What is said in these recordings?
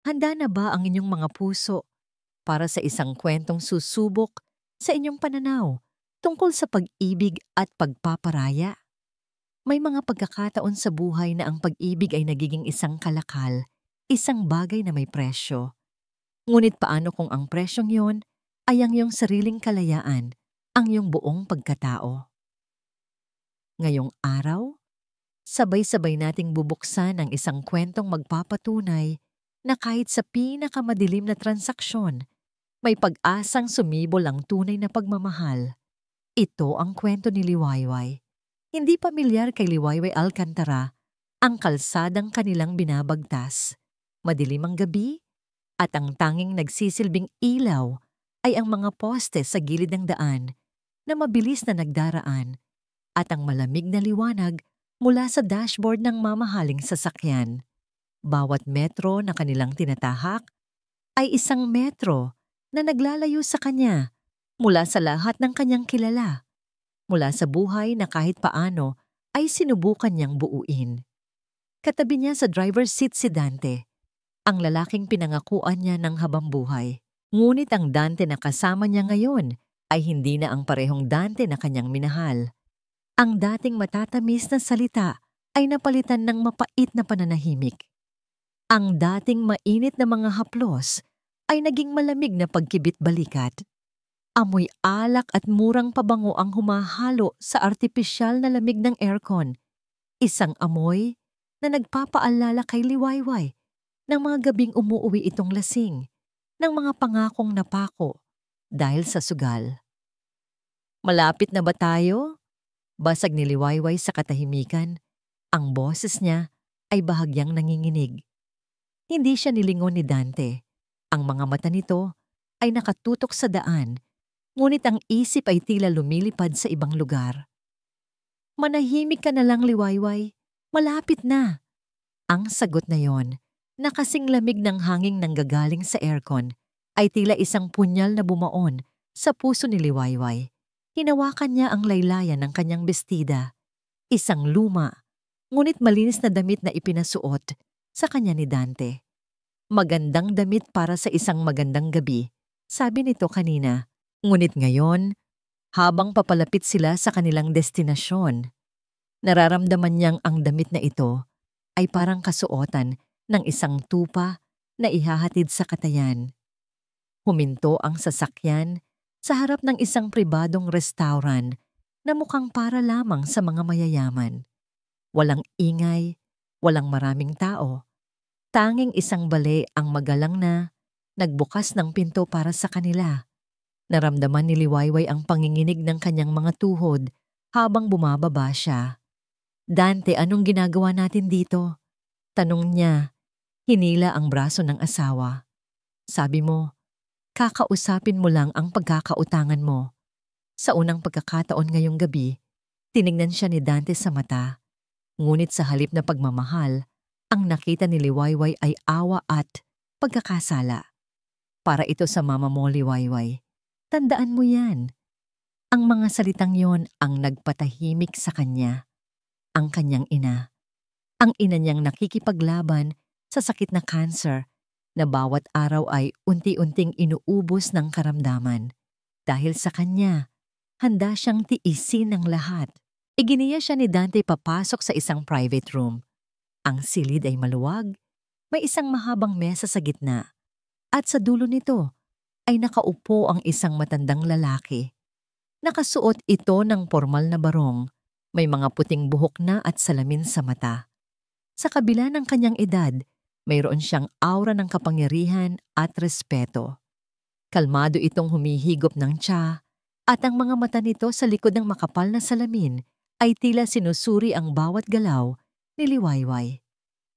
Handa na ba ang inyong mga puso para sa isang kwentong susubok sa inyong pananaw tungkol sa pag-ibig at pagpaparaya? May mga pagkakataon sa buhay na ang pag-ibig ay nagiging isang kalakal, isang bagay na may presyo. Ngunit paano kung ang presyong yon ay ang iyong sariling kalayaan, ang iyong buong pagkatao? Ngayong araw, sabay-sabay nating bubuksan ang isang kwentong magpapatunay na kahit sa pinakamadilim na transaksyon, may pag-asang sumibol ang tunay na pagmamahal. Ito ang kwento ni Liwayway. Hindi pamilyar kay Liwayway Alcantara ang kalsadang kanilang binabagtas. Madilim ang gabi at ang tanging nagsisilbing ilaw ay ang mga poste sa gilid ng daan na mabilis na nagdaraan at ang malamig na liwanag mula sa dashboard ng mamahaling sasakyan. Bawat metro na kanilang tinatahak ay isang metro na naglalayo sa kanya mula sa lahat ng kanyang kilala, mula sa buhay na kahit paano ay sinubukan niyang buuin. Katabi niya sa driver's seat si Dante, ang lalaking pinangakuan niya ng habambuhay. Ngunit ang Dante na kasama niya ngayon ay hindi na ang parehong Dante na kanyang minahal. Ang dating matatamis na salita ay napalitan ng mapait na pananahimik. Ang dating mainit na mga haplos ay naging malamig na pagkibit-balikat. Amoy alak at murang pabango ang humahalo sa artipisyal na lamig ng aircon. Isang amoy na nagpapaalala kay Liwayway ng mga gabing umuuwi itong lasing, ng mga pangakong napako dahil sa sugal. Malapit na ba tayo? Basag ni Liwayway sa katahimikan. Ang boses niya ay bahagyang nanginginig. Hindi siya nilingon ni Dante. Ang mga mata nito ay nakatutok sa daan, ngunit ang isip ay tila lumilipad sa ibang lugar. Manahimik ka na lang, Liwayway. Malapit na. Ang sagot na yon, na kasing lamig ng hanging nanggagaling sa aircon, ay tila isang punyal na bumaon sa puso ni Liwayway. Hinawakan niya ang laylayan ng kanyang bestida. Isang luma, ngunit malinis na damit na ipinasuot sa kanya ni Dante. Magandang damit para sa isang magandang gabi, sabi nito kanina. Ngunit ngayon, habang papalapit sila sa kanilang destinasyon, nararamdaman niyang ang damit na ito ay parang kasuotan ng isang tupa na ihahatid sa katayan. Huminto ang sasakyan sa harap ng isang pribadong restaurant na mukhang para lamang sa mga mayayaman. Walang ingay, walang maraming tao. Tanging isang bale ang magalang na nagbukas ng pinto para sa kanila. Naramdaman ni Liwayway ang panginginig ng kanyang mga tuhod habang bumababa siya. Dante, anong ginagawa natin dito? Tanong niya. Hinila ang braso ng asawa. Sabi mo, kakausapin mo lang ang pagkakautangan mo. Sa unang pagkakataon ngayong gabi, tinignan siya ni Dante sa mata. Ngunit sa halip na pagmamahal, ang nakita ni Liwayway ay awa at pagkakasala. Para ito sa mama mo, Liwayway. Tandaan mo yan. Ang mga salitang yon ang nagpatahimik sa kanya. Ang kanyang ina. Ang ina niyang nakikipaglaban sa sakit na cancer na bawat araw ay unti-unting inuubos ng karamdaman. Dahil sa kanya, handa siyang tiisin ng lahat. Iginiya siya ni Dante papasok sa isang private room. Ang silid ay maluwag, may isang mahabang mesa sa gitna, at sa dulo nito ay nakaupo ang isang matandang lalaki. Nakasuot ito ng formal na barong, may mga puting buhok na at salamin sa mata. Sa kabila ng kanyang edad, mayroon siyang aura ng kapangyarihan at respeto. Kalmado itong humihigop ng tsa, at ang mga mata nito sa likod ng makapal na salamin ay tila sinusuri ang bawat galaw ni Liwayway.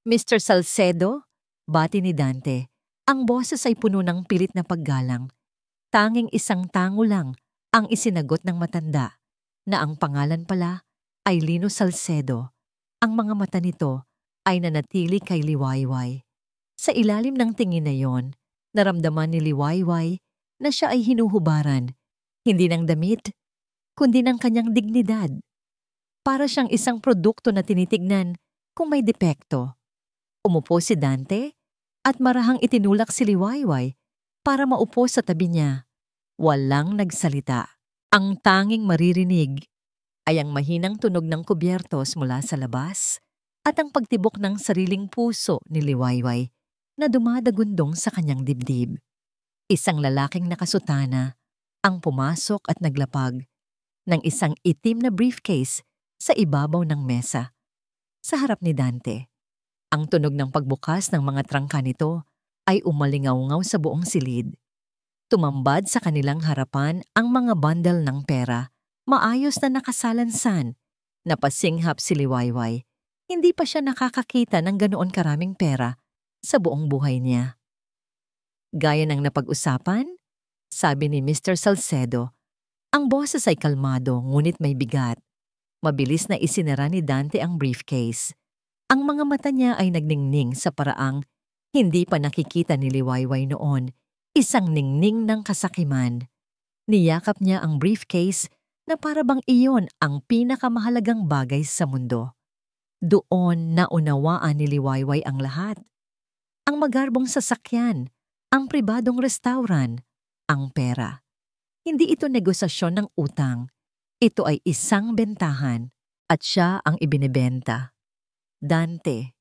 Mr. Salcedo, bati ni Dante. Ang boses ay puno ng pilit na paggalang. Tanging isang tango lang ang isinagot ng matanda, na ang pangalan pala ay Lino Salcedo. Ang mga mata nito ay nanatili kay Liwayway. Sa ilalim ng tingin na yon, naramdaman ni Liwayway na siya ay hinuhubaran, hindi ng damit, kundi ng kanyang dignidad. Para siyang isang produkto na tinitignan kung may depekto. Umupo si Dante at marahang itinulak si Liwayway para maupo sa tabi niya. Walang nagsalita. Ang tanging maririnig ay ang mahinang tunog ng kubyertos mula sa labas at ang pagtibok ng sariling puso ni Liwayway na dumadagundong sa kanyang dibdib. Isang lalaking nakasutana ang pumasok at naglapag ng isang itim na briefcase sa ibabaw ng mesa. Sa harap ni Dante, ang tunog ng pagbukas ng mga trangka nito ay umalingaw-ngaw sa buong silid. Tumambad sa kanilang harapan ang mga bundle ng pera, maayos na nakasalansan. Napasinghap si Liwayway. Hindi pa siya nakakakita ng ganoon karaming pera sa buong buhay niya. Gaya ng napag-usapan, sabi ni Mr. Salcedo, ang boses ay kalmado ngunit may bigat. Mabilis na isinara ni Dante ang briefcase. Ang mga mata niya ay nagningning sa paraang hindi pa nakikita ni Liwayway noon, isang ningning ng kasakiman. Niyakap niya ang briefcase na para bang iyon ang pinakamahalagang bagay sa mundo. Doon naunawaan ni Liwayway ang lahat. Ang magarbong sasakyan, ang pribadong restaurant, ang pera. Hindi ito negosasyon ng utang. Ito ay isang bentahan at siya ang ibinebenta. Dante.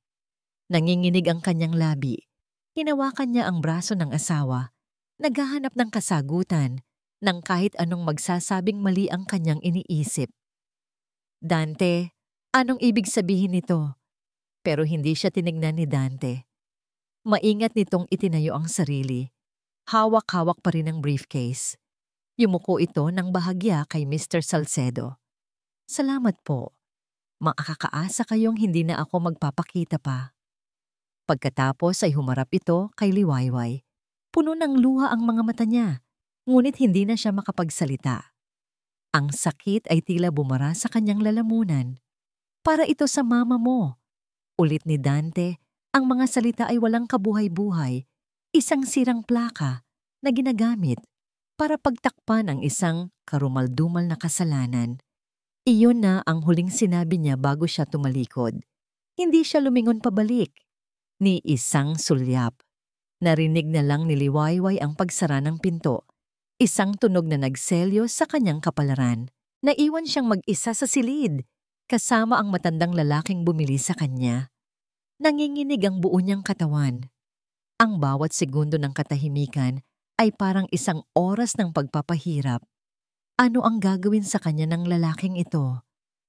Nanginginig ang kanyang labi. Hinawakan niya ang braso ng asawa. Naghahanap ng kasagutan ng kahit anong magsasabing mali ang kanyang iniisip. Dante, anong ibig sabihin nito? Pero hindi siya tinignan ni Dante. Maingat nitong itinayo ang sarili. Hawak-hawak pa rin ang briefcase. Yumuko ito ng bahagya kay Mr. Salcedo. Salamat po. Makakaasa kayong hindi na ako magpapakita pa. Pagkatapos ay humarap ito kay Liwayway. Puno ng luha ang mga mata niya, ngunit hindi na siya makapagsalita. Ang sakit ay tila bumara sa kanyang lalamunan. Para ito sa mama mo. Ulit ni Dante, ang mga salita ay walang kabuhay-buhay, isang sirang plaka na ginagamit para pagtakpan ang isang karumaldumal na kasalanan. Iyon na ang huling sinabi niya bago siya tumalikod. Hindi siya lumingon pabalik. Ni isang sulyap. Narinig na lang ni Liwayway ang pagsara ng pinto. Isang tunog na nagselyo sa kanyang kapalaran. Naiwan siyang mag-isa sa silid, kasama ang matandang lalaking bumili sa kanya. Nanginginig ang buo niyang katawan. Ang bawat segundo ng katahimikan ay parang isang oras ng pagpapahirap. Ano ang gagawin sa kanya ng lalaking ito?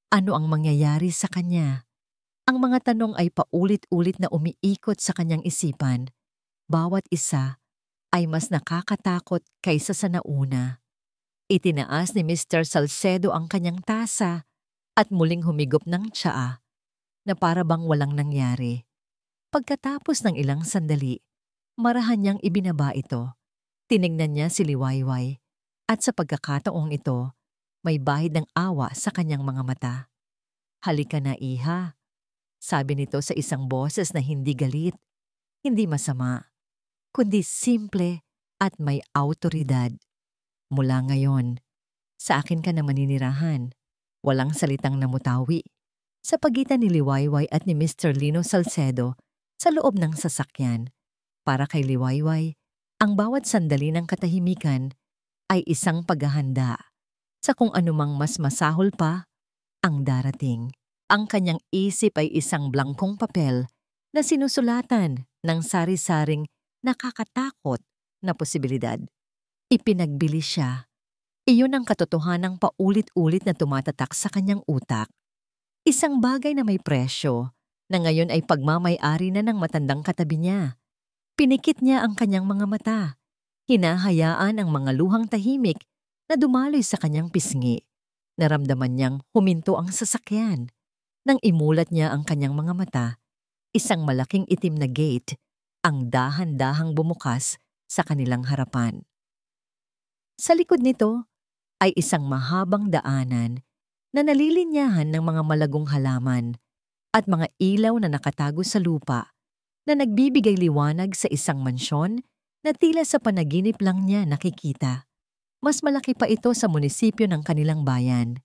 Ano ang mangyayari sa kanya? Ang mga tanong ay paulit-ulit na umiikot sa kanyang isipan. Bawat isa ay mas nakakatakot kaysa sa nauna. Itinaas ni Mr. Salcedo ang kanyang tasa at muling humigop ng tsaa na para bang walang nangyari. Pagkatapos ng ilang sandali, marahan niyang ibinaba ito. Tinignan niya si Liwayway at sa pagkakataong ito, may bahid ng awa sa kanyang mga mata. Halika na, iha, sabi nito sa isang boses na hindi galit, hindi masama, kundi simple at may awtoridad. Mula ngayon, sa akin ka na maninirahan. Walang salitang namutawi. Sa pagitan ni Liwayway at ni Mr. Lino Salcedo sa loob ng sasakyan. Para kay Liwayway, ang bawat sandali ng katahimikan ay isang paghahanda sa kung anumang mas masahol pa ang darating. Ang kanyang isip ay isang blangkong papel na sinusulatan ng sari-saring nakakatakot na posibilidad. Ipinagbili siya. Iyon ang katotohanang paulit-ulit na tumatatak sa kanyang utak. Isang bagay na may presyo na ngayon ay pagmamay-ari na ng matandang katabi niya. Pinikit niya ang kanyang mga mata. Hinahayaan ang mga luhang tahimik na dumaloy sa kanyang pisngi. Naramdaman niyang huminto ang sasakyan. Nang imulat niya ang kanyang mga mata, isang malaking itim na gate ang dahan-dahang bumukas sa kanilang harapan. Sa likod nito ay isang mahabang daanan na nalilinyahan ng mga malagong halaman at mga ilaw na nakatago sa lupa na nagbibigay liwanag sa isang mansyon na tila sa panaginip lang niya nakikita. Mas malaki pa ito sa munisipyo ng kanilang bayan.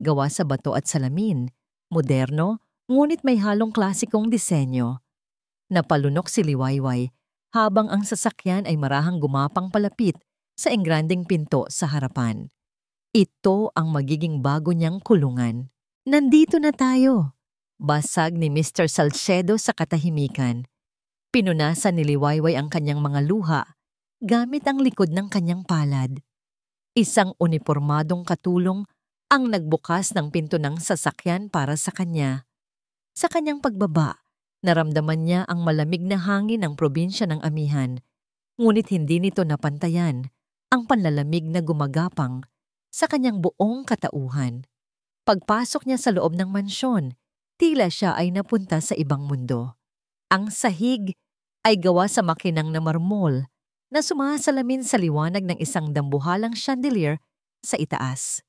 Gawa sa bato at salamin, moderno, ngunit may halong klasikong disenyo. Napalunok si Liwayway habang ang sasakyan ay marahang gumapang palapit sa engranding pinto sa harapan. Ito ang magiging bago niyang kulungan. Nandito na tayo! Basag ni Mr. Salcedo sa katahimikan. Pinunasan ni Liwayway ang kanyang mga luha gamit ang likod ng kanyang palad. Isang unipormadong katulong ang nagbukas ng pinto ng sasakyan para sa kanya. Sa kanyang pagbaba, naramdaman niya ang malamig na hangin ng probinsya ng amihan, ngunit hindi nito napantayan ang panlalamig na gumagapang sa kanyang buong katauhan. Pagpasok niya sa loob ng mansyon, tila siya ay napunta sa ibang mundo. Ang sahig ay gawa sa makinang na marmol na sumasalamin sa liwanag ng isang dambuhalang chandelier sa itaas.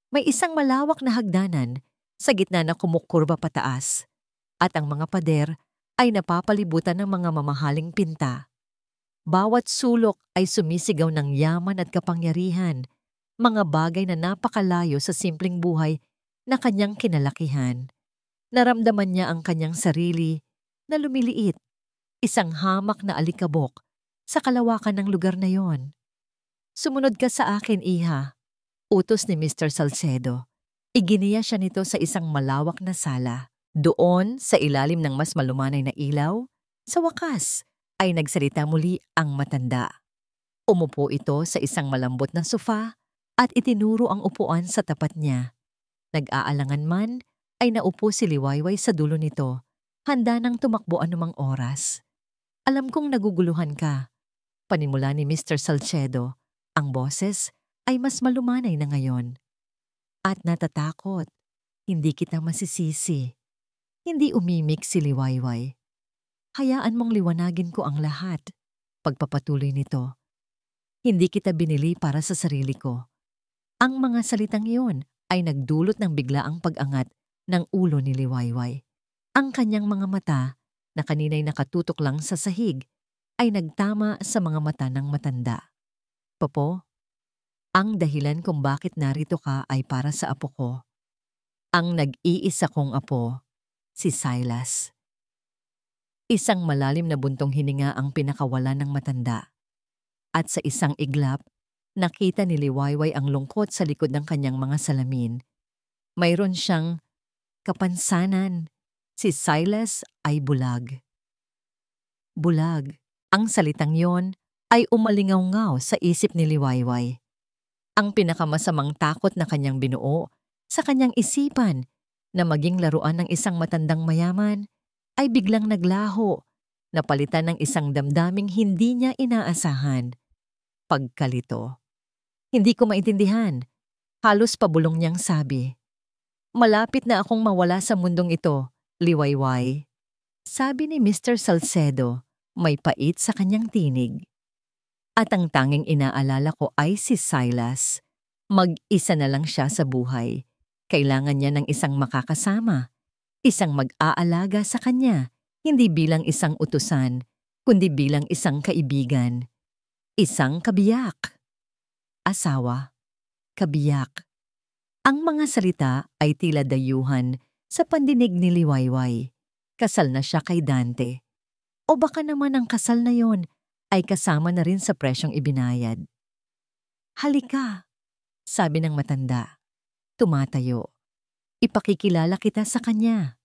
May isang malawak na hagdanan sa gitna na kumukurba pataas, at ang mga pader ay napapalibutan ng mga mamahaling pinta. Bawat sulok ay sumisigaw ng yaman at kapangyarihan, mga bagay na napakalayo sa simpleng buhay na kanyang kinalakihan. Naramdaman niya ang kanyang sarili na lumiliit, isang hamak na alikabok sa kalawakan ng lugar na yon. Sumunod ka sa akin, iha, utos ni Mr. Salcedo. Iginiya siya nito sa isang malawak na sala. Doon, sa ilalim ng mas malumanay na ilaw, sa wakas ay nagsalita muli ang matanda. Umupo ito sa isang malambot na sofa at itinuro ang upuan sa tapat niya. Nag-aalangan man, ay naupo si Liwayway sa dulo nito, handa nang tumakbo anumang oras. Alam kong naguguluhan ka, panimula ni Mr. Salcedo. Ang boses ay mas malumanay na ngayon. At natatakot, hindi kita masisisi. Hindi umimik si Liwayway. Hayaan mong liwanagin ko ang lahat. Pagpapatuloy nito. Hindi kita binili para sa sarili ko. Ang mga salitang iyon ay nagdulot ng biglaang pag-angat ng ulo ni Liwayway. Ang kanyang mga mata, na kanina'y nakatutok lang sa sahig, ay nagtama sa mga mata ng matanda. Popo, ang dahilan kung bakit narito ka ay para sa apo ko. Ang nag-iisa kong apo, si Silas. Isang malalim na buntong hininga ang pinakawalan ng matanda. At sa isang iglap, nakita ni Liwayway ang lungkot sa likod ng kanyang mga salamin. Mayroon siyang kapansanan. Si Silas ay bulag. Bulag. Ang salitang yon ay umalingaw-ngaw sa isip ni Liwayway. Ang pinakamasamang takot na kanyang binuo sa kanyang isipan na maging laruan ng isang matandang mayaman ay biglang naglaho, napalitan ng isang damdaming hindi niya inaasahan. Pagkalito. Hindi ko maintindihan. Halos pabulong niyang sabi. Malapit na akong mawala sa mundong ito, Liwayway. Sabi ni Mr. Salcedo, may pait sa kanyang tinig. At ang tanging inaalala ko ay si Silas. Mag-isa na lang siya sa buhay. Kailangan niya ng isang makakasama, isang mag-aalaga sa kanya, hindi bilang isang utusan, kundi bilang isang kaibigan. Isang kabiyak. Asawa. Kabiyak. Ang mga salita ay tila dayuhan sa pandinig ni Liwayway. Kasal na siya kay Dante. O baka naman ang kasal na yon ay kasama na rin sa presyong ibinayad. Halika, sabi ng matanda. Tumatayo. Ipakikilala kita sa kanya.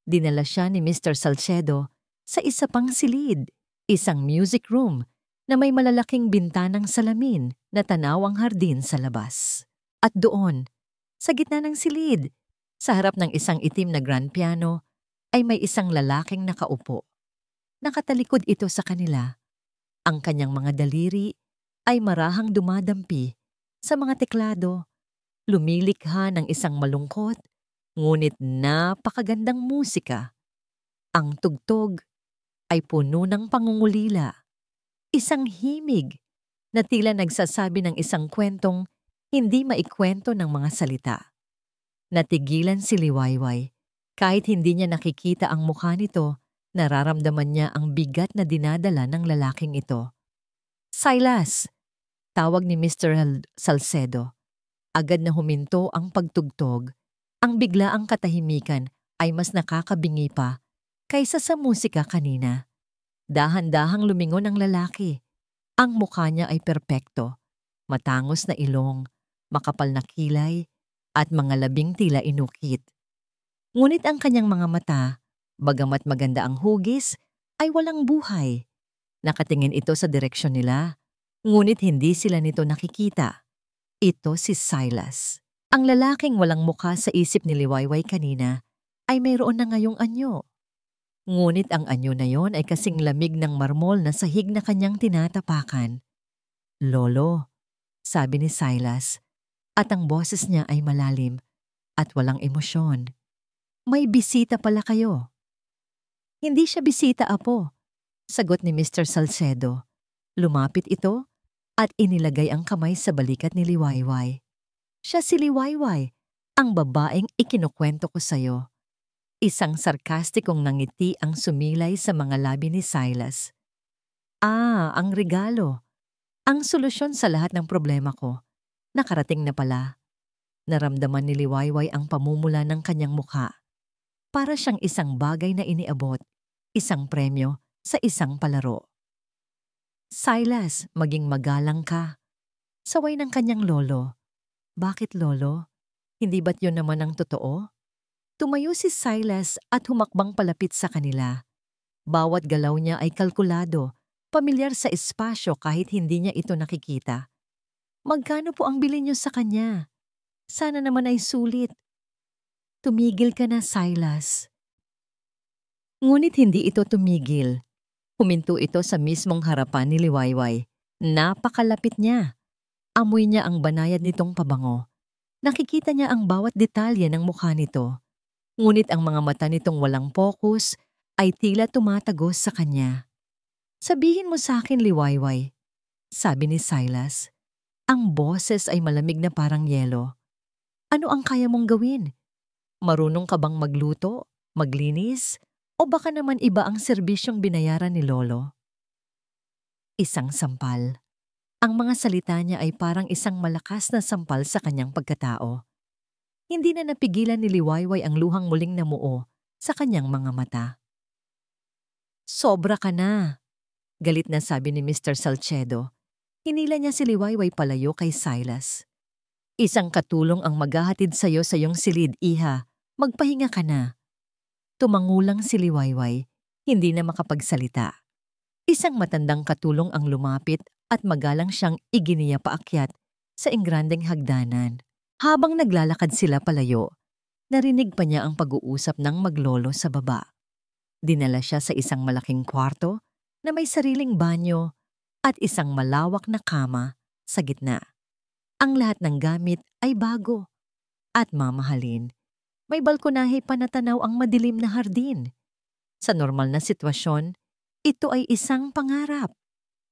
Dinala siya ni Mr. Salcedo sa isa pang silid, isang music room na may malalaking bintanang salamin na tanaw ang hardin sa labas. At doon, sa gitna ng silid, sa harap ng isang itim na grand piano, ay may isang lalaking nakaupo. Nakatalikod ito sa kanila. Ang kanyang mga daliri ay marahang dumadampi sa mga teklado, lumilikha ng isang malungkot, ngunit napakagandang musika. Ang tugtog ay puno ng pangungulila. Isang himig na tila nagsasabi ng isang kwentong hindi maikwento ng mga salita. Natigilan si Liwayway. Kahit hindi niya nakikita ang mukha nito, nararamdaman niya ang bigat na dinadala ng lalaking ito. Silas! Tawag ni Mr. Salcedo. Agad na huminto ang pagtugtog. Ang biglaang katahimikan ay mas nakakabingi pa kaysa sa musika kanina. Dahan-dahang lumingon ang lalaki. Ang mukha niya ay perpekto. Matangos na ilong, makapal na kilay, at mga labing tila inukit. Ngunit ang kanyang mga mata, bagamat maganda ang hugis, ay walang buhay. Nakatingin ito sa direksyon nila, ngunit hindi sila nito nakikita. Ito si Silas. Ang lalaking walang mukha sa isip ni Liwayway kanina ay mayroon na ngayong anyo. Ngunit ang anyo na yon ay kasing lamig ng marmol na sahig na kanyang tinatapakan. "Lolo," sabi ni Silas, at ang boses niya ay malalim at walang emosyon. "May bisita pala kayo." "Hindi siya bisita, apo," sagot ni Mr. Salcedo. Lumapit ito at inilagay ang kamay sa balikat ni Liwayway. "Siya si Liwayway, ang babaeng ikinukwento ko sa'yo." Isang sarkastikong nangiti ang sumilay sa mga labi ni Silas. Ang regalo. Ang solusyon sa lahat ng problema ko. Nakarating na pala." Naramdaman ni Liwayway ang pamumula ng kanyang mukha. Para siyang isang bagay na iniabot, isang premyo sa isang palaro. "Silas, maging magalang ka." Saway ng kanyang lolo. "Bakit, lolo? Hindi ba't yun naman ang totoo?" Tumayo si Silas at humakbang palapit sa kanila. Bawat galaw niya ay kalkulado, pamilyar sa espasyo kahit hindi niya ito nakikita. "Magkano po ang bilin niyo sa kanya? Sana naman ay sulit." "Tumigil ka na, Silas." Ngunit hindi ito tumigil. Huminto ito sa mismong harapan ni Liwayway. Napakalapit niya. Amoy niya ang banayad nitong pabango. Nakikita niya ang bawat detalye ng mukha nito. Ngunit ang mga mata nitong walang pokus ay tila tumatagos sa kanya. "Sabihin mo sa akin, Liwayway," sabi ni Silas. Ang boses ay malamig na parang yelo. "Ano ang kaya mong gawin? Marunong ka bang magluto, maglinis, o baka naman iba ang serbisyong binayaran ni Lolo?" Isang sampal. Ang mga salita niya ay parang isang malakas na sampal sa kanyang pagkatao. Hindi na napigilan ni Liwayway ang luhang muling namuo sa kanyang mga mata. "Sobra ka na," galit na sabi ni Mr. Salcedo. Hinila niya si Liwayway palayo kay Silas. "Isang katulong ang maghahatid sa'yo sa iyong silid, iha. Magpahinga ka na." Tumangulang si Liwayway, hindi na makapagsalita. Isang matandang katulong ang lumapit at magalang siyang iginiya paakyat sa ingrandeng hagdanan. Habang naglalakad sila palayo, narinig pa niya ang pag-uusap ng maglolo sa baba. Dinala siya sa isang malaking kwarto na may sariling banyo at isang malawak na kama sa gitna. Ang lahat ng gamit ay bago at mamahalin. May balkonahe pa na tanaw ang madilim na hardin. Sa normal na sitwasyon, ito ay isang pangarap.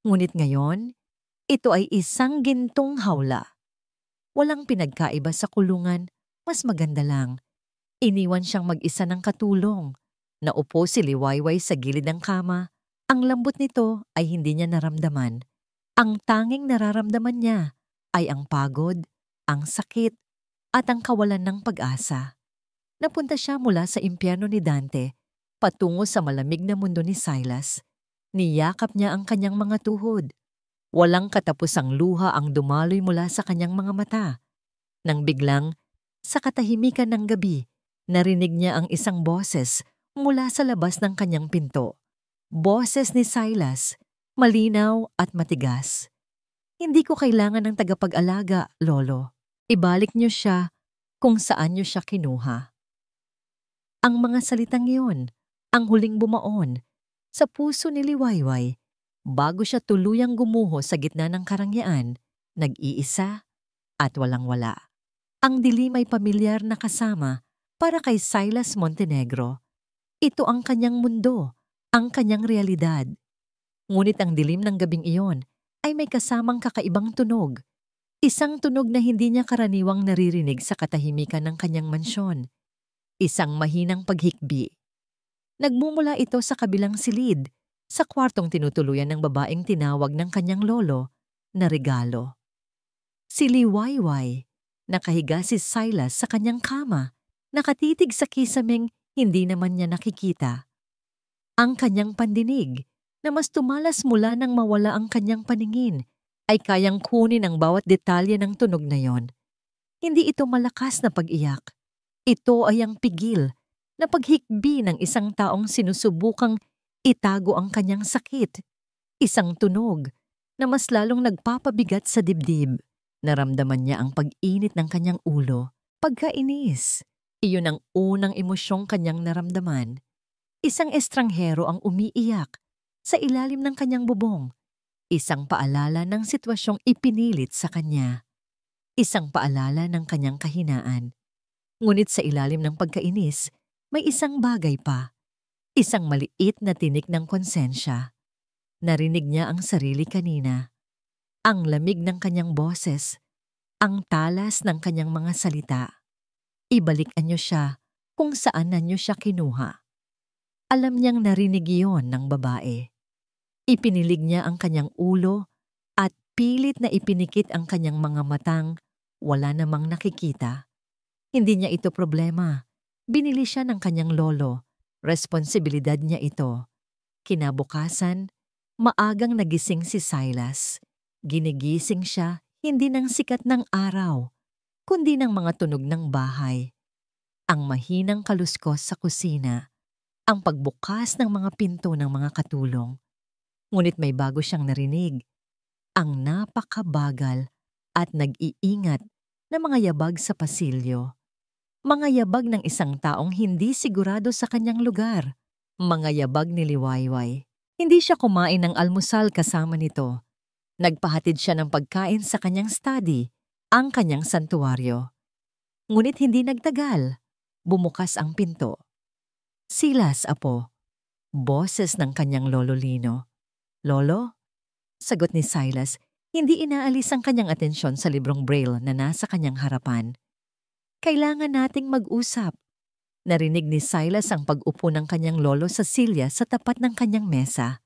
Ngunit ngayon, ito ay isang gintong hawla. Walang pinagkaiba sa kulungan, mas maganda lang. Iniwan siyang mag-isa ng katulong. Naupo si Liwayway sa gilid ng kama. Ang lambot nito ay hindi niya naramdaman. Ang tanging nararamdaman niya ay ang pagod, ang sakit, at ang kawalan ng pag-asa. Napunta siya mula sa impyerno ni Dante, patungo sa malamig na mundo ni Silas. Niyakap niya ang kanyang mga tuhod. Walang katapusang luha ang dumaloy mula sa kanyang mga mata. Nang biglang, sa katahimikan ng gabi, narinig niya ang isang boses mula sa labas ng kanyang pinto. Boses ni Silas, malinaw at matigas. "Hindi ko kailangan ng tagapag-alaga, Lolo. Ibalik niyo siya kung saan niyo siya kinuha." Ang mga salitang iyon, ang huling bumaon sa puso ni Liwayway bago siya tuluyang gumuho sa gitna ng karangyaan, nag-iisa at walang-wala. Ang dilim ay pamilyar na kasama para kay Silas Montenegro. Ito ang kanyang mundo, ang kanyang realidad. Ngunit ang dilim ng gabing iyon ay may kasamang kakaibang tunog. Isang tunog na hindi niya karaniwang naririnig sa katahimikan ng kanyang mansyon. Isang mahinang paghikbi. Nagmumula ito sa kabilang silid, sa kwartong tinutuluyan ng babaeng tinawag ng kanyang lolo na regalo. Si Liwayway, nakahiga si Silas sa kanyang kama, nakatitig sa kisameng hindi naman niya nakikita. Ang kanyang pandinig, na mas tumalas mula nang mawala ang kanyang paningin, ay kayang kunin ang bawat detalye ng tunog na yon. Hindi ito malakas na pag-iyak. Ito ay ang pigil na paghikbi ng isang taong sinusubukang itago ang kanyang sakit. Isang tunog na mas lalong nagpapabigat sa dibdib. Naramdaman niya ang pag-init ng kanyang ulo, pagkainis. Iyon ang unang emosyong kanyang naramdaman. Isang estranghero ang umiiyak sa ilalim ng kanyang bubong. Isang paalala ng sitwasyong ipinilit sa kanya. Isang paalala ng kanyang kahinaan. Ngunit sa ilalim ng pagkainis, may isang bagay pa. Isang maliit na tinik ng konsensya. Narinig niya ang sarili kanina. Ang lamig ng kanyang boses. Ang talas ng kanyang mga salita. Ibalikan niyo siya kung saan na niyo siya kinuha. Alam niyang narinig iyon ng babae. Ipinilig niya ang kanyang ulo at pilit na ipinikit ang kanyang mga matang wala namang nakikita. Hindi niya ito problema. Binili siya ng kanyang lolo. Responsibilidad niya ito. Kinabukasan, maagang nagising si Silas. Ginigising siya hindi ng sikat ng araw, kundi ng mga tunog ng bahay. Ang mahinang kaluskos sa kusina, ang pagbukas ng mga pinto ng mga katulong. Ngunit may bago siyang narinig. Ang napakabagal at nag-iingat na mga yabag sa pasilyo. Mga yabag ng isang taong hindi sigurado sa kanyang lugar. Mga yabag ni Liwayway. Hindi siya kumain ng almusal kasama nito. Nagpahatid siya ng pagkain sa kanyang study, ang kanyang santuwaryo. Ngunit hindi nagtagal. Bumukas ang pinto. Silas, apo. Boses ng kanyang lolo Lino. Lolo? Sagot ni Silas, hindi inaalis ang kanyang atensyon sa librong braille na nasa kanyang harapan. Kailangan nating mag-usap. Narinig ni Silas ang pag-upo ng kanyang lolo sa silya sa tapat ng kanyang mesa.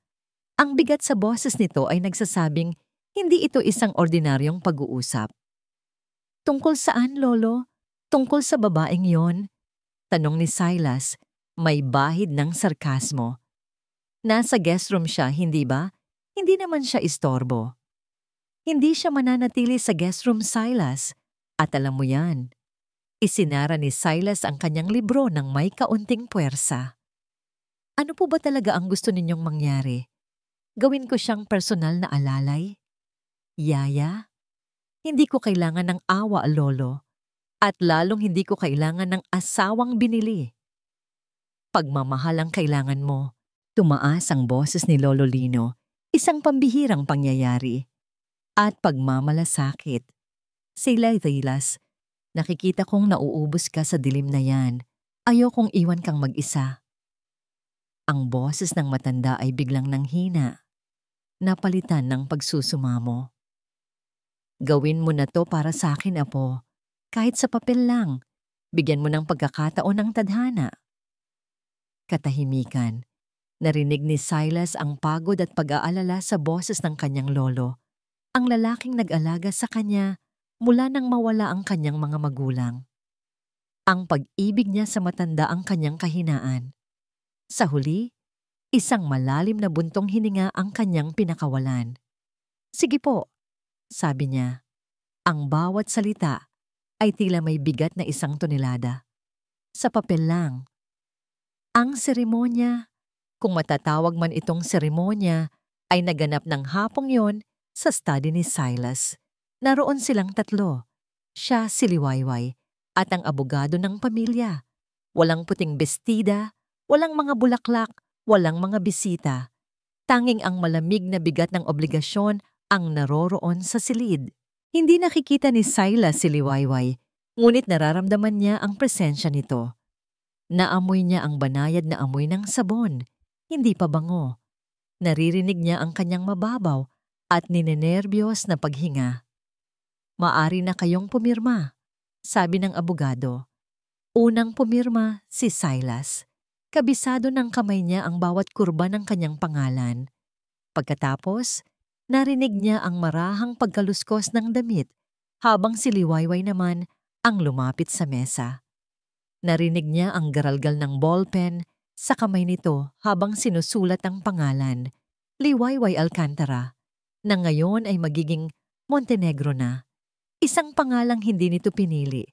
Ang bigat sa boses nito ay nagsasabing hindi ito isang ordinaryong pag-uusap. Tungkol saan, lolo? Tungkol sa babaeng yon? Tanong ni Silas, may bahid ng sarkasmo. Nasa guest room siya, hindi ba? Hindi naman siya istorbo. Hindi siya mananatili sa guest room, Silas. At alam mo yan. Isinara ni Silas ang kanyang libro ng may kaunting puwersa. Ano po ba talaga ang gusto ninyong mangyari? Gawin ko siyang personal na alalay? Yaya? Hindi ko kailangan ng awa, lolo. At lalong hindi ko kailangan ng asawang binili. Pagmamahal ang kailangan mo. Tumaas ang boses ni Lolo Lino, isang pambihirang pangyayari. At pagmamalasakit. Sila Rilas, nakikita kong nauubos ka sa dilim na yan. Ayokong iwan kang mag-isa. Ang boses ng matanda ay biglang nanghina. Napalitan ng pagsusumamo. Gawin mo na to para sa akin, apo. Kahit sa papel lang. Bigyan mo ng pagkakataon ng tadhana. Katahimikan. Narinig ni Silas ang pagod at pag-aalala sa boses ng kanyang lolo. Ang lalaking nag-alaga sa kanya mula nang mawala ang kanyang mga magulang. Ang pag-ibig niya sa matanda ang kanyang kahinaan. Sa huli, isang malalim na buntong hininga ang kanyang pinakawalan. Sige po, sabi niya. Ang bawat salita ay tila may bigat na 1 tonelada. Sa papel lang. Ang seremonya, kung matatawag man itong seremonya, ay naganap ng hapong yon sa study ni Silas. Naroon silang 3. Siya, si Liwayway, at ang abogado ng pamilya. Walang puting bestida, walang mga bulaklak, walang mga bisita. Tanging ang malamig na bigat ng obligasyon ang naroroon sa silid. Hindi nakikita ni Silas si Liwayway, ngunit nararamdaman niya ang presensya nito. Naamoy niya ang banayad na amoy ng sabon, hindi pa bango. Naririnig niya ang kanyang mababaw at ninenerbiyos na paghinga. Maari na kayong pumirma, sabi ng abogado. Unang pumirma si Silas. Kabisado ng kamay niya ang bawat kurba ng kanyang pangalan. Pagkatapos, narinig niya ang marahang pagkaluskos ng damit habang si Liwayway naman ang lumapit sa mesa. Narinig niya ang garalgal ng ballpen sa kamay nito habang sinusulat ang pangalan. Liwayway Alcantara, na ngayon ay magiging Montenegro na. Isang pangalang hindi nito pinili,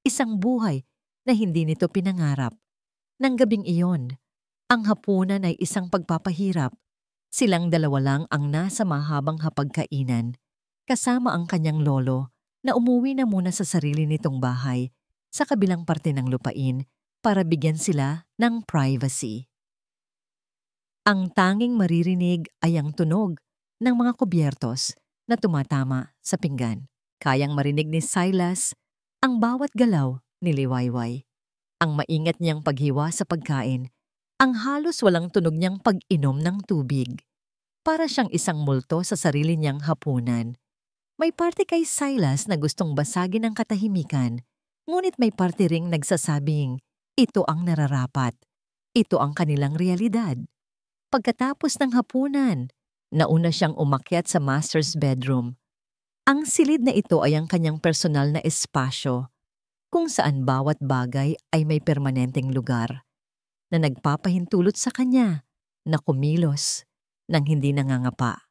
isang buhay na hindi nito pinangarap. Nang gabing iyon, ang hapunan ay isang pagpapahirap. Silang dalawa lang ang nasa mahabang hapagkainan, kasama ang kanyang lolo na umuwi na muna sa sarili nitong bahay sa kabilang parte ng lupain para bigyan sila ng privacy. Ang tanging maririnig ay ang tunog ng mga kubyertos na tumatama sa pinggan. Kayang marinig ni Silas ang bawat galaw ni Liwayway. Ang maingat niyang paghiwa sa pagkain, ang halos walang tunog niyang pag-inom ng tubig. Para siyang isang multo sa sarili niyang hapunan. May parte kay Silas na gustong basagin ang katahimikan, ngunit may parte ring nagsasabing, ito ang nararapat. Ito ang kanilang realidad. Pagkatapos ng hapunan, nauna siyang umakyat sa master's bedroom. Ang silid na ito ay ang kanyang personal na espasyo, kung saan bawat bagay ay may permanenteng lugar na nagpapahintulot sa kanya na kumilos nang hindi nangangapa.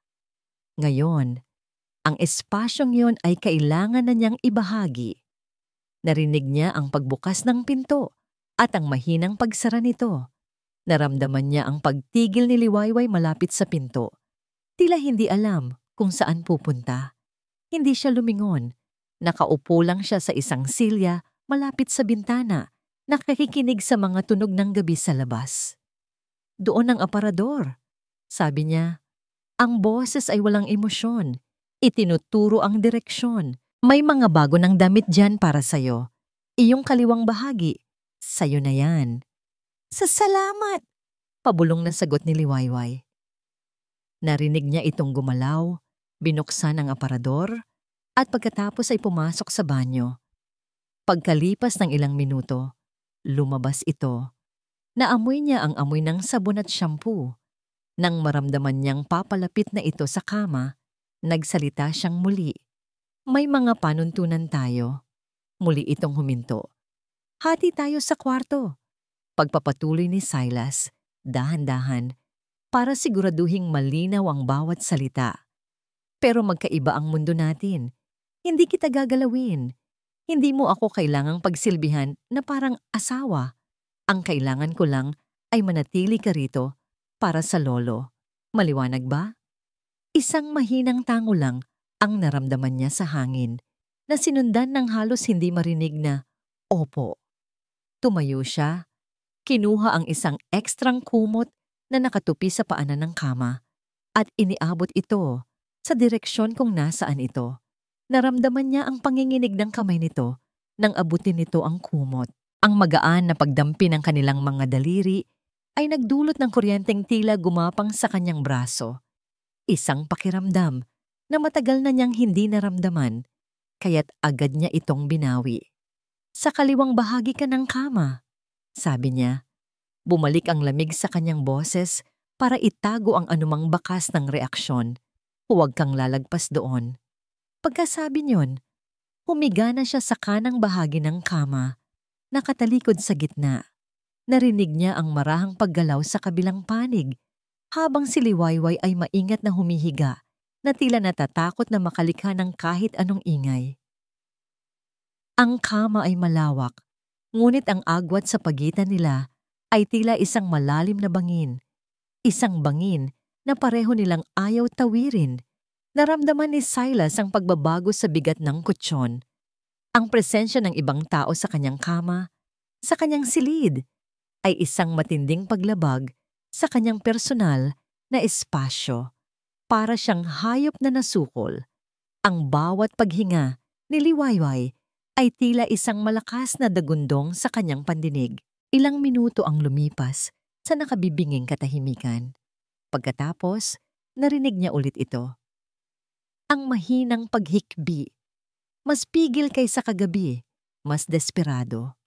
Ngayon, ang espasyong yon ay kailangan na niyang ibahagi. Narinig niya ang pagbukas ng pinto at ang mahinang pagsara nito. Naramdaman niya ang pagtigil ni Liwayway malapit sa pinto. Tila hindi alam kung saan pupunta. Hindi siya lumingon. Nakaupo lang siya sa isang silya malapit sa bintana, nakikinig sa mga tunog ng gabi sa labas. Doon ang aparador. Sabi niya, ang boses ay walang emosyon. Itinuturo ang direksyon. May mga bago ng damit dyan para sa'yo. Iyong kaliwang bahagi. Sa'yo na yan. Salamat! Pabulong na sagot ni Liwayway. Narinig niya itong gumalaw, binuksan ang aparador, at pagkatapos ay pumasok sa banyo. Pagkalipas ng ilang minuto, lumabas ito. Naamoy niya ang amoy ng sabon at shampoo. Nang maramdaman niyang papalapit na ito sa kama, nagsalita siyang muli. May mga panuntunan tayo. Muli itong huminto. Hati tayo sa kwarto. Pagpapatuloy ni Silas, dahan-dahan, para siguraduhing malinaw ang bawat salita. Pero magkaiba ang mundo natin. Hindi kita gagalawin. Hindi mo ako kailangang pagsilbihan na parang asawa. Ang kailangan ko lang ay manatili ka rito para sa lolo. Maliwanag ba? Isang mahinang tango lang ang naramdaman niya sa hangin na sinundan ng halos hindi marinig na opo. Tumayo siya, kinuha ang isang ekstrang kumot na nakatupi sa paanan ng kama at iniabot ito sa direksyon kung nasaan ito. Naramdaman niya ang panginginig ng kamay nito nang abutin nito ang kumot. Ang magaan na pagdampi ng kanilang mga daliri ay nagdulot ng kuryenteng tila gumapang sa kanyang braso. Isang pakiramdam na matagal na niyang hindi naramdaman, kaya't agad niya itong binawi. Sa kaliwang bahagi ka ng kama, sabi niya. Bumalik ang lamig sa kanyang boses para itago ang anumang bakas ng reaksyon. Huwag kang lalagpas doon. Pagkasabi niyon, humiga na siya sa kanang bahagi ng kama, nakatalikod sa gitna. Narinig niya ang marahang paggalaw sa kabilang panig, habang si Liwayway ay maingat na humihiga, na tila natatakot na makalikha ng kahit anong ingay. Ang kama ay malawak, ngunit ang agwat sa pagitan nila ay tila isang malalim na bangin. Isang bangin na pareho nilang ayaw tawirin. Naramdaman ni Silas ang pagbabago sa bigat ng kutsyon. Ang presensya ng ibang tao sa kanyang kama, sa kanyang silid, ay isang matinding paglabag sa kanyang personal na espasyo. Para siyang hayop na nasukol. Ang bawat paghinga ni Liwayway ay tila isang malakas na dagundong sa kanyang pandinig. Ilang minuto ang lumipas sa nakabibinging katahimikan. Pagkatapos, narinig niya ulit ito. Ang mahinang paghikbi. Mas pigil kaysa kagabi, mas desperado.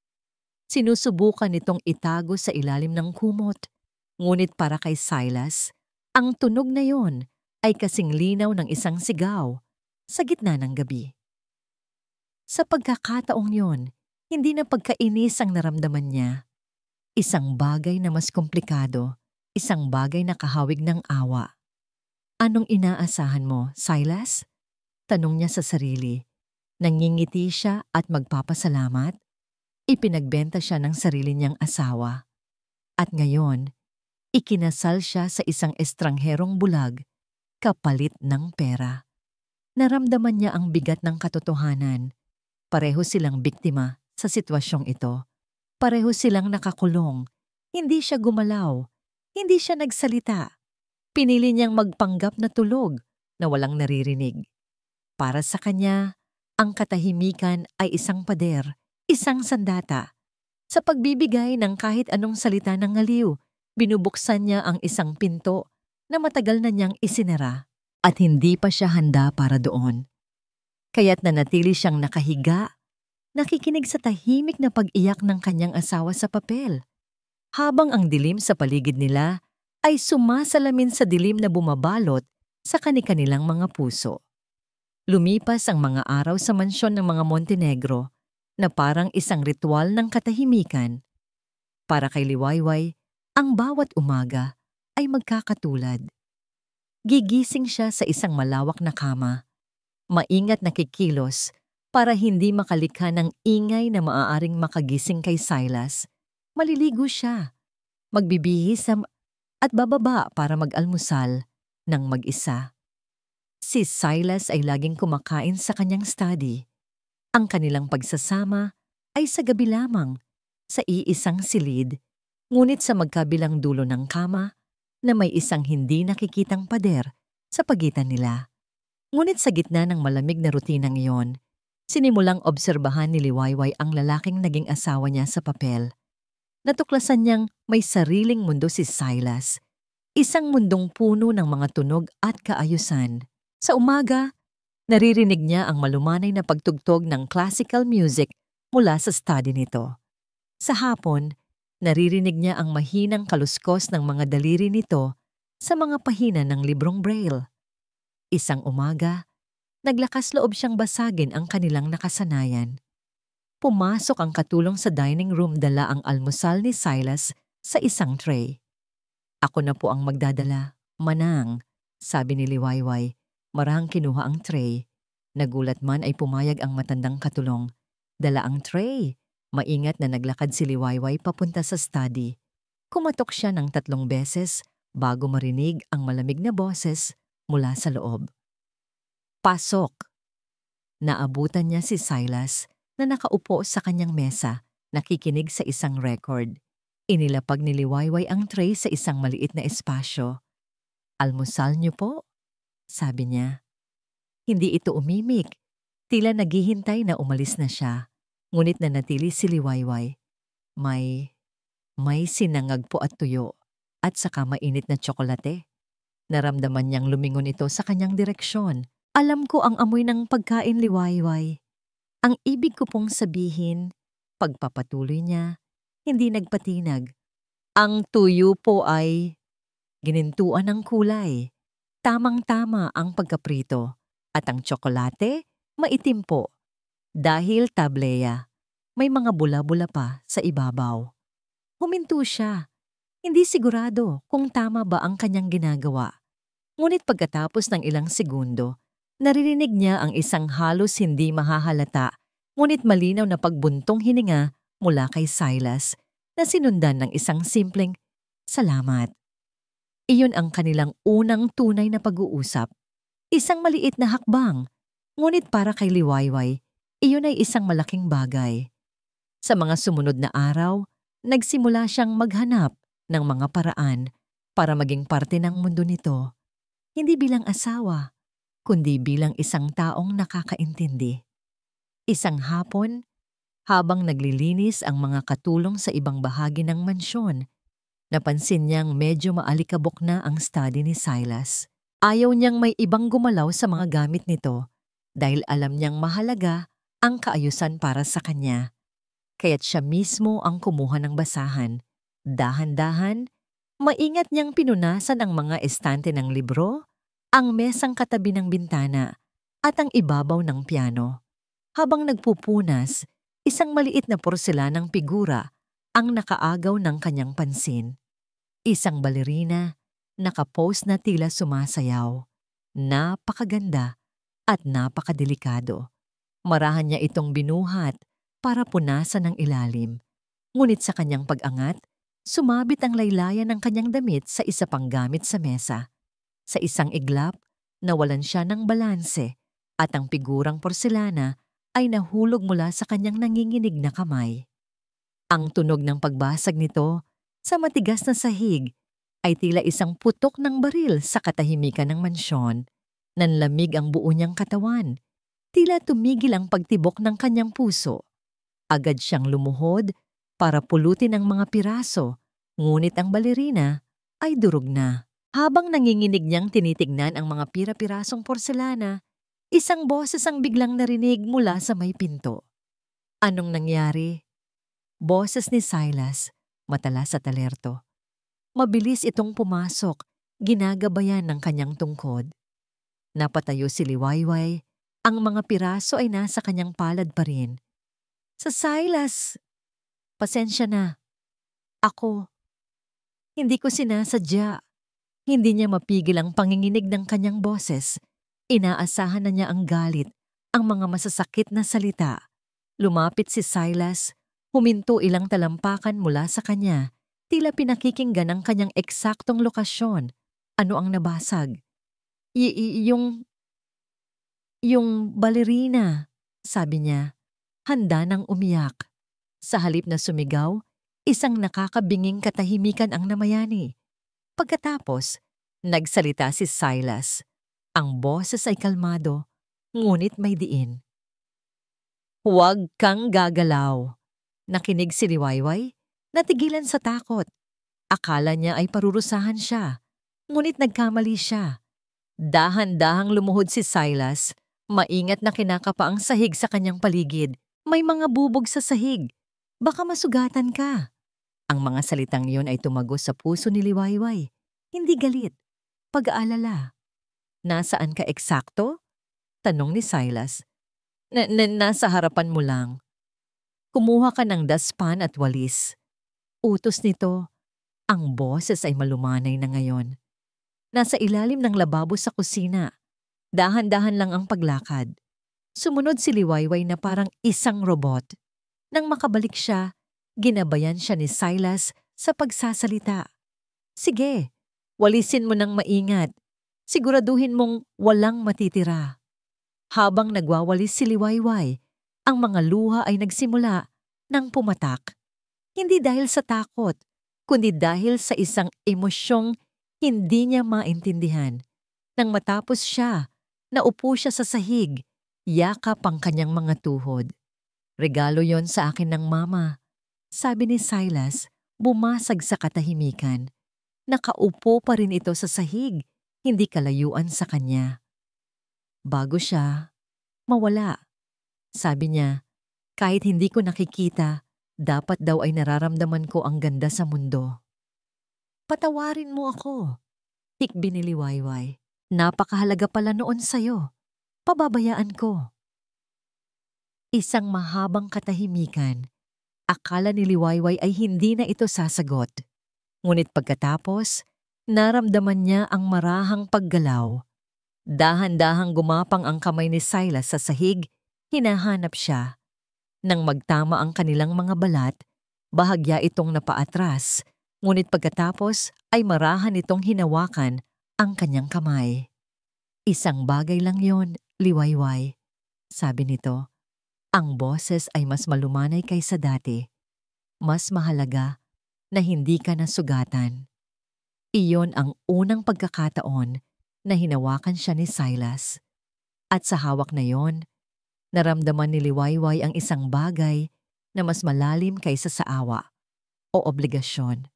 Sinusubukan nitong itago sa ilalim ng kumot. Ngunit para kay Silas, ang tunog na yon ay kasing linaw ng isang sigaw sa gitna ng gabi. Sa pagkakataong yon, hindi na pagkainis ang naramdaman niya. Isang bagay na mas komplikado, isang bagay na kahawig ng awa. Anong inaasahan mo, Silas? Tanong niya sa sarili. Nangingiti siya at magpapasalamat. Ipinagbenta siya ng sarili niyang asawa. At ngayon, ikinasal siya sa isang estrangherong bulag, kapalit ng pera. Naramdaman niya ang bigat ng katotohanan. Pareho silang biktima sa sitwasyong ito. Pareho silang nakakulong. Hindi siya gumalaw. Hindi siya nagsalita. Pinili niyang magpanggap na tulog na walang naririnig. Para sa kanya, ang katahimikan ay isang pader, isang sandata. Sa pagbibigay ng kahit anong salita ng ngaliw, binubuksan niya ang isang pinto na matagal na niyang isinara at hindi pa siya handa para doon. Kaya't nanatili siyang nakahiga, nakikinig sa tahimik na pag-iyak ng kanyang asawa sa papel. Habang ang dilim sa paligid nila ay sumasalamin sa dilim na bumabalot sa kani-kanilang mga puso. Lumipas ang mga araw sa mansyon ng mga Montenegro na parang isang ritual ng katahimikan. Para kay Liwayway, ang bawat umaga ay magkakatulad. Gigising siya sa isang malawak na kama. Maingat na kikilos para hindi makalikha ng ingay na maaaring makagising kay Silas. Maliligo siya, magbibihis at bababa para mag-almusal ng mag-isa. Si Silas ay laging kumakain sa kanyang study. Ang kanilang pagsasama ay sa gabi lamang, sa iisang silid, ngunit sa magkabilang dulo ng kama na may isang hindi nakikitang pader sa pagitan nila. Ngunit sa gitna ng malamig na rutinang iyon, sinimulang obserbahan ni Liwayway ang lalaking naging asawa niya sa papel. Natuklasan niyang may sariling mundo si Silas, isang mundong puno ng mga tunog at kaayusan. Sa umaga, naririnig niya ang malumanay na pagtugtog ng classical music mula sa study nito. Sa hapon, naririnig niya ang mahinang kaluskos ng mga daliri nito sa mga pahina ng librong Braille. Isang umaga, naglakas loob siyang basagin ang kanilang nakasanayan. Pumasok ang katulong sa dining room, dala ang almusal ni Silas sa isang tray. "Ako na po ang magdadala, Manang," sabi ni Liwayway. Marahang kinuha ang tray. Nagulat man ay pumayag ang matandang katulong. Dala ang tray. Maingat na naglakad si Liwayway papunta sa study. Kumatok siya ng 3 beses bago marinig ang malamig na boses mula sa loob. "Pasok!" Naabutan niya si Silas na nakaupo sa kanyang mesa, nakikinig sa isang record. Inilapag ni Liwayway ang tray sa isang maliit na espasyo. "Almusal niyo po?" sabi niya. Hindi ito umimik. Tila naghihintay na umalis na siya. Ngunit nanatili si Liwayway. May sinangag po at tuyo at saka mainit na tsokolate. Naramdaman niyang lumingon ito sa kanyang direksyon. "Alam ko ang amoy ng pagkain, Liwayway. Ang ibig ko pong sabihin," pagpapatuloy niya, hindi nagpatinag. "Ang tuyo po ay ginintuan ng kulay. Tamang-tama ang pagkaprito at ang tsokolate, maitim po. Dahil tableya, may mga bula-bula pa sa ibabaw." Huminto siya. Hindi sigurado kung tama ba ang kanyang ginagawa. Ngunit pagkatapos ng ilang segundo, naririnig niya ang isang halos hindi mahahalata ngunit malinaw na pagbuntong hininga mula kay Silas na sinundan ng isang simpleng "Salamat." Iyon ang kanilang unang tunay na pag-uusap. Isang maliit na hakbang, ngunit para kay Liwayway, iyon ay isang malaking bagay. Sa mga sumunod na araw, nagsimula siyang maghanap ng mga paraan para maging parte ng mundo nito. Hindi bilang asawa, kundi bilang isang taong nakakaintindi. Isang hapon, habang naglilinis ang mga katulong sa ibang bahagi ng mansyon, napansin niyang medyo maalikabok na ang study ni Silas. Ayaw niyang may ibang gumalaw sa mga gamit nito dahil alam niyang mahalaga ang kaayusan para sa kanya. Kaya't siya mismo ang kumuha ng basahan. Dahan-dahan, maingat niyang pinunasan ang mga estante ng libro, ang mesang katabi ng bintana, at ang ibabaw ng piano. Habang nagpupunas, isang maliit na porselanang figura ang nakaagaw ng kanyang pansin. Isang balerina Nakapost na tila sumasayaw. Napakaganda at napakadelikado. Marahan niya itong binuhat para punasan ng ilalim. Ngunit sa kanyang pag-angat, sumabit ang laylayan ng kanyang damit sa isa pang gamit sa mesa. Sa isang iglap, nawalan siya ng balanse at ang figurang porselana ay nahulog mula sa kanyang nanginginig na kamay. Ang tunog ng pagbasag nito sa matigas na sahig ay tila isang putok ng baril sa katahimikan ng mansyon. Nanlamig ang buo niyang katawan. Tila tumigil ang pagtibok ng kanyang puso. Agad siyang lumuhod para pulutin ang mga piraso, ngunit ang balerina ay durog na. Habang nanginginig niyang tinitignan ang mga pira-pirasong porselana, isang boses ang biglang narinig mula sa may pinto. Anong nangyari? Boses ni Silas, matalas at alerto. Mabilis itong pumasok, ginagabayan ng kanyang tungkod. Napatayo si Liwayway, ang mga piraso ay nasa kanyang palad pa rin. Sa Silas! Pasensya na. Ako. Hindi ko sinasadya. Hindi niya mapigil ang panginginig ng kanyang boses. Inaasahan na niya ang galit, ang mga masasakit na salita. Lumapit si Silas, huminto ilang talampakan mula sa kanya, tila pinakikinggan ang kanyang eksaktong lokasyon. Ano ang nabasag? Yung balerina, sabi niya. Handa nang umiyak. Sa halip na sumigaw, isang nakakabinging katahimikan ang namayani. Pagkatapos, nagsalita si Silas. Ang boses ay kalmado, ngunit may diin. Huwag kang gagalaw. Nakinig si Liwayway, natigilan sa takot. Akala niya ay parurusahan siya, ngunit nagkamali siya. Dahan-dahang lumuhod si Silas, maingat na kinakapa ang sahig sa kanyang paligid. May mga bubog sa sahig. Baka masugatan ka. Ang mga salitang yon ay tumagos sa puso ni Liwayway. Hindi galit, pag-aalala. Nasaan ka eksakto? Tanong ni Silas. Nasa harapan mo lang. Kumuha ka ng daspan at walis. Utos nito, ang boses ay malumanay na ngayon. Nasa ilalim ng lababo sa kusina. Dahan-dahan lang ang paglakad. Sumunod si Liwayway na parang isang robot. Nang makabalik siya, ginabayan siya ni Silas sa pagsasalita. Sige, walisin mo ng maingat. Siguraduhin mong walang matitira. Habang nagwawalis si Liwayway, ang mga luha ay nagsimula ng pumatak. Hindi dahil sa takot, kundi dahil sa isang emosyong hindi niya maintindihan. Nang matapos siya, naupo siya sa sahig, yakap ang kanyang mga tuhod. Regalo yon sa akin ng mama, sabi ni Silas, bumasag sa katahimikan. Nakaupo pa rin ito sa sahig, hindi kalayuan sa kanya. Bago siya mawala, sabi niya, kahit hindi ko nakikita, dapat daw ay nararamdaman ko ang ganda sa mundo. Patawarin mo ako, hikbi ni Liwayway. Napakahalaga pala noon sa'yo. Pababayaan ko. Isang mahabang katahimikan. Akala ni Liwayway ay hindi na ito sasagot. Ngunit pagkatapos, naramdaman niya ang marahang paggalaw. Dahan-dahang gumapang ang kamay ni Silas sa sahig, hinahanap siya. Nang magtama ang kanilang mga balat, bahagya itong napaatras, ngunit pagkatapos ay marahan itong hinawakan ang kanyang kamay. Isang bagay lang yon, Liwayway, sabi nito. Ang boses ay mas malumanay kaysa dati. Mas mahalaga na hindi ka nasugatan. Iyon ang unang pagkakataon na hinawakan siya ni Silas. At sa hawak na yon, naramdaman ni Liwayway ang isang bagay na mas malalim kaysa sa awa o obligasyon.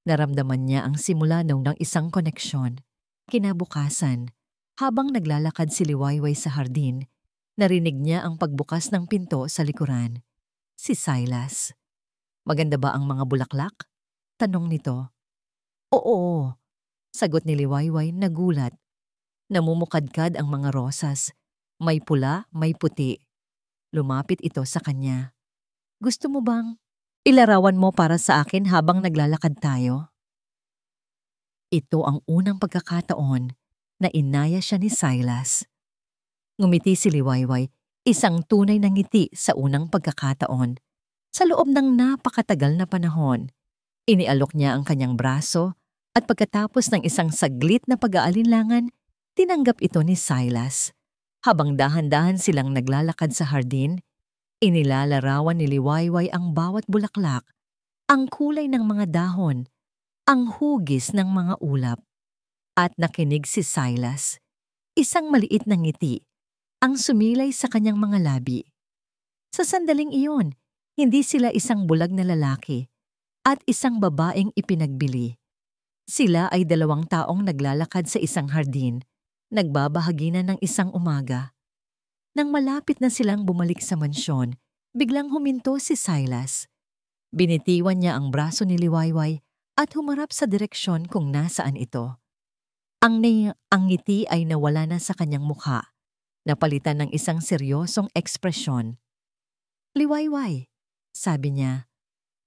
Naramdaman niya ang simula ng isang koneksyon. Kinabukasan, habang naglalakad si Liwayway sa hardin, narinig niya ang pagbukas ng pinto sa likuran. Si Silas. Maganda ba ang mga bulaklak? Tanong nito. Oo, sagot ni Liwayway nagulat. Namumukadkad ang mga rosas. May pula, may puti. Lumapit ito sa kanya. Gusto mo bang ilarawan mo para sa akin habang naglalakad tayo? Ito ang unang pagkakataon na inaya siya ni Silas. Ngumiti si Liwayway, isang tunay na ngiti sa unang pagkakataon. Sa loob ng napakatagal na panahon, inialok niya ang kanyang braso at pagkatapos ng isang saglit na pag-aalinlangan, tinanggap ito ni Silas. Habang dahan-dahan silang naglalakad sa hardin, inilalarawan ni Liwayway ang bawat bulaklak, ang kulay ng mga dahon, ang hugis ng mga ulap. At nakinig si Silas, isang maliit na ngiti, ang sumilay sa kanyang mga labi. Sa sandaling iyon, hindi sila isang bulag na lalaki at isang babaeng ipinagbili. Sila ay dalawang taong naglalakad sa isang hardin, nagbabahaginan ng isang umaga. Nang malapit na silang bumalik sa mansyon, biglang huminto si Silas. Binitiwan niya ang braso ni Liwayway at humarap sa direksyon kung nasaan ito. Ang ngiti ay nawala na sa kanyang mukha, napalitan ng isang seryosong ekspresyon. "Liwayway," sabi niya.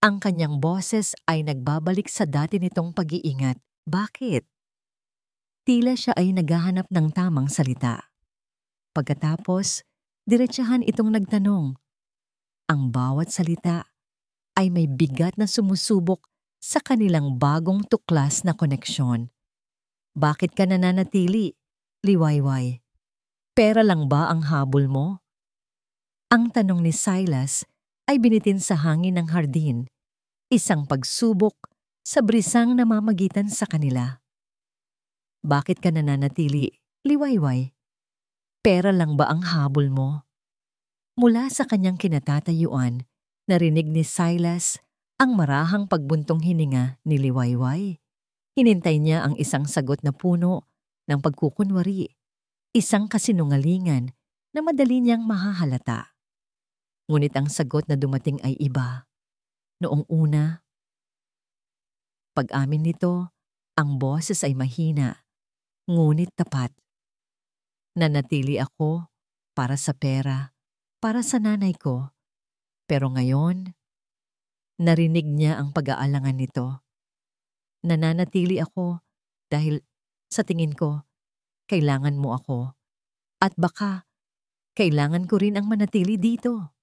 Ang kanyang boses ay nagbabalik sa dati nitong pag-iingat. Bakit? Tila siya ay naghahanap ng tamang salita. Pagkatapos, diretsahan itong nagtanong. Ang bawat salita ay may bigat na sumusubok sa kanilang bagong tuklas na koneksyon. Bakit ka nananatili, Liwayway? Pera lang ba ang habol mo? Ang tanong ni Silas ay binitin sa hangin ng hardin, isang pagsubok sa brisang namamagitan sa kanila. Bakit ka nananatili, Liwayway? Pera lang ba ang habol mo? Mula sa kanyang kinatatayuan, narinig ni Silas ang marahang pagbuntong hininga ni Liwayway. Hinintay niya ang isang sagot na puno ng pagkukunwari, isang kasinungalingan na madali niyang mahahalata. Ngunit ang sagot na dumating ay iba. Noong una, pag-amin nito, ang boses ay mahina, ngunit tapat. Nanatili ako para sa pera, para sa nanay ko. Pero ngayon, narinig niya ang pag-aalangan nito. Nananatili ako dahil sa tingin ko, kailangan mo ako. At baka, kailangan ko rin ang manatili dito.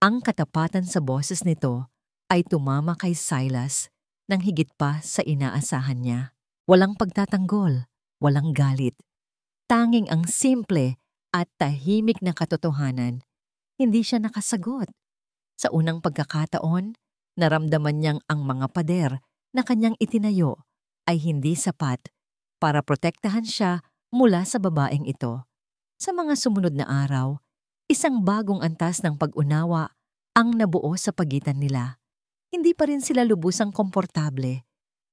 Ang katapatan sa boses nito ay tumama kay Silas nang higit pa sa inaasahan niya. Walang pagtatanggol, walang galit. Tanging ang simple at tahimik na katotohanan. Hindi siya nakasagot. Sa unang pagkakataon, naramdaman niyang ang mga pader na kanyang itinayo ay hindi sapat para protektahan siya mula sa babaeng ito. Sa mga sumunod na araw, isang bagong antas ng pag-unawa ang nabuo sa pagitan nila. Hindi pa rin sila lubusang komportable,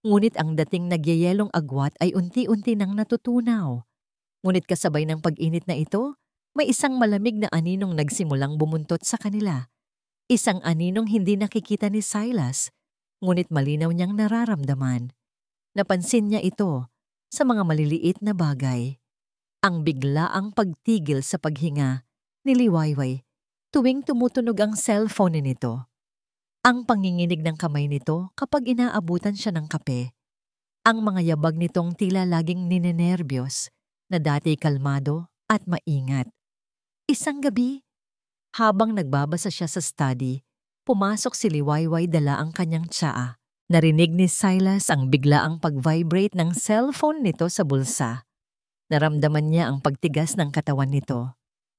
ngunit ang dating nagyayelong agwat ay unti-unti nang natutunaw. Ngunit kasabay ng pag-init na ito, may isang malamig na aninong nagsimulang bumuntot sa kanila. Isang aninong hindi nakikita ni Silas, ngunit malinaw niyang nararamdaman. Napansin niya ito sa mga maliliit na bagay. Ang biglaang pagtigil sa paghinga ni Liwayway tuwing tumutunog ang cellphone nito. Ang panginginig ng kamay nito kapag inaabutan siya ng kape. Ang mga yabag nitong tila laging ninenerbiyos na dati kalmado at maingat. Isang gabi, habang nagbabasa siya sa study, pumasok si Liwayway dala ang kanyang tsaa. Narinig ni Silas ang biglaang pag-vibrate ng cellphone nito sa bulsa. Naramdaman niya ang pagtigas ng katawan nito.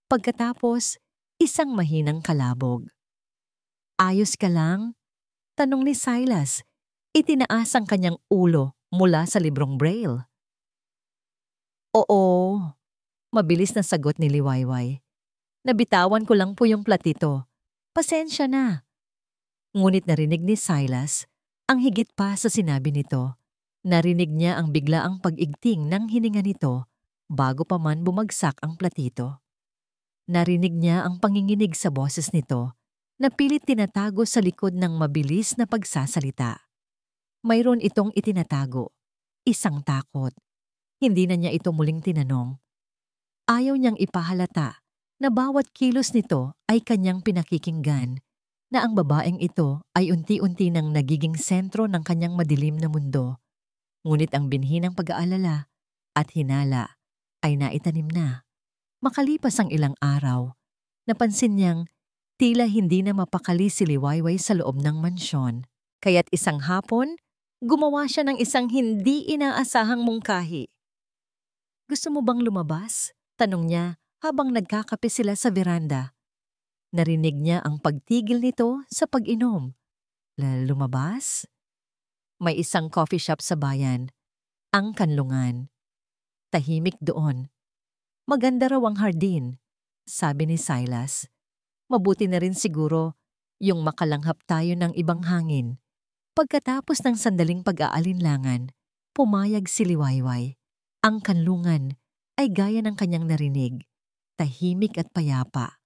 Pagkatapos, isang mahinang kalabog. "Ayos ka lang?" tanong ni Silas. Itinaas ang kanyang ulo mula sa librong braille. "Oo," mabilis na sagot ni Liwayway. "Nabitawan ko lang po yung platito. Pasensya na." Ngunit narinig ni Silas ang higit pa sa sinabi nito. Narinig niya ang biglaang pag-igting ng hininga nito bago pa man bumagsak ang platito. Narinig niya ang panginginig sa boses nito na pilit tinatago sa likod ng mabilis na pagsasalita. Mayroon itong itinatago, isang takot. Hindi na niya ito muling tinanong. Ayaw niyang ipahalata na bawat kilos nito ay kanyang pinakikinggan, na ang babaeng ito ay unti-unti nang nagiging sentro ng kanyang madilim na mundo. Ngunit ang binhi ng pag-aalala at hinala ay naitanim na. Makalipas ang ilang araw, napansin niyang tila hindi na mapakali si Liwayway sa loob ng mansyon. Kaya't isang hapon, gumawa siya ng isang hindi inaasahang mungkahi. "Gusto mo bang lumabas?" tanong niya habang nagkakape sila sa veranda. Narinig niya ang pagtigil nito sa pag-inom. Lumabas? May isang coffee shop sa bayan, ang Kanlungan. Tahimik doon. Maganda raw ang hardin, sabi ni Silas. Mabuti na rin siguro yung makalanghap tayo ng ibang hangin. Pagkatapos ng sandaling pag-aalinlangan, pumayag si Liwayway. Ang Kanlungan ay gaya ng kanyang narinig, tahimik at payapa.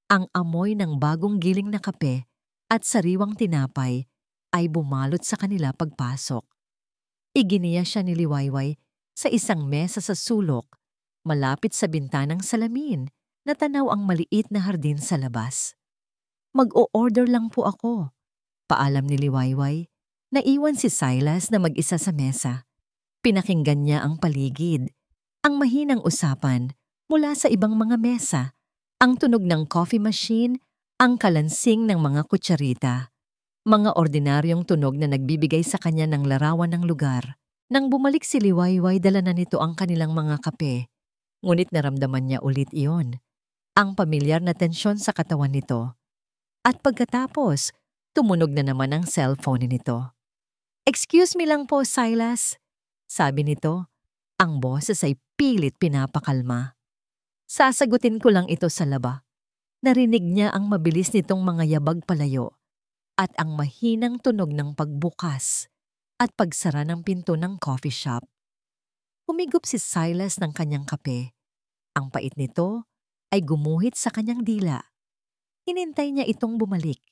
Ang amoy ng bagong giling na kape at sariwang tinapay ay bumalot sa kanila pagpasok. Iginiya siya ni Liwayway sa isang mesa sa sulok, malapit sa bintanang salamin na tanaw ang maliit na hardin sa labas. "Mag-o-order lang po ako," paalam ni Liwayway. Naiwan si Silas na mag-isa sa mesa. Pinakinggan niya ang paligid, ang mahinang usapan mula sa ibang mga mesa, ang tunog ng coffee machine, ang kalansing ng mga kutsarita. Mga ordinaryong tunog na nagbibigay sa kanya ng larawan ng lugar. Nang bumalik si Liwayway, dala na nito ang kanilang mga kape. Ngunit naramdaman niya ulit iyon, ang pamilyar na tensyon sa katawan nito. At pagkatapos, tumunog na naman ang cellphone nito. "Excuse me lang po, Silas," sabi nito. Ang boses ay pilit pinapakalma. "Sasagutin ko lang ito sa laba." Narinig niya ang mabilis nitong mga yabag palayo at ang mahinang tunog ng pagbukas at pagsara ng pinto ng coffee shop. Humigop si Silas ng kanyang kape. Ang pait nito ay gumuhit sa kanyang dila. Hinintay niya itong bumalik.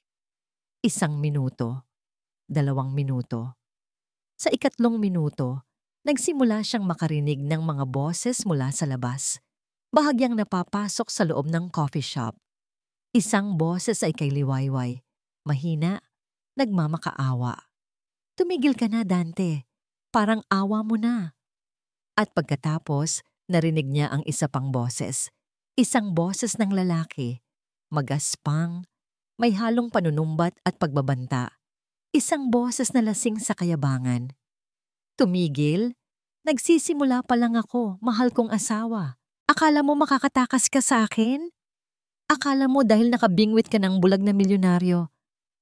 1 minuto, 2 minuto. Sa 3 minuto, nagsimula siyang makarinig ng mga boses mula sa labas, bahagyang napapasok sa loob ng coffee shop. Isang boses ay kay Liwayway, mahina, nagmamakaawa. "Tumigil ka na, Dante. Parang awa mo na." At pagkatapos, narinig niya ang isa pang boses. Isang boses ng lalaki, magaspang, may halong panunumbat at pagbabanta. Isang boses na lasing sa kayabangan. "Tumigil? Nagsisimula pa lang ako, mahal kong asawa. Akala mo makakatakas ka sa akin? Akala mo dahil nakabingwit ka ng bulag na milyonaryo,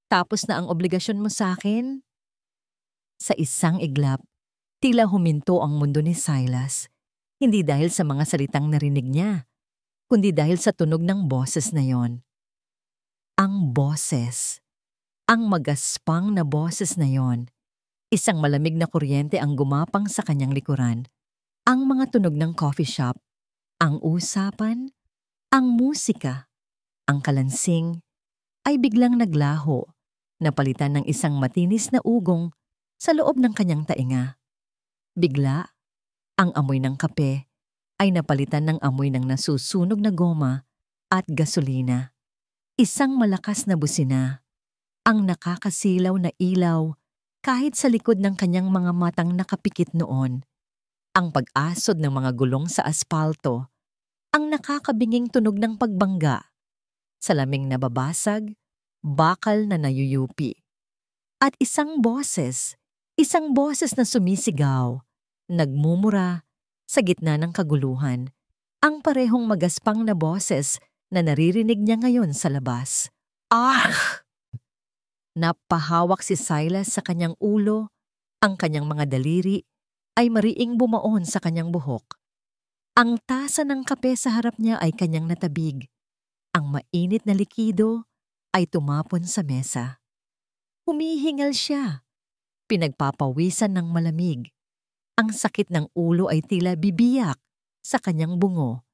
tapos na ang obligasyon mo sa akin?" Sa isang iglap, tila huminto ang mundo ni Silas. Hindi dahil sa mga salitang narinig niya, kundi dahil sa tunog ng boses na yon. Ang boses. Ang magaspang na boses na yon. Isang malamig na kuryente ang gumapang sa kanyang likuran. Ang mga tunog ng coffee shop, ang usapan, ang musika, ang kalansing, ay biglang naglaho, napalitan ng isang matinis na ugong sa loob ng kanyang tainga. Bigla, ang amoy ng kape ay napalitan ng amoy ng nasusunog na goma at gasolina. Isang malakas na busina, ang nakakasilaw na ilaw kahit sa likod ng kanyang mga matang nakapikit noon. Ang pag-asod ng mga gulong sa aspalto, ang nakakabinging tunog ng pagbangga, salaming nababasag, bakal na nayuyupi. At isang boses na sumisigaw, nagmumura sa gitna ng kaguluhan, ang parehong magaspang na boses na naririnig niya ngayon sa labas. "Ah!" Napahawak si Silas sa kanyang ulo, ang kanyang mga daliri ay mariing bumaon sa kanyang buhok. Ang tasa ng kape sa harap niya ay kanyang natabig. Ang mainit na likido ay tumapon sa mesa. Humihingal siya. Pinagpapawisan ng malamig. Ang sakit ng ulo ay tila bibiyak sa kanyang bungo.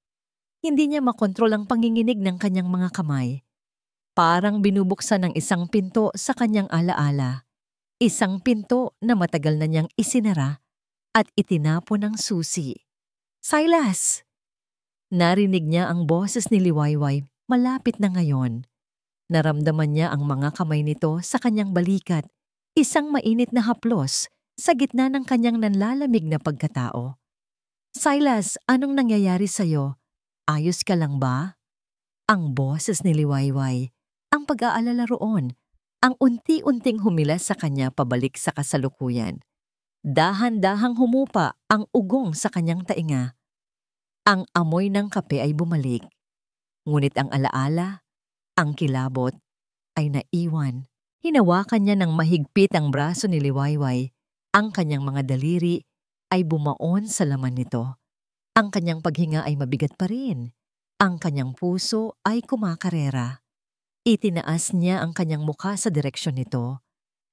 Hindi niya makontrol ang panginginig ng kanyang mga kamay. Parang binubuksan ng isang pinto sa kanyang alaala. Isang pinto na matagal na niyang isinara at itinapon ng susi. "Silas!" Narinig niya ang boses ni Liwayway malapit na ngayon. Naramdaman niya ang mga kamay nito sa kanyang balikat, isang mainit na haplos sa gitna ng kanyang nanlalamig na pagkatao. Silas, anong nangyayari sa'yo? Ayos ka lang ba? Ang boses ni Liwayway, ang pag-aalala roon, ang unti-unting humilas sa kanya pabalik sa kasalukuyan. Dahan-dahang humupa ang ugong sa kanyang tainga. Ang amoy ng kape ay bumalik. Ngunit ang alaala, ang kilabot, ay naiwan. Hinawakan niya ng mahigpit ang braso ni Liwayway. Ang kanyang mga daliri ay bumaon sa laman nito. Ang kanyang paghinga ay mabigat pa rin. Ang kanyang puso ay kumakarera. Itinaas niya ang kanyang mukha sa direksyon nito.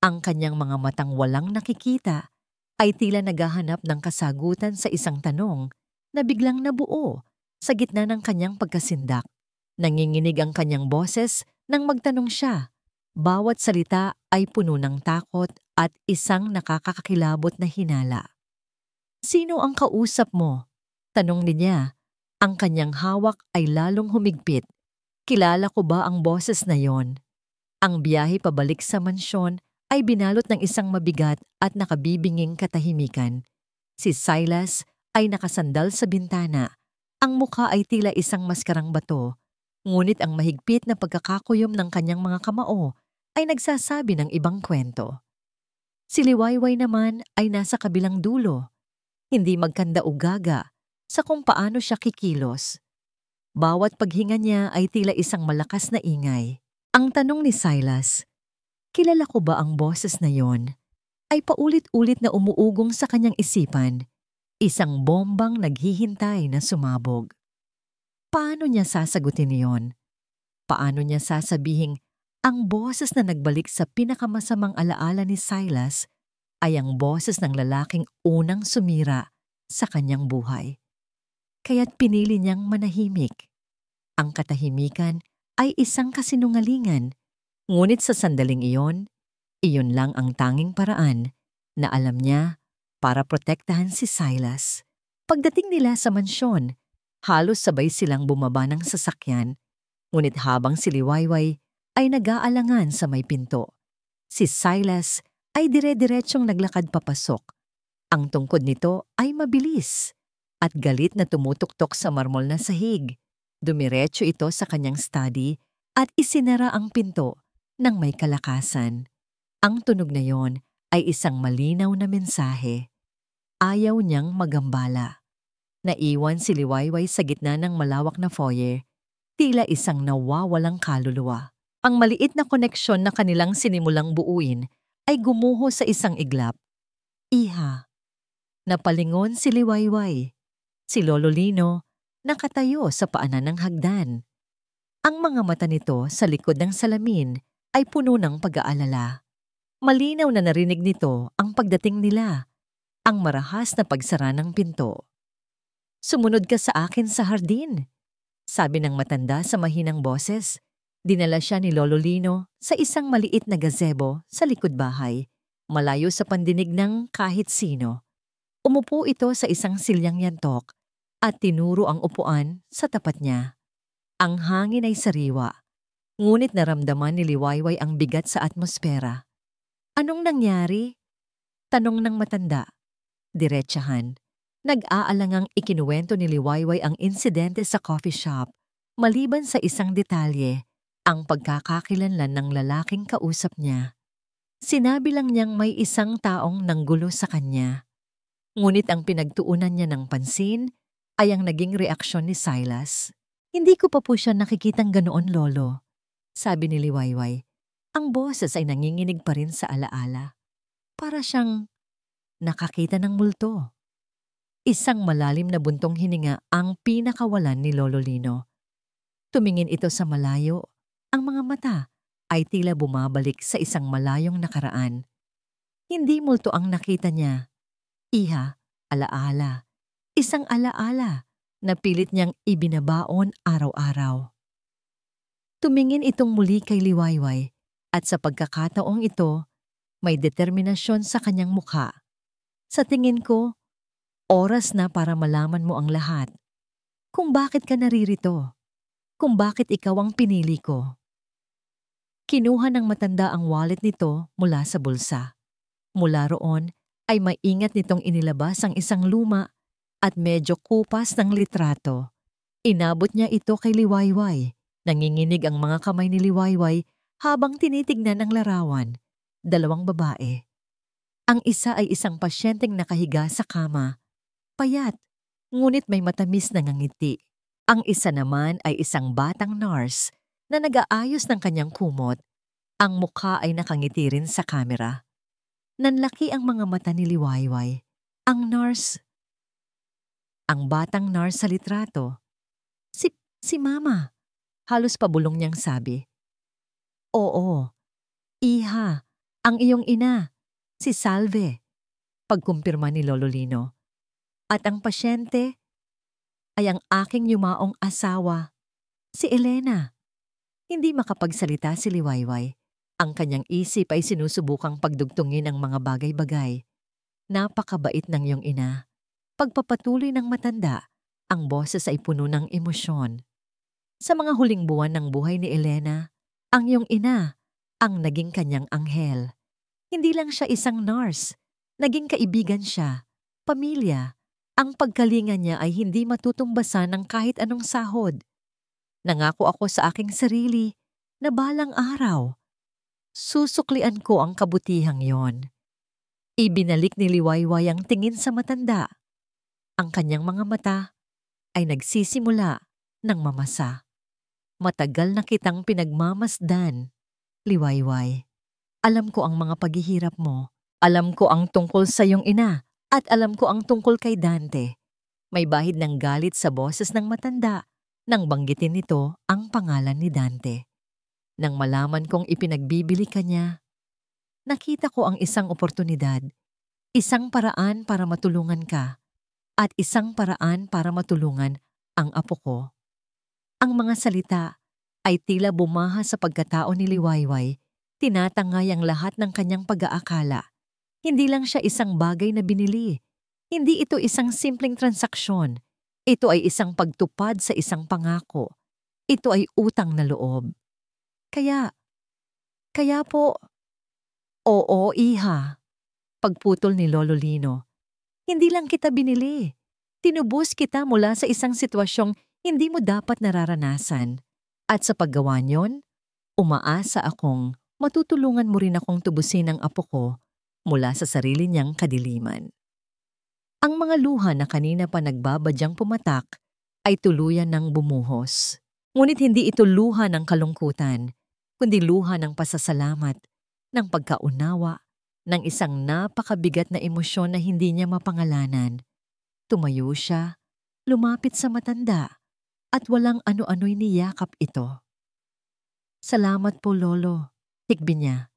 Ang kanyang mga matang walang nakikita ay tila naghahanap ng kasagutan sa isang tanong na biglang nabuo sa gitna ng kanyang pagkasindak. Nanginginig ang kanyang boses nang magtanong siya. Bawat salita ay puno ng takot at isang nakakakilabot na hinala. "Sino ang kausap mo?" tanong niya. Ang kanyang hawak ay lalong humigpit. Kilala ko ba ang boses na yon? Ang biyahe pabalik sa mansyon ay binalot ng isang mabigat at nakabibinging katahimikan. Si Silas ay nakasandal sa bintana. Ang mukha ay tila isang maskarang bato. Ngunit ang mahigpit na pagkakakuyom ng kanyang mga kamao ay nagsasabi ng ibang kwento. Si Liwayway naman ay nasa kabilang dulo. Hindi magkanda-ugaga sa kung paano siya kikilos. Bawat paghinga niya ay tila isang malakas na ingay. Ang tanong ni Silas, kilala ko ba ang boses na yon? Ay paulit-ulit na umuugong sa kanyang isipan. Isang bombang naghihintay na sumabog. Paano niya sasagutin yon? Paano niya sasabihing ang boses na nagbalik sa pinakamasamang alaala ni Silas ay ang boses ng lalaking unang sumira sa kanyang buhay? Kaya't pinili niyang manahimik. Ang katahimikan ay isang kasinungalingan, ngunit sa sandaling iyon lang ang tanging paraan na alam niya para protektahan si Silas. Pagdating nila sa mansyon, halos sabay silang bumaba ng sasakyan, ngunit habang si Liwayway ay nag-aalangan sa may pinto, si Silas ay dire-diretsyong naglakad papasok. Ang tungkod nito ay mabilis at galit na tumutuktok sa marmol na sahig. Dumiretso ito sa kanyang study at isinara ang pinto ng may kalakasan. Ang tunog na yon ay isang malinaw na mensahe. Ayaw niyang magambala. Naiwan si Liwayway sa gitna ng malawak na foyer, tila isang nawawalang kaluluwa. Ang maliit na koneksyon na kanilang sinimulang buuin ay gumuho sa isang iglap. Iha. Napalingon si Liwayway. Si Lolo Lino nakatayo sa paanan ng hagdan. Ang mga mata nito sa likod ng salamin ay puno ng pag-aalala. Malinaw na narinig nito ang pagdating nila, ang marahas na pagsara ng pinto. "Sumunod ka sa akin sa hardin," sabi ng matanda sa mahinang boses. Dinala siya ni Lolo Lino sa isang maliit na gazebo sa likod bahay, malayo sa pandinig ng kahit sino. Umupo ito sa isang silyang yantok at tinuro ang upuan sa tapat niya. Ang hangin ay sariwa, ngunit naramdaman ni Liwayway ang bigat sa atmosfera. "Anong nangyari?" tanong ng matanda. Diretsahan. Nag-aalangang ikinuwento ni Liwayway ang insidente sa coffee shop, maliban sa isang detalye, ang pagkakakilanlan ng lalaking kausap niya. Sinabi lang niyang may isang taong nanggulo sa kanya. Ngunit ang pinagtuunan niya ng pansin ay ang naging reaksyon ni Silas. "Hindi ko pa po siya nakikitang ganoon, Lolo," sabi ni Liwayway. Ang boses ay nanginginig pa rin sa alaala. Para siyang nakakita ng multo. Isang malalim na buntong hininga ang pinakawalan ni Lolo Lino. Tumingin ito sa malayo. Ang mga mata ay tila bumabalik sa isang malayong nakaraan. Hindi multo ang nakita niya. Iha, alaala. Isang alaala na pilit niyang ibinabaon araw-araw. Tumingin itong muli kay Liwayway at sa pagkakataong ito, may determinasyon sa kanyang mukha. "Sa tingin ko, oras na para malaman mo ang lahat. Kung bakit ka naririto. Kung bakit ikaw ang pinili ko." Kinuha ng matanda ang wallet nito mula sa bulsa. Mula roon ay maingat nitong inilabas ang isang luma at medyo kupas ng litrato. Inabot niya ito kay Liwayway. Nanginginig ang mga kamay ni Liwayway habang tinitignan ang larawan. 2 babae. Ang isa ay isang pasyenteng nakahiga sa kama. Payat, ngunit may matamis na ngangiti. Ang isa naman ay isang batang nurse na nag-aayos ng kanyang kumot. Ang mukha ay nakangiti rin sa kamera. Nanlaki ang mga mata ni Liwayway. Ang batang nurse sa litrato. Si Mama. Halos pabulong niyang sabi. Oo, Iha, ang iyong ina, si Salve. Pagkumpirma ni Lolo Lino. At ang pasyente ay ang aking yumaong asawa, si Elena. Hindi makapagsalita si Liwayway. Ang kanyang isip ay sinusubukang pagdugtungin ang mga bagay-bagay. Napakabait ng iyong ina. Pagpapatuloy ng matanda, ang boses ay puno ng emosyon. Sa mga huling buwan ng buhay ni Elena, ang iyong ina ang naging kanyang anghel. Hindi lang siya isang nurse, naging kaibigan siya, pamilya. Ang pagkalinga niya ay hindi matutumbasan ng kahit anong sahod. Nangako ako sa aking sarili na balang araw, susuklian ko ang kabutihang yon. Ibinalik ni Liwayway ang tingin sa matanda. Ang kanyang mga mata ay nagsisimula ng mamasa. Matagal na kitang pinagmamasdan, Liwayway. Alam ko ang mga paghihirap mo. Alam ko ang tungkol sa iyong ina at alam ko ang tungkol kay Dante. May bahid ng galit sa boses ng matanda nang banggitin nito ang pangalan ni Dante. Nang malaman kong ipinagbibili ka niya, nakita ko ang isang oportunidad, isang paraan para matulungan ka, at isang paraan para matulungan ang apo ko. Ang mga salita ay tila bumaha sa pagkatao ni Liwayway, tinatangay ang lahat ng kanyang pag-aakala. Hindi lang siya isang bagay na binili. Hindi ito isang simpleng transaksyon. Ito ay isang pagtupad sa isang pangako. Ito ay utang na loob. Kaya po, oo, Iha. Pagputol ni Lolo Lino. Hindi lang kita binili. Tinubos kita mula sa isang sitwasyong hindi mo dapat nararanasan. At sa paggawa niyon, umaasa akong matutulungan mo rin akong tubusin ang apo ko mula sa sarili niyang kadiliman. Ang mga luha na kanina pa nagbabadyang pumatak ay tuluyan ng bumuhos. Ngunit hindi ito luha ng kalungkutan, kundi luha ng pasasalamat, ng pagkaunawa, ng isang napakabigat na emosyon na hindi niya mapangalanan. Tumayo siya, lumapit sa matanda, at walang ano-ano'y niyakap ito. Salamat po, Lolo. Hikbi niya.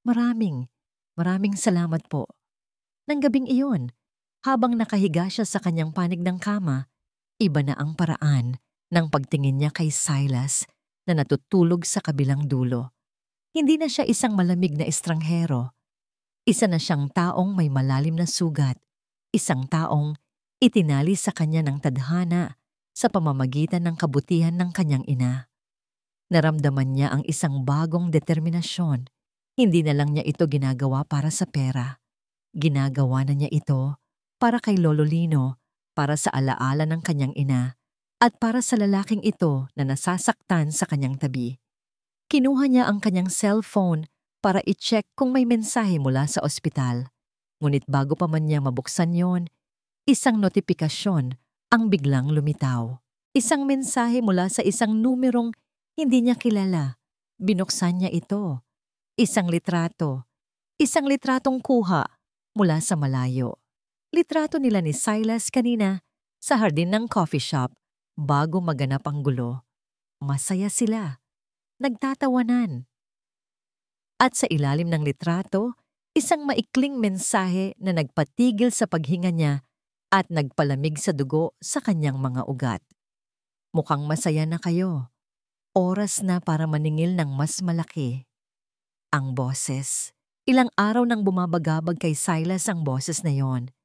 Maraming salamat po. Nang gabing iyon, habang nakahiga siya sa kanyang panig ng kama, iba na ang paraan ng pagtingin niya kay Silas na natutulog sa kabilang dulo. Hindi na siya isang malamig na estranghero. Isa na siyang taong may malalim na sugat. Isang taong itinali sa kanya ng tadhana sa pamamagitan ng kabutihan ng kanyang ina. Naramdaman niya ang isang bagong determinasyon. Hindi na lang niya ito ginagawa para sa pera. Ginagawa na niya ito para kay Lolo Lino, para sa alaala ng kanyang ina, at para sa lalaking ito na nasasaktan sa kanyang tabi. Kinuha niya ang kanyang cellphone para i-check kung may mensahe mula sa ospital. Ngunit bago pa man niya mabuksan yon, isang notifikasyon ang biglang lumitaw. Isang mensahe mula sa isang numerong hindi niya kilala. Binuksan niya ito. Isang litratong kuha mula sa malayo. Litrato nila ni Silas kanina sa hardin ng coffee shop bago maganap ang gulo. Masaya sila. Nagtatawanan. At sa ilalim ng litrato, isang maikling mensahe na nagpatigil sa paghinga niya at nagpalamig sa dugo sa kanyang mga ugat. Mukhang masaya na kayo. Oras na para maningil ng mas malaki. Ang boses. Ilang araw nang bumabagabag kay Silas ang boses na yon.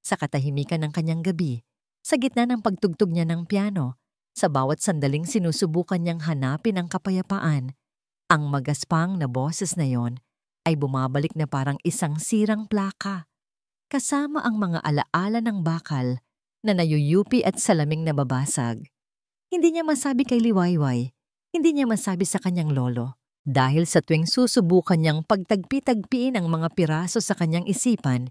Sa katahimikan ng kanyang gabi, sa gitna ng pagtugtog niya ng piano, sa bawat sandaling sinusubukan niyang hanapin ang kapayapaan, ang magaspang na boses na yon ay bumabalik na parang isang sirang plaka. kasama ang mga alaala ng bakal na nayuyupi at salaming nababasag. Hindi niya masabi kay Liwayway, hindi niya masabi sa kanyang lolo. Dahil sa tuwing susubukan niyang pagtagpi-tagpiin ang mga piraso sa kanyang isipan,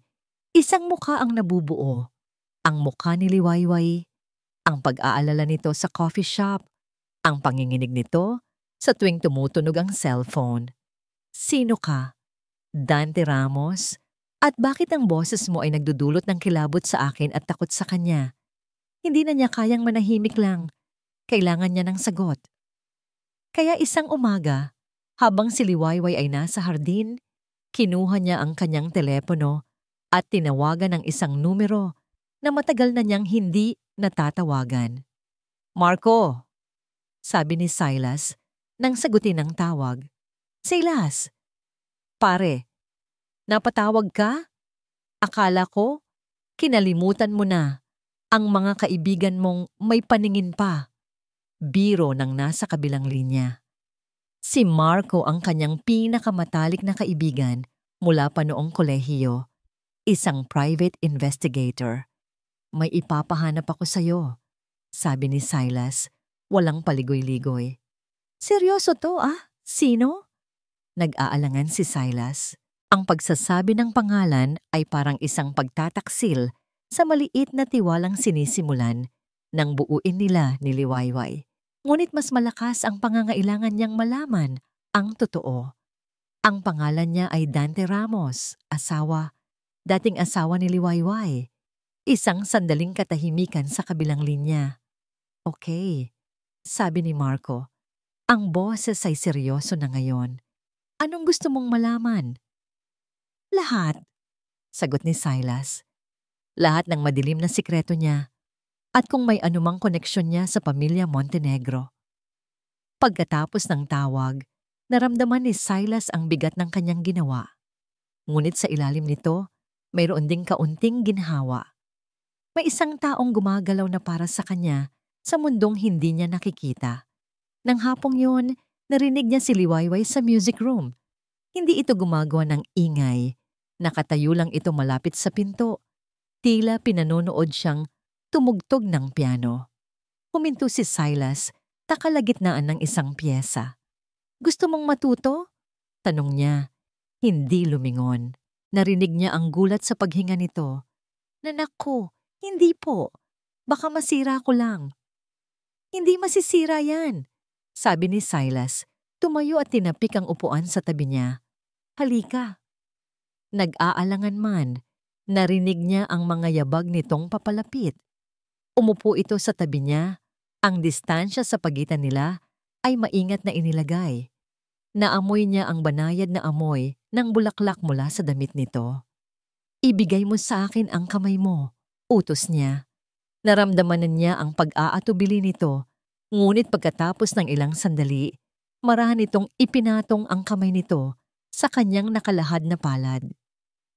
isang mukha ang nabubuo. Ang mukha ni Liwayway, ang pag-aalala nito sa coffee shop, ang panginginig nito sa tuwing tumutunog ang cellphone. Sino ka? Dante Ramos? At bakit ang boses mo ay nagdudulot ng kilabot sa akin at takot sa kanya? Hindi na niya kayang manahimik lang. Kailangan niya ng sagot. Kaya isang umaga, habang si Liwayway ay nasa hardin, kinuha niya ang kanyang telepono at tinawagan ng isang numero na matagal na niyang hindi natatawagan. Marco, sabi ni Silas nang sagutin ang tawag. Silas, pare, napatawag ka? Akala ko, kinalimutan mo na ang mga kaibigan mong may paningin pa. Biro ng nasa kabilang linya. Si Marco ang kanyang pinakamatalik na kaibigan mula pa noong kolehiyo, isang private investigator. May ipapahanap ako sa'yo, sabi ni Silas, walang paligoy-ligoy. Seryoso to Sino? Nag-aalangan si Silas. Ang pagsasabi ng pangalan ay parang isang pagtataksil sa maliit na tiwalang sinisimulan ng buuin nila ni Liwayway. Ngunit mas malakas ang pangangailangan niyang malaman ang totoo. Ang pangalan niya ay Dante Ramos, dating asawa ni Liwayway. Isang sandaling katahimikan sa kabilang linya. Okay, sabi ni Marco. Ang boses ay seryoso na ngayon. Anong gusto mong malaman? Lahat, sagot ni Silas. Lahat ng madilim na sikreto niya at kung may anumang koneksyon niya sa pamilya Montenegro. Pagkatapos ng tawag, naramdaman ni Silas ang bigat ng kanyang ginawa. Ngunit sa ilalim nito, mayroon ding kaunting ginhawa. May isang taong gumagalaw na para sa kanya sa mundong hindi niya nakikita. Nang hapong yun, narinig niya si Liwayway sa music room. Hindi ito gumagawa ng ingay. Nakatayo lang ito malapit sa pinto. Tila pinanonood siyang tumugtog ng piano. Huminto si Silas, takalagitnaan ng isang piyesa. Gusto mong matuto? Tanong niya. Hindi lumingon. Narinig niya ang gulat sa paghinga nito. Naku, hindi po. Baka masira ko lang. Hindi masisira yan, sabi ni Silas. Tumayo at tinapik ang upuan sa tabi niya. Halika. Nag-aalangan man, narinig niya ang mga yabag nitong papalapit. Umupo ito sa tabi niya. Ang distansya sa pagitan nila ay maingat na inilagay. Naamoy niya ang banayad na amoy ng bulaklak mula sa damit nito. Ibigay mo sa akin ang kamay mo, utos niya. Naramdaman niya ang pag-aatubili nito, ngunit pagkatapos ng ilang sandali, marahan itong ipinatong ang kamay nito sa kanyang nakalahad na palad.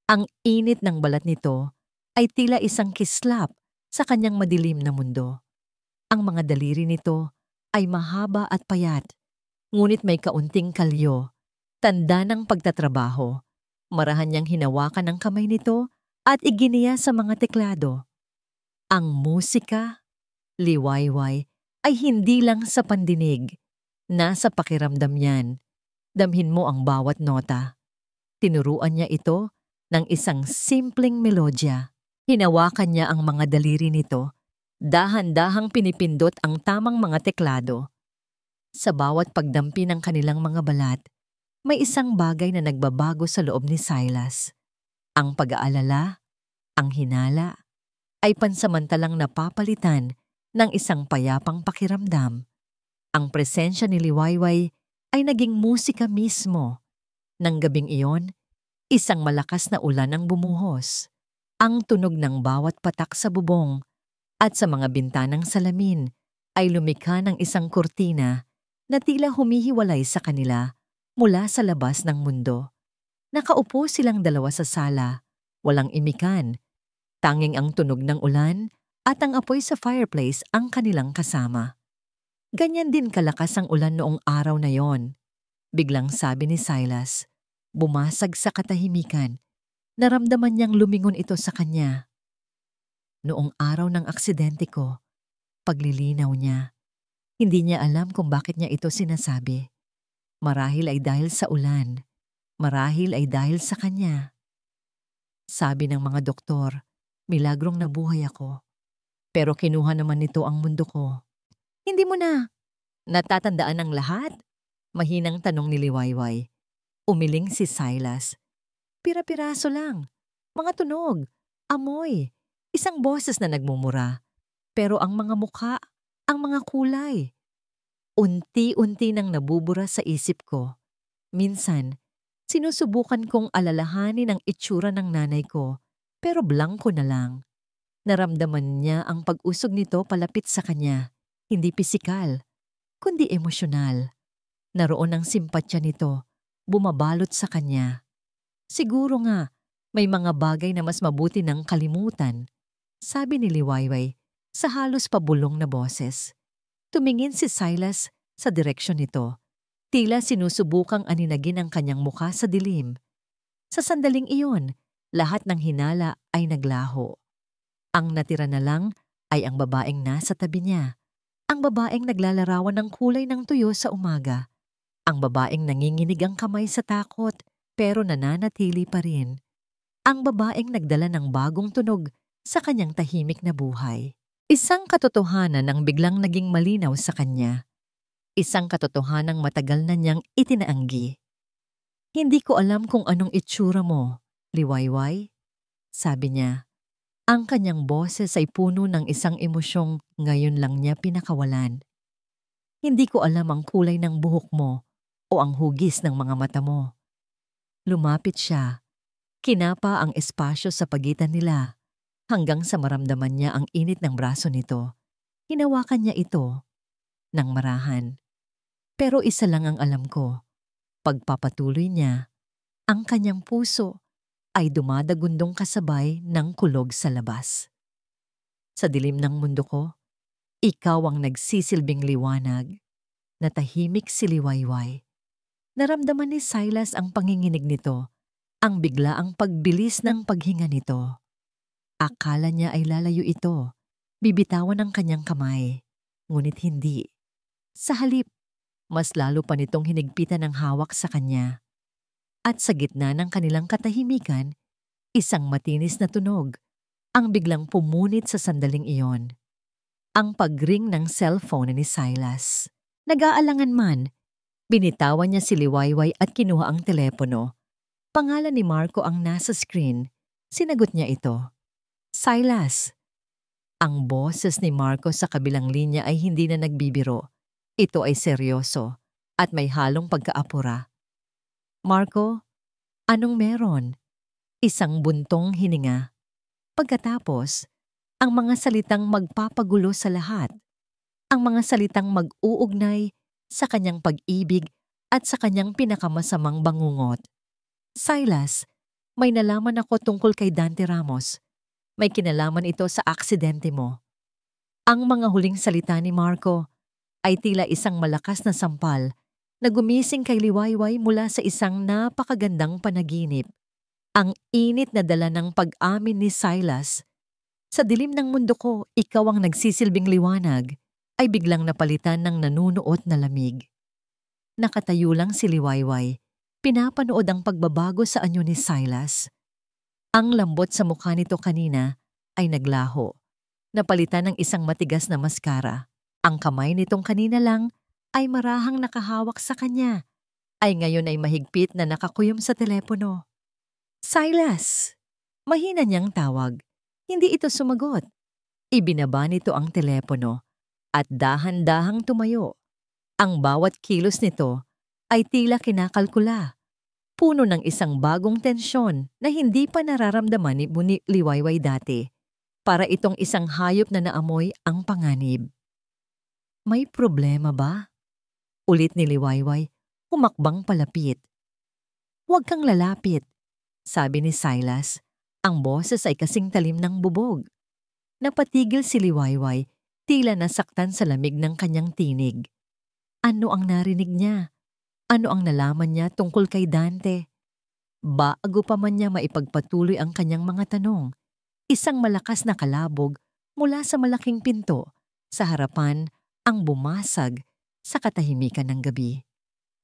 Ang init ng balat nito ay tila isang kislap sa kanyang madilim na mundo. Ang mga daliri nito ay mahaba at payat, ngunit may kaunting kalyo, tanda ng pagtatrabaho. Marahan niyang hinawakan ang kamay nito at iginiya sa mga teklado. Ang musika, Liwayway, ay hindi lang sa pandinig. Nasa pakiramdam yan. Damhin mo ang bawat nota. Tinuruan niya ito ng isang simpleng melodya. Hinawakan niya ang mga daliri nito. Dahan-dahang pinipindot ang tamang mga teklado. Sa bawat pagdampi ng kanilang mga balat, may isang bagay na nagbabago sa loob ni Silas. Ang pag-aalala, ang hinala, ay pansamantalang napapalitan ng isang payapang pakiramdam. Ang presensya ni Liwayway ay naging musika mismo. Nang gabing iyon, isang malakas na ulan ang bumuhos. Ang tunog ng bawat patak sa bubong at sa mga bintanang salamin ay lumikha ng isang kurtina na tila humihiwalay sa kanila mula sa labas ng mundo. Nakaupo silang dalawa sa sala, walang imikan. Tanging ang tunog ng ulan at ang apoy sa fireplace ang kanilang kasama. Ganyan din kalakas ang ulan noong araw na yon. Biglang sabi ni Silas, bumasag sa katahimikan. Naramdaman niyang lumingon ito sa kanya. Noong araw ng aksidente ko, paglilinaw niya. Hindi niya alam kung bakit niya ito sinasabi. Marahil ay dahil sa ulan. Marahil ay dahil sa kanya. Sabi ng mga doktor, milagrong nabuhay ako. Pero kinuha naman nito ang mundo ko. Hindi mo na natatandaan ang lahat? Mahinang tanong ni Liwayway. Umiling si Silas. Pira-piraso lang. Mga tunog, amoy, isang boses na nagmumura. Pero ang mga mukha, ang mga kulay. Unti-unti nang nabubura sa isip ko. Minsan, sinusubukan kong alalahanin ang itsura ng nanay ko, pero blanko na lang. Naramdaman niya ang pag-usog nito palapit sa kanya, hindi pisikal, kundi emosyonal. Naroon ang simpatya nito, bumabalot sa kanya. Siguro nga, may mga bagay na mas mabuti ng kalimutan, sabi ni Liwayway sa halos pabulong na boses. Tumingin si Silas sa direksyon nito. Tila sinusubukang aninagin ang kanyang mukha sa dilim. Sa sandaling iyon, lahat ng hinala ay naglaho. Ang natira na lang ay ang babaeng nasa tabi niya. Ang babaeng naglalarawan ng kulay ng tuyo sa umaga. Ang babaeng nanginginig ang kamay sa takot pero nananatili pa rin. Ang babaeng nagdala ng bagong tunog sa kanyang tahimik na buhay. Isang katotohanan ang biglang naging malinaw sa kanya. Isang katotohanang matagal na niyang itinaanggi. Hindi ko alam kung anong itsura mo, Liwayway, sabi niya. Ang kanyang boses ay puno ng isang emosyong ngayon lang niya pinakawalan. Hindi ko alam ang kulay ng buhok mo o ang hugis ng mga mata mo. Lumapit siya. Kinapa ang espasyo sa pagitan nila hanggang sa maramdaman niya ang init ng braso nito. Hinawakan niya ito ng marahan. Pero isa lang ang alam ko. Pagpapatuloy niya, ang kanyang puso ay dumadagundong kasabay ng kulog sa labas. Sa dilim ng mundo ko, ikaw ang nagsisilbing liwanag. Natahimik si Liwayway. Naramdaman ni Silas ang panginginig nito, ang biglaang pagbilis ng paghinga nito. Akala niya ay lalayo ito, bibitawan ang kanyang kamay. Ngunit hindi. Sa halip, mas lalo pa nitong hinigpitan ng hawak sa kanya. At sa gitna ng kanilang katahimikan, isang matinis na tunog ang biglang pumunit sa sandaling iyon. Ang pagring ng cellphone ni Silas. Nag-aalangan man, binitawan niya si Liwayway at kinuha ang telepono. Pangalan ni Marco ang nasa screen. Sinagot niya ito. Silas. Ang boses ni Marco sa kabilang linya ay hindi na nagbibiro. Ito ay seryoso at may halong pagkaapura. Marco, anong meron? Isang buntong hininga. Pagkatapos, ang mga salitang magpapagulo sa lahat. Ang mga salitang mag-uugnay sa kanyang pag-ibig at sa kanyang pinakamasamang bangungot. Silas, may nalaman ako tungkol kay Dante Ramos. May kinalaman ito sa aksidente mo. Ang mga huling salita ni Marco ay tila isang malakas na sampal na gumising kay Liwayway mula sa isang napakagandang panaginip. Ang init na dala ng pag-amin ni Silas. Sa dilim ng mundo ko, ikaw ang nagsisilbing liwanag, ay biglang napalitan ng nanunuot na lamig. Nakatayo lang si Liwayway, pinapanood ang pagbabago sa anyo ni Silas. Ang lambot sa mukha nito kanina ay naglaho, napalitan ng isang matigas na maskara. Ang kamay nitong kanina lang ay marahang nakahawak sa kanya, ay ngayon ay mahigpit na nakakuyom sa telepono. Silas! Mahina niyang tawag. Hindi ito sumagot. Ibinaba nito ang telepono at dahan-dahang tumayo. Ang bawat kilos nito ay tila kinakalkula. Puno ng isang bagong tensyon na hindi pa nararamdaman ni Liwayway dati. Para itong isang hayop na naamoy ang panganib. May problema ba? Ulit ni Liwayway, humakbang palapit. Huwag kang lalapit, sabi ni Silas. Ang boses ay kasing talim ng bubog. Napatigil si Liwayway, tila nasaktan sa lamig ng kanyang tinig. Ano ang narinig niya? Ano ang nalaman niya tungkol kay Dante? Bago pa man niya maipagpatuloy ang kanyang mga tanong, isang malakas na kalabog mula sa malaking pinto sa harapan ang bumasag sa katahimikan ng gabi.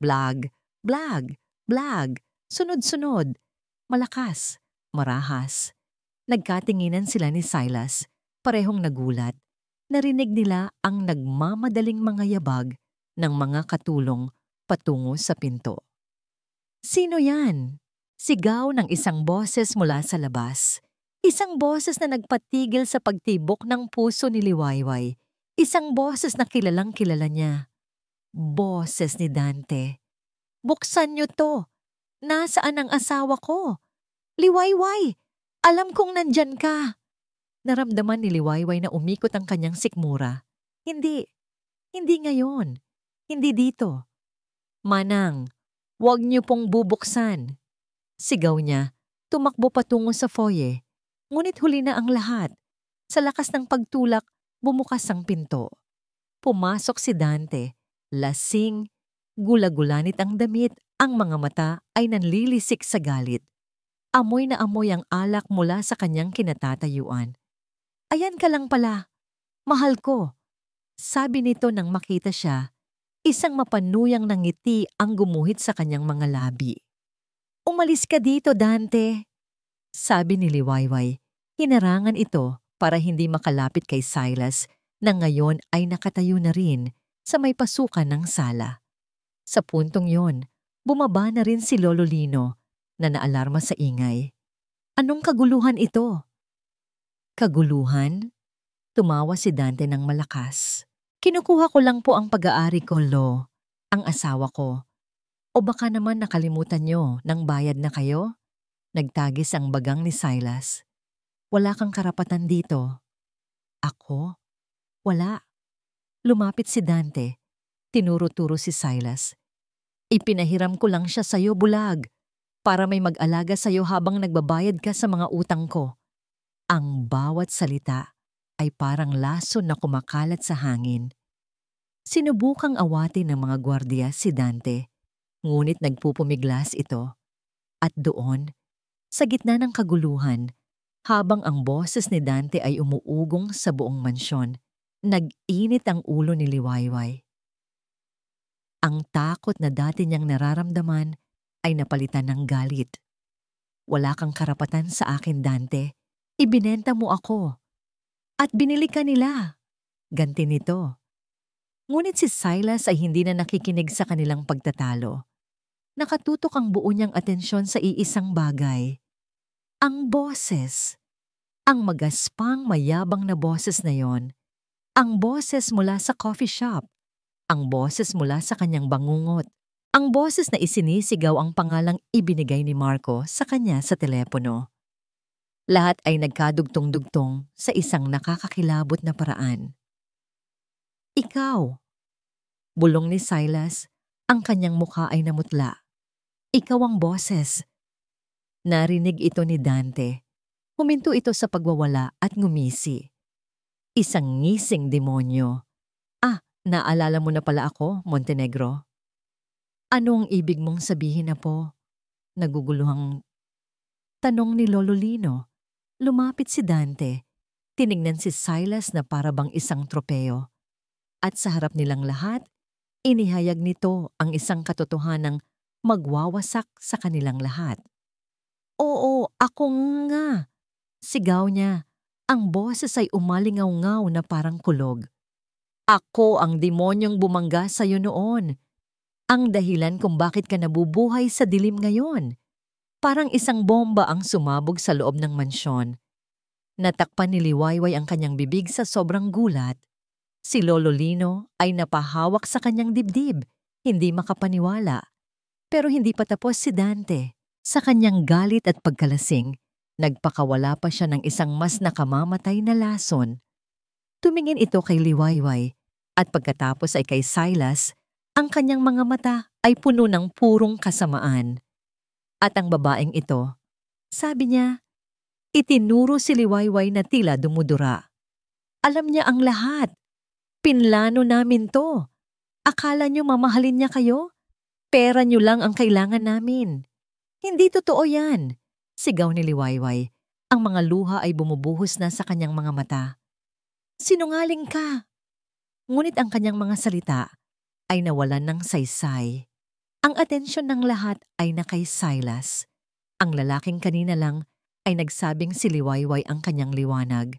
Blag, blag, blag, sunod-sunod, malakas, marahas. Nagkatinginan sila ni Silas, parehong nagulat. Narinig nila ang nagmamadaling mga yabag ng mga katulong patungo sa pinto. "Sino yan?" Sigaw ng isang boses mula sa labas. Isang boses na nagpatigil sa pagtibok ng puso ni Liwayway. Isang boses na kilalang-kilala niya. Boses ni Dante. "Buksan niyo to! Nasaan ang asawa ko? Liwayway! Alam kong nandyan ka!" Naramdaman ni Liwayway na umikot ang kanyang sikmura. Hindi ngayon. Hindi dito. "Manang, huwag niyo pong bubuksan." Sigaw niya, tumakbo patungo sa foyer. Ngunit huli na ang lahat. Sa lakas ng pagtulak, bumukas ang pinto. Pumasok si Dante. Lasing, gula-gulanit ang damit, ang mga mata ay nanlilisik sa galit. Amoy na amoy ang alak mula sa kanyang kinatatayuan. "Ayan ka lang pala. Mahal ko." Sabi nito nang makita siya. Isang mapanuyang na ngiti ang gumuhit sa kanyang mga labi. "Umalis ka dito, Dante," sabi ni Liwayway. Hinarangan ito para hindi makalapit kay Silas na ngayon ay nakatayo na rin sa may pasukan ng sala. Sa puntong yon, bumaba na rin si Lolo Lino na naalarma sa ingay. "Anong kaguluhan ito?" "Kaguluhan?" Tumawa si Dante ng malakas. "Kinukuha ko lang po ang pag-aari ko, Lo, ang asawa ko. O baka naman nakalimutan nyo nang bayad na kayo?" Nagtagis ang bagang ni Silas. "Wala kang karapatan dito." "Ako? Wala." Lumapit si Dante. Tinuro-turo si Silas. "Ipinahiram ko lang siya sa'yo, bulag, para may mag-alaga sa'yo habang nagbabayad ka sa mga utang ko." Ang bawat salita ay parang lason na kumakalat sa hangin. Sinubukang awatin ng mga gwardiya si Dante. Ngunit nagpupumiglas ito. At doon, sa gitna ng kaguluhan, habang ang boses ni Dante ay umuugong sa buong mansyon, nag-init ang ulo ni Liwayway. Ang takot na dati niyang nararamdaman ay napalitan ng galit. "Wala kang karapatan sa akin, Dante. Ibinenta mo ako. At binili ka nila." Ganti nito. Ngunit si Silas ay hindi na nakikinig sa kanilang pagtatalo. Nakatutok ang buo niyang atensyon sa iisang bagay. Ang boses. Ang magaspang mayabang na boses na yon. Ang boses mula sa coffee shop. Ang boses mula sa kanyang bangungot. Ang boses na isinisigaw ang pangalang ibinigay ni Marco sa kanya sa telepono. Lahat ay nagkadugtong-dugtong sa isang nakakakilabot na paraan. "Ikaw." Bulong ni Silas, ang kanyang mukha ay namutla. "Ikaw ang boses." Narinig ito ni Dante. Huminto ito sa pagwawala at ngumisi. Isang ngising demonyo. Naalala mo na pala ako, Montenegro?" "Ano ang ibig mong sabihin, Apo?" Naguguluhang tanong ni Lolo Lino. Lumapit si Dante. Tinignan si Silas na parabang isang tropeo. At sa harap nilang lahat, inihayag nito ang isang katotohanang magwawasak sa kanilang lahat. "Oo, ako nga!" Sigaw niya. Ang boses ay umalingaw-ngaw na parang kulog. "Ako ang demonyong bumangga sa'yo noon. Ang dahilan kung bakit ka nabubuhay sa dilim ngayon." Parang isang bomba ang sumabog sa loob ng mansyon. Natakpan ni Liwayway ang kanyang bibig sa sobrang gulat. Si Lolo Lino ay napahawak sa kanyang dibdib, hindi makapaniwala. Pero hindi pa tapos si Dante. Sa kanyang galit at pagkalasing, nagpakawala pa siya ng isang mas nakamamatay na lason. Tumingin ito kay Liwayway at pagkatapos ay kay Silas, ang kanyang mga mata ay puno ng purong kasamaan. At ang babaeng ito, sabi niya, itinuro si Liwayway na tila dumudura. "Alam niya ang lahat. Pinlano namin to. Akala niyo mamahalin niya kayo? Pera niyo lang ang kailangan namin." Hindi totoo yan, sigaw ni Liwayway. Ang mga luha ay bumubuhos na sa kanyang mga mata. Sinungaling ka! Ngunit ang kanyang mga salita ay nawalan ng saysay. Ang atensyon ng lahat ay na kay Silas. Ang lalaking kanina lang ay nagsabing si Liwayway ang kanyang liwanag.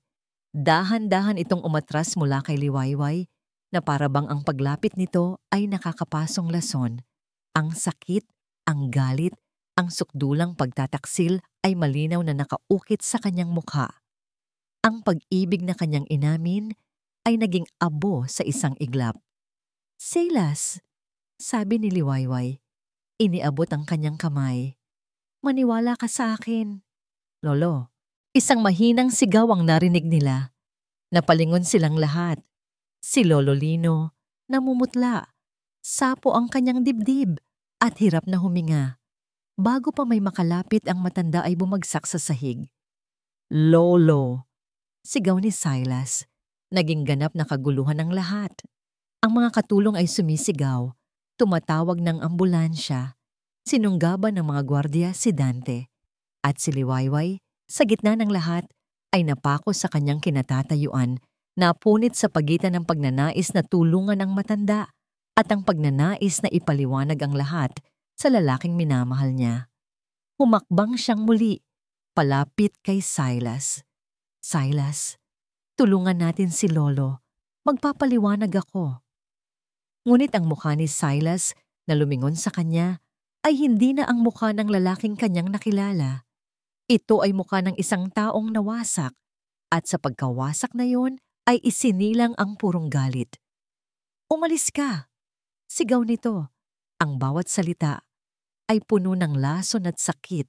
Dahan-dahan itong umatras mula kay Liwayway na parabang ang paglapit nito ay nakakapasong lason. Ang sakit, ang galit, ang sukdulang pagtataksil ay malinaw na nakaukit sa kanyang mukha. Ang pag-ibig na kanyang inamin ay naging abo sa isang iglap. Silas, sabi ni Liwayway, iniabot ang kanyang kamay. Maniwala ka sa akin. Lolo, isang mahinang sigaw ang narinig nila. Napalingon silang lahat. Si Lolo Lino, namumutla. Sapo ang kanyang dibdib at hirap na huminga. Bago pa may makalapit ang matanda ay bumagsak sa sahig. Lolo! Sigaw ni Silas. Naging ganap na kaguluhan ng lahat. Ang mga katulong ay sumisigaw, tumatawag ng ambulansya. Sinunggaban ng mga gwardiya si Dante. At si Liwayway, sa gitna ng lahat, ay napako sa kanyang kinatatayuan, napunit sa pagitan ng pagnanais na tulungan ang matanda at ang pagnanais na ipaliwanag ang lahat sa lalaking minamahal niya. Humakbang siyang muli, palapit kay Silas. Silas, tulungan natin si Lolo. Magpapaliwanag ako. Ngunit ang mukha ni Silas na lumingon sa kanya ay hindi na ang mukha ng lalaking kanyang nakilala. Ito ay mukha ng isang taong nawasak at sa pagkawasak na yon ay isinilang ang purong galit. Umalis ka! Sigaw nito. Ang bawat salita ay puno ng lason at sakit.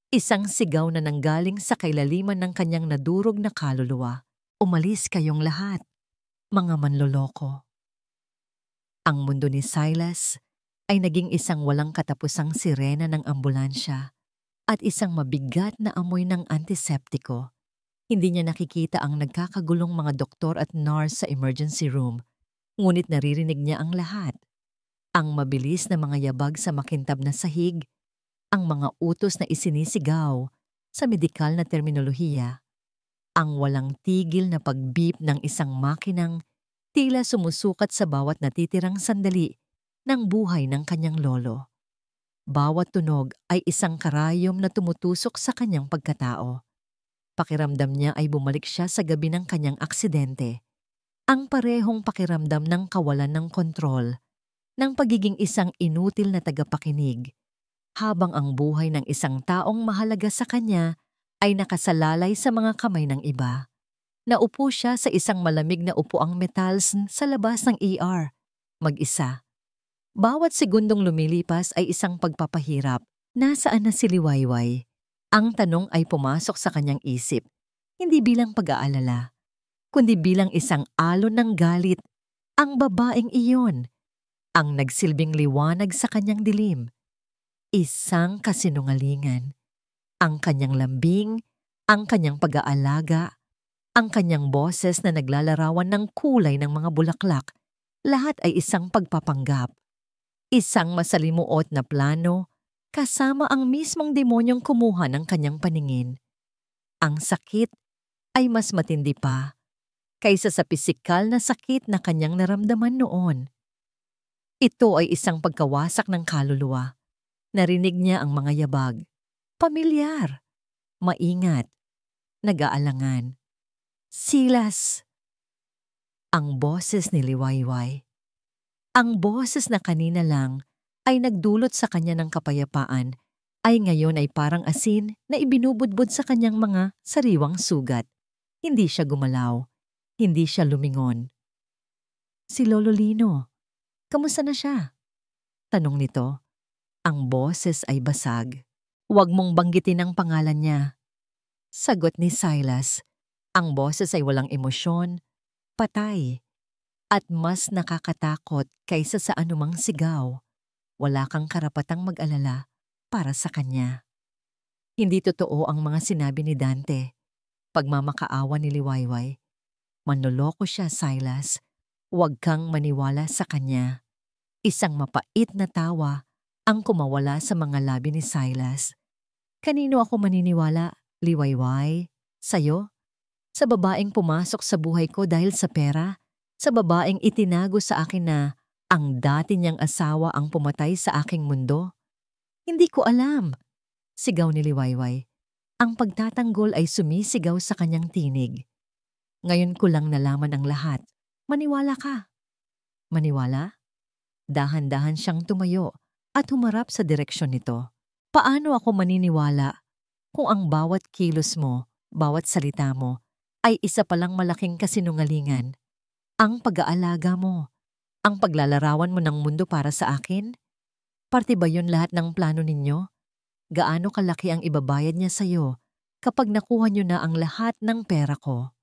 Isang sigaw na nanggaling sa kailaliman ng kanyang nadurog na kaluluwa. Umalis kayong lahat, mga manloloko. Ang mundo ni Silas ay naging isang walang katapusang sirena ng ambulansya at isang mabigat na amoy ng antiseptiko. Hindi niya nakikita ang nagkakagulong mga doktor at nurse sa emergency room, ngunit naririnig niya ang lahat. Ang mabilis na mga yabag sa makintab na sahig, ang mga utos na isinisigaw sa medikal na terminolohiya, ang walang tigil na pag-beep ng isang makinang tila sumusukat sa bawat natitirang sandali ng buhay ng kanyang lolo. Bawat tunog ay isang karayom na tumutusok sa kanyang pagkatao. Pakiramdam niya ay bumalik siya sa gabi ng kanyang aksidente. Ang parehong pakiramdam ng kawalan ng kontrol, ng pagiging isang inutil na tagapakinig, habang ang buhay ng isang taong mahalaga sa kanya ay nakasalalay sa mga kamay ng iba. Naupo siya sa isang malamig na upuang metals sa labas ng ER, mag-isa. Bawat segundong lumilipas ay isang pagpapahirap. Nasaan na si Liwayway? Ang tanong ay pumasok sa kanyang isip, hindi bilang pag-aalala, kundi bilang isang alon ng galit. Ang babaeng iyon, ang nagsilbing liwanag sa kanyang dilim. Isang kasinungalingan. Ang kanyang lambing, ang kanyang pag-aalaga, ang kanyang boses na naglalarawan ng kulay ng mga bulaklak, lahat ay isang pagpapanggap. Isang masalimuot na plano, kasama ang mismong demonyong kumuha ng kanyang paningin. Ang sakit ay mas matindi pa kaysa sa pisikal na sakit na kanyang naramdaman noon. Ito ay isang pagkawasak ng kaluluwa. Narinig niya ang mga yabag. Pamilyar, maingat, nag-aalangan. Silas! Ang boses ni Liwayway. Ang boses na kanina lang ay nagdulot sa kanya ng kapayapaan ay ngayon ay parang asin na ibinubudbud sa kanyang mga sariwang sugat. Hindi siya gumalaw. Hindi siya lumingon. Si Lolo Lino, kamusta na siya? Tanong nito. Ang boses ay basag. Huwag mong banggitin ang pangalan niya. Sagot ni Silas. Ang boses ay walang emosyon, patay, at mas nakakatakot kaysa sa anumang sigaw. Wala kang karapatang mag-alala para sa kanya. Hindi totoo ang mga sinabi ni Dante. Pagmamakaawa ni Liwayway. Manloloko siya, Silas. Huwag kang maniwala sa kanya. Isang mapait na tawa Ang kumawala sa mga labi ni Silas. Kanino ako maniniwala, liwayway? Sa'yo? Sa babaeng pumasok sa buhay ko dahil sa pera? Sa babaeng itinago sa akin na ang dati niyang asawa ang pumatay sa aking mundo? Hindi ko alam. Sigaw ni Liwayway. Ang pagtatanggol ay sumisigaw sa kanyang tinig. Ngayon ko lang nalaman ang lahat. Maniwala ka. Maniwala? Dahan-dahan siyang tumayo at humarap sa direksyon nito. Paano ako maniniwala kung ang bawat kilos mo, bawat salita mo, ay isa palang malaking kasinungalingan? Ang pag-aalaga mo, ang paglalarawan mo ng mundo para sa akin? Parte ba yun lahat ng plano ninyo? Gaano kalaki ang ibabayad niya sa'yo kapag nakuha niyo na ang lahat ng pera ko?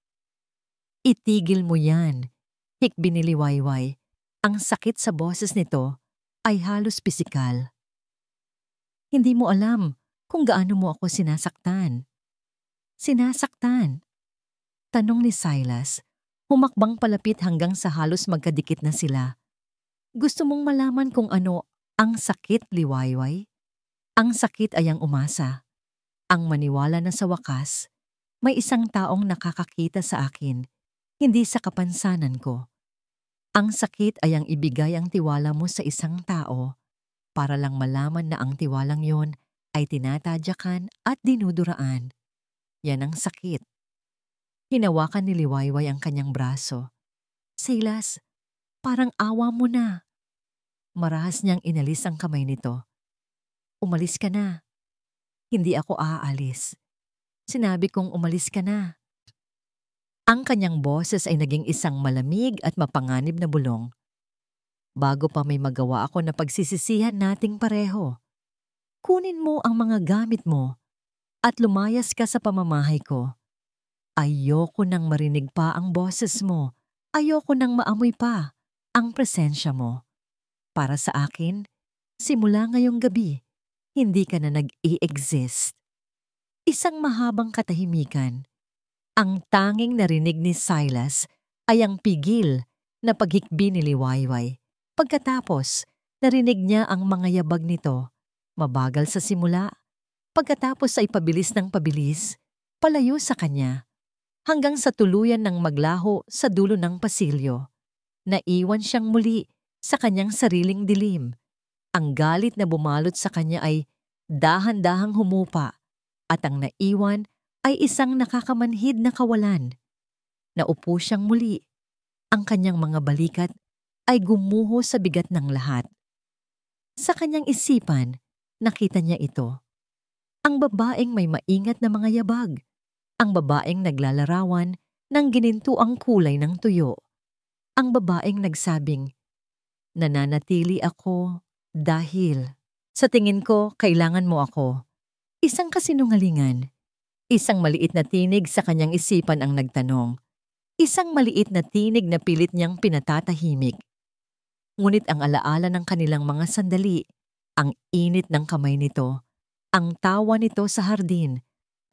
Itigil mo yan, hikbi ni Liwayway. Ang sakit sa boses nito ay halos pisikal. Hindi mo alam kung gaano mo ako sinasaktan. Sinasaktan? Tanong ni Silas, humakbang palapit hanggang sa halos magkadikit na sila. Gusto mong malaman kung ano ang sakit, Liwayway? Ang sakit ay ang umasa. Ang maniwala na sa wakas, may isang taong nakakakita sa akin, hindi sa kapansanan ko. Ang sakit ay ang ibigay ang tiwala mo sa isang tao para lang malaman na ang tiwalang yon ay tinatadyakan at dinuduraan. Yan ang sakit. Hinawakan ni Liwayway ang kanyang braso. Silas, parang awa mo na. Marahas niyang inalis ang kamay nito. Umalis ka na. Hindi ako aalis. Sinabi kong umalis ka na. Ang kanyang boses ay naging isang malamig at mapanganib na bulong. Bago pa may magawa ako na pagsisisihan nating pareho. Kunin mo ang mga gamit mo at lumayas ka sa pamamahay ko. Ayoko nang marinig pa ang boses mo. Ayoko nang maamoy pa ang presensya mo. Para sa akin, simula ngayong gabi, hindi ka na nag-i-exist. Isang mahabang katahimikan. Ang tanging narinig ni Silas ay ang pigil na paghikbi ni Liwayway. Pagkatapos, narinig niya ang mga yabag nito. Mabagal sa simula. Pagkatapos ay pabilis ng pabilis, palayo sa kanya. Hanggang sa tuluyan ng maglaho sa dulo ng pasilyo. Naiwan siyang muli sa kanyang sariling dilim. Ang galit na bumalot sa kanya ay dahan-dahang humupa at ang naiwan ay isang nakakamanhid na kawalan. Naupo siyang muli. Ang kanyang mga balikat ay gumuho sa bigat ng lahat. Sa kanyang isipan, nakita niya ito. Ang babaeng may maingat na mga yabag. Ang babaeng naglalarawan ng ginintuang kulay ng tuyo. Ang babaeng nagsabing, nananatili ako dahil sa tingin ko kailangan mo ako. Isang kasinungalingan. Isang maliit na tinig sa kanyang isipan ang nagtanong. Isang maliit na tinig na pilit niyang pinatatahimik. Ngunit ang alaala ng kanilang mga sandali, ang init ng kamay nito, ang tawa nito sa hardin,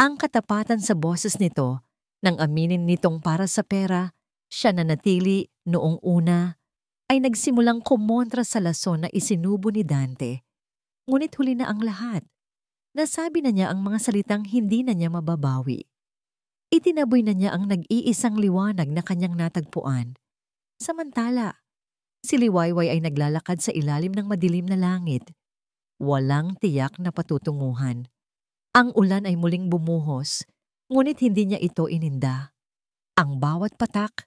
ang katapatan sa boses nito, nang aminin nitong para sa pera, siya na natili noong una, ay nagsimulang kumontra sa lason na isinubo ni Dante. Ngunit huli na ang lahat. Nasabi na niya ang mga salitang hindi na niya mababawi. Itinaboy na niya ang nag-iisang liwanag na kanyang natagpuan. Samantala, si Liwayway ay naglalakad sa ilalim ng madilim na langit. Walang tiyak na patutunguhan. Ang ulan ay muling bumuhos, ngunit hindi niya ito ininda. Ang bawat patak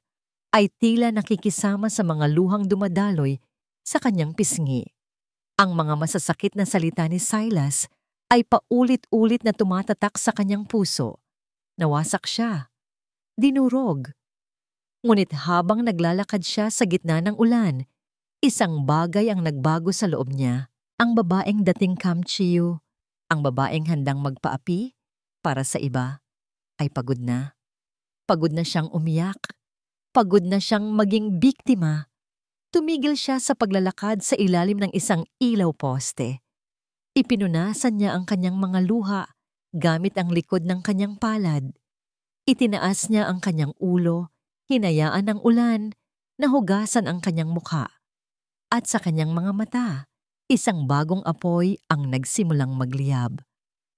ay tila nakikisama sa mga luhang dumadaloy sa kanyang pisngi. Ang mga masasakit na salita ni Silas ay paulit-ulit na tumatatak sa kanyang puso. Nawasak siya. Dinurog. Ngunit habang naglalakad siya sa gitna ng ulan, isang bagay ang nagbago sa loob niya. Ang babaeng dating kamchiyo, ang babaeng handang magpaapi para sa iba, ay pagod na. Pagod na siyang umiyak. Pagod na siyang maging biktima. Tumigil siya sa paglalakad sa ilalim ng isang ilaw poste. Ipinunasan niya ang kanyang mga luha gamit ang likod ng kanyang palad. Itinaas niya ang kanyang ulo, hinayaan ng ulan, nahugasan ang kanyang mukha. At sa kanyang mga mata, Isang bagong apoy ang nagsimulang magliyab.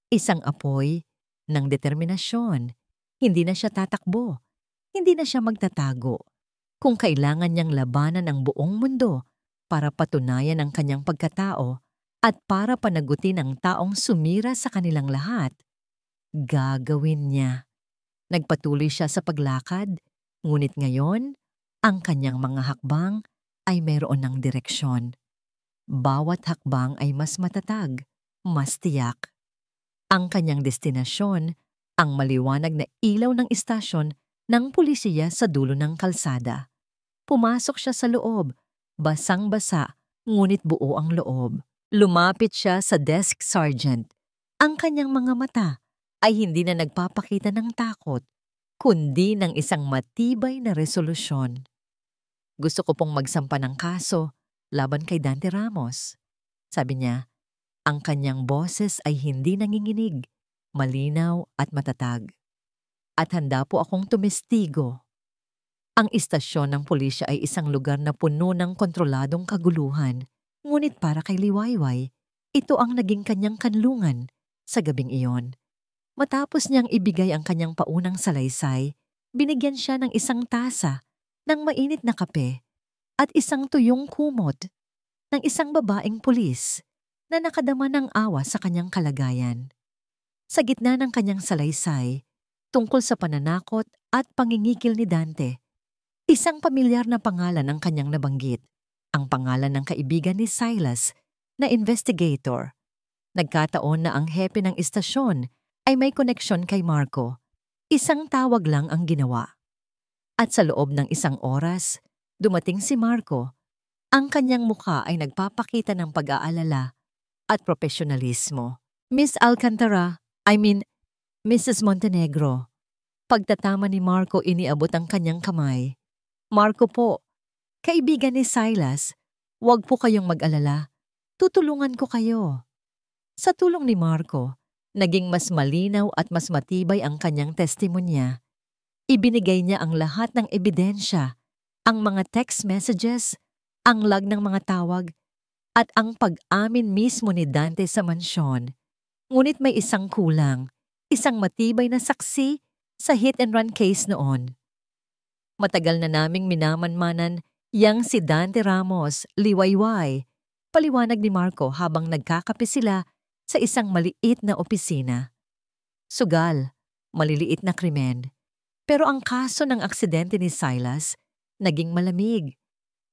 Isang apoy ng determinasyon. Hindi na siya tatakbo. Hindi na siya magtatago. Kung kailangan niyang labanan ang buong mundo para patunayan ang kanyang pagkatao at para panagutin ang taong sumira sa kanilang lahat, gagawin niya. Nagpatuloy siya sa paglakad, ngunit ngayon, ang kanyang mga hakbang ay mayroon ng direksyon. Bawat hakbang ay mas matatag, mas tiyak. Ang kanyang destinasyon, ang maliwanag na ilaw ng istasyon ng pulisiya sa dulo ng kalsada. Pumasok siya sa loob, basang-basa, ngunit buo ang loob. Lumapit siya sa desk sergeant. Ang kanyang mga mata ay hindi na nagpapakita ng takot, kundi ng isang matibay na resolusyon. Gusto ko pong magsampa ng kaso laban kay Dante Ramos. Sabi niya, ang kanyang boses ay hindi nanginginig, malinaw at matatag. At handa po akong tumestigo. Ang istasyon ng pulisya ay isang lugar na puno ng kontroladong kaguluhan, ngunit para kay Liwayway, ito ang naging kanyang kanlungan sa gabing iyon. Matapos niyang ibigay ang kanyang paunang salaysay, binigyan siya ng isang tasa ng mainit na kape at isang tuyong kumot ng isang babaeng pulis na nakadama ng awa sa kanyang kalagayan. Sa gitna ng kanyang salaysay, tungkol sa pananakot at pangingikil ni Dante, isang pamilyar na pangalan ang kanyang nabanggit, ang pangalan ng kaibigan ni Silas na investigator. Nagkataon na ang hepe ng istasyon ay may koneksyon kay Marco. Isang tawag lang ang ginawa. At sa loob ng isang oras, dumating si Marco. Ang kanyang mukha ay nagpapakita ng pag-aalala at profesionalismo. Miss Alcantara, Mrs. Montenegro. Pagtatama ni Marco, iniabot ang kanyang kamay. Marco po, kaibigan ni Silas, huwag po kayong mag-alala. Tutulungan ko kayo. Sa tulong ni Marco, naging mas malinaw at mas matibay ang kanyang testimonya. Ibinigay niya ang lahat ng ebidensya, ang mga text messages, ang log ng mga tawag, at ang pag-amin mismo ni Dante sa mansyon. Ngunit may isang kulang, isang matibay na saksi sa hit-and-run case noon. Matagal na naming minamanmanan yang si Dante Ramos, Liwayway, paliwanag ni Marco habang nagkakape sila sa isang maliit na opisina. Sugal, maliliit na krimen. Pero ang kaso ng aksidente ni Silas, naging malamig.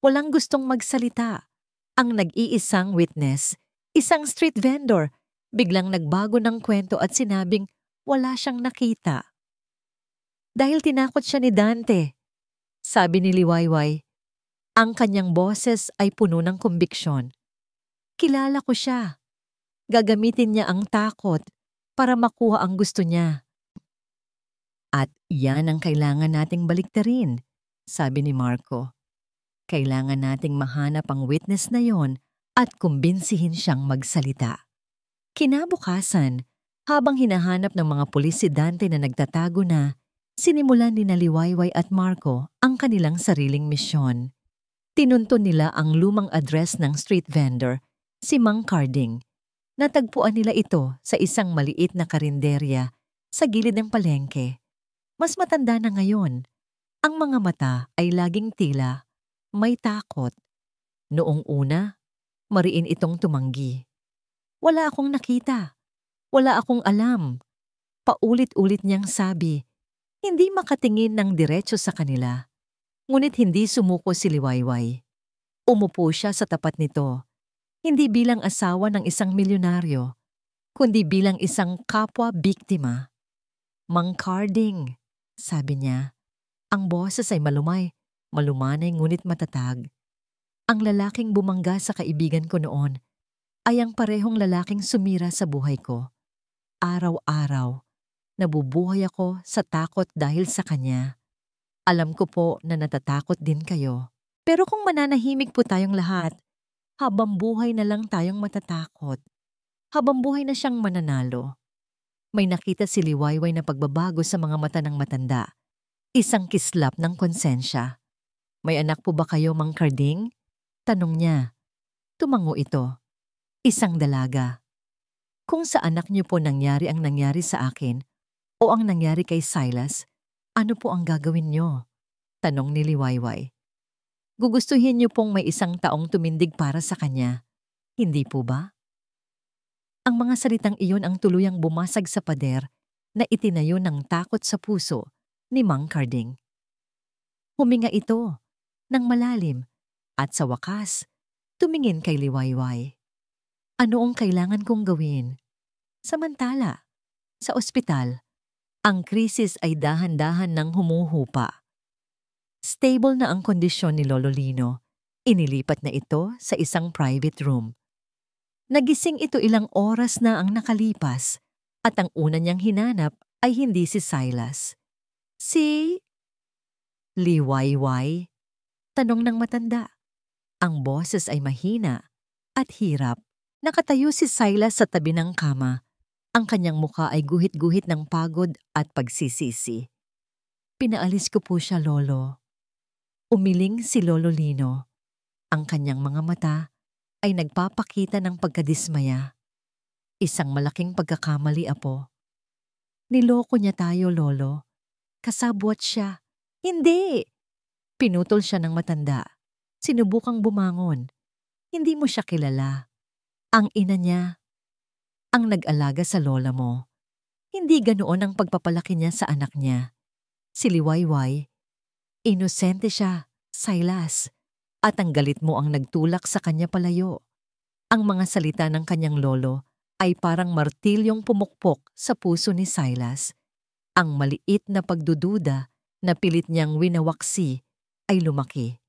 Walang gustong magsalita. Ang nag-iisang witness, isang street vendor, biglang nagbago ng kwento at sinabing wala siyang nakita. Dahil tinakot siya ni Dante, sabi ni Liwayway, ang kanyang boses ay puno ng kumbiksyon. Kilala ko siya. Gagamitin niya ang takot para makuha ang gusto niya. At yan ang kailangan nating baliktarin, sabi ni Marco. Kailangan nating mahanap ang witness na yon at kumbinsihin siyang magsalita. Kinabukasan, habang hinahanap ng mga pulis si Dante na nagtatago na, sinimulan ni Liwayway at Marco ang kanilang sariling misyon. Tinunton nila ang lumang address ng street vendor, si Mang Carding. Natagpuan nila ito sa isang maliit na karinderya sa gilid ng palengke. Mas matanda na ngayon. Ang mga mata ay laging tila, may takot. Noong una, mariin itong tumanggi. Wala akong nakita. Wala akong alam. Paulit-ulit niyang sabi, hindi makatingin ng diretso sa kanila. Ngunit hindi sumuko si Liwayway. Umupo siya sa tapat nito, hindi bilang asawa ng isang milyonaryo, kundi bilang isang kapwa-biktima. Mang Carding, sabi niya, ang boses ay malumanay ngunit matatag. Ang lalaking bumangga sa kaibigan ko noon ay ang parehong lalaking sumira sa buhay ko. Araw-araw, nabubuhay ako sa takot dahil sa kanya. Alam ko po na natatakot din kayo. Pero kung mananahimik po tayong lahat, habang buhay na lang tayong matatakot. Habang buhay na siyang mananalo. May nakita si Liwayway na pagbabago sa mga mata ng matanda. Isang kislap ng konsensya. May anak po ba kayo, Mang Carding? Tanong niya. Tumango ito. Isang dalaga. Kung sa anak niyo po nangyari ang nangyari sa akin o ang nangyari kay Silas, ano po ang gagawin niyo? Tanong ni Liwayway. Gugustuhin niyo pong may isang taong tumindig para sa kanya, hindi po ba? Ang mga salitang iyon ang tuluyang bumasag sa pader na itinayo ng takot sa puso ni Mang Carding. Huminga ito ng malalim at sa wakas, tumingin kay Liwayway. Ano ang kailangan kong gawin? Samantala, sa ospital, ang krisis ay dahan-dahan nang humuhupa. Stable na ang kondisyon ni Lolo Lino. Inilipat na ito sa isang private room. Nagising ito ilang oras na ang nakalipas at ang una niyang hinanap ay hindi si Silas. Si Liwayway? Tanong ng matanda. Ang boses ay mahina at hirap. Nakatayo si Silas sa tabi ng kama. Ang kanyang muka ay guhit-guhit ng pagod at pagsisisi. Pinaalis ko po siya, Lolo. Umiling si Lolo Lino. Ang kanyang mga mata ay nagpapakita ng pagkadismaya. Isang malaking pagkakamali, Apo. Niloko niya tayo, Lolo. Kasabwat siya. Hindi! Pinutol siya ng matanda. Sinubukang bumangon. Hindi mo siya kilala. Ang ina niya, ang nag-alaga sa lola mo. Hindi ganoon ang pagpapalaki niya sa anak niya. Si Liwayway, inosente siya, Silas, at ang galit mo ang nagtulak sa kanya palayo. Ang mga salita ng kanyang lolo ay parang martilyong pumukpok sa puso ni Silas. Ang maliit na pagdududa na pilit niyang winawaksi ay lumaki.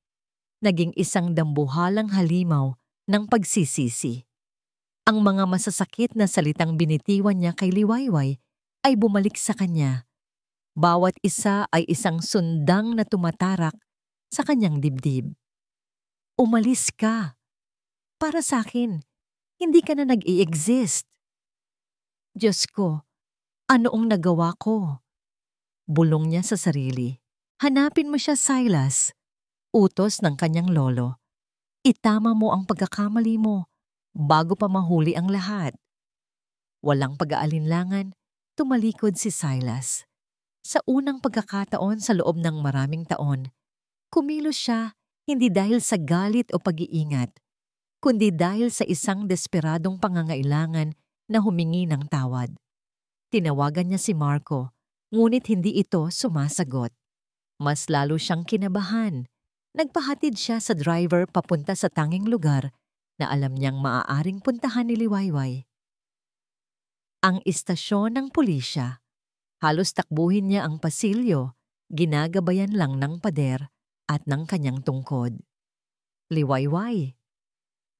Naging isang dambuhalang halimaw ng pagsisisi. Ang mga masasakit na salitang binitiwan niya kay Liwayway ay bumalik sa kanya. Bawat isa ay isang sundang na tumatarak sa kanyang dibdib. Umalis ka. Para sa akin, hindi ka na nag-i-exist. Diyos ko, anoong nagawa ko? Bulong niya sa sarili. Hanapin mo siya, Silas. Utos ng kanyang lolo. Itama mo ang pagkakamali mo bago pa mahuli ang lahat. Walang pag-aalinlangan, tumalikod si Silas. Sa unang pagkakataon sa loob ng maraming taon, kumilos siya hindi dahil sa galit o pag-iingat, kundi dahil sa isang desperadong pangangailangan na humingi ng tawad. Tinawagan niya si Marco, ngunit hindi ito sumasagot. Mas lalo siyang kinabahan. Nagpahatid siya sa driver papunta sa tanging lugar na alam niyang maaaring puntahan ni Liwayway. Ang istasyon ng pulisya. Halos takbuhin niya ang pasilyo, ginagabayan lang ng pader at ng kanyang tungkod. Liwayway.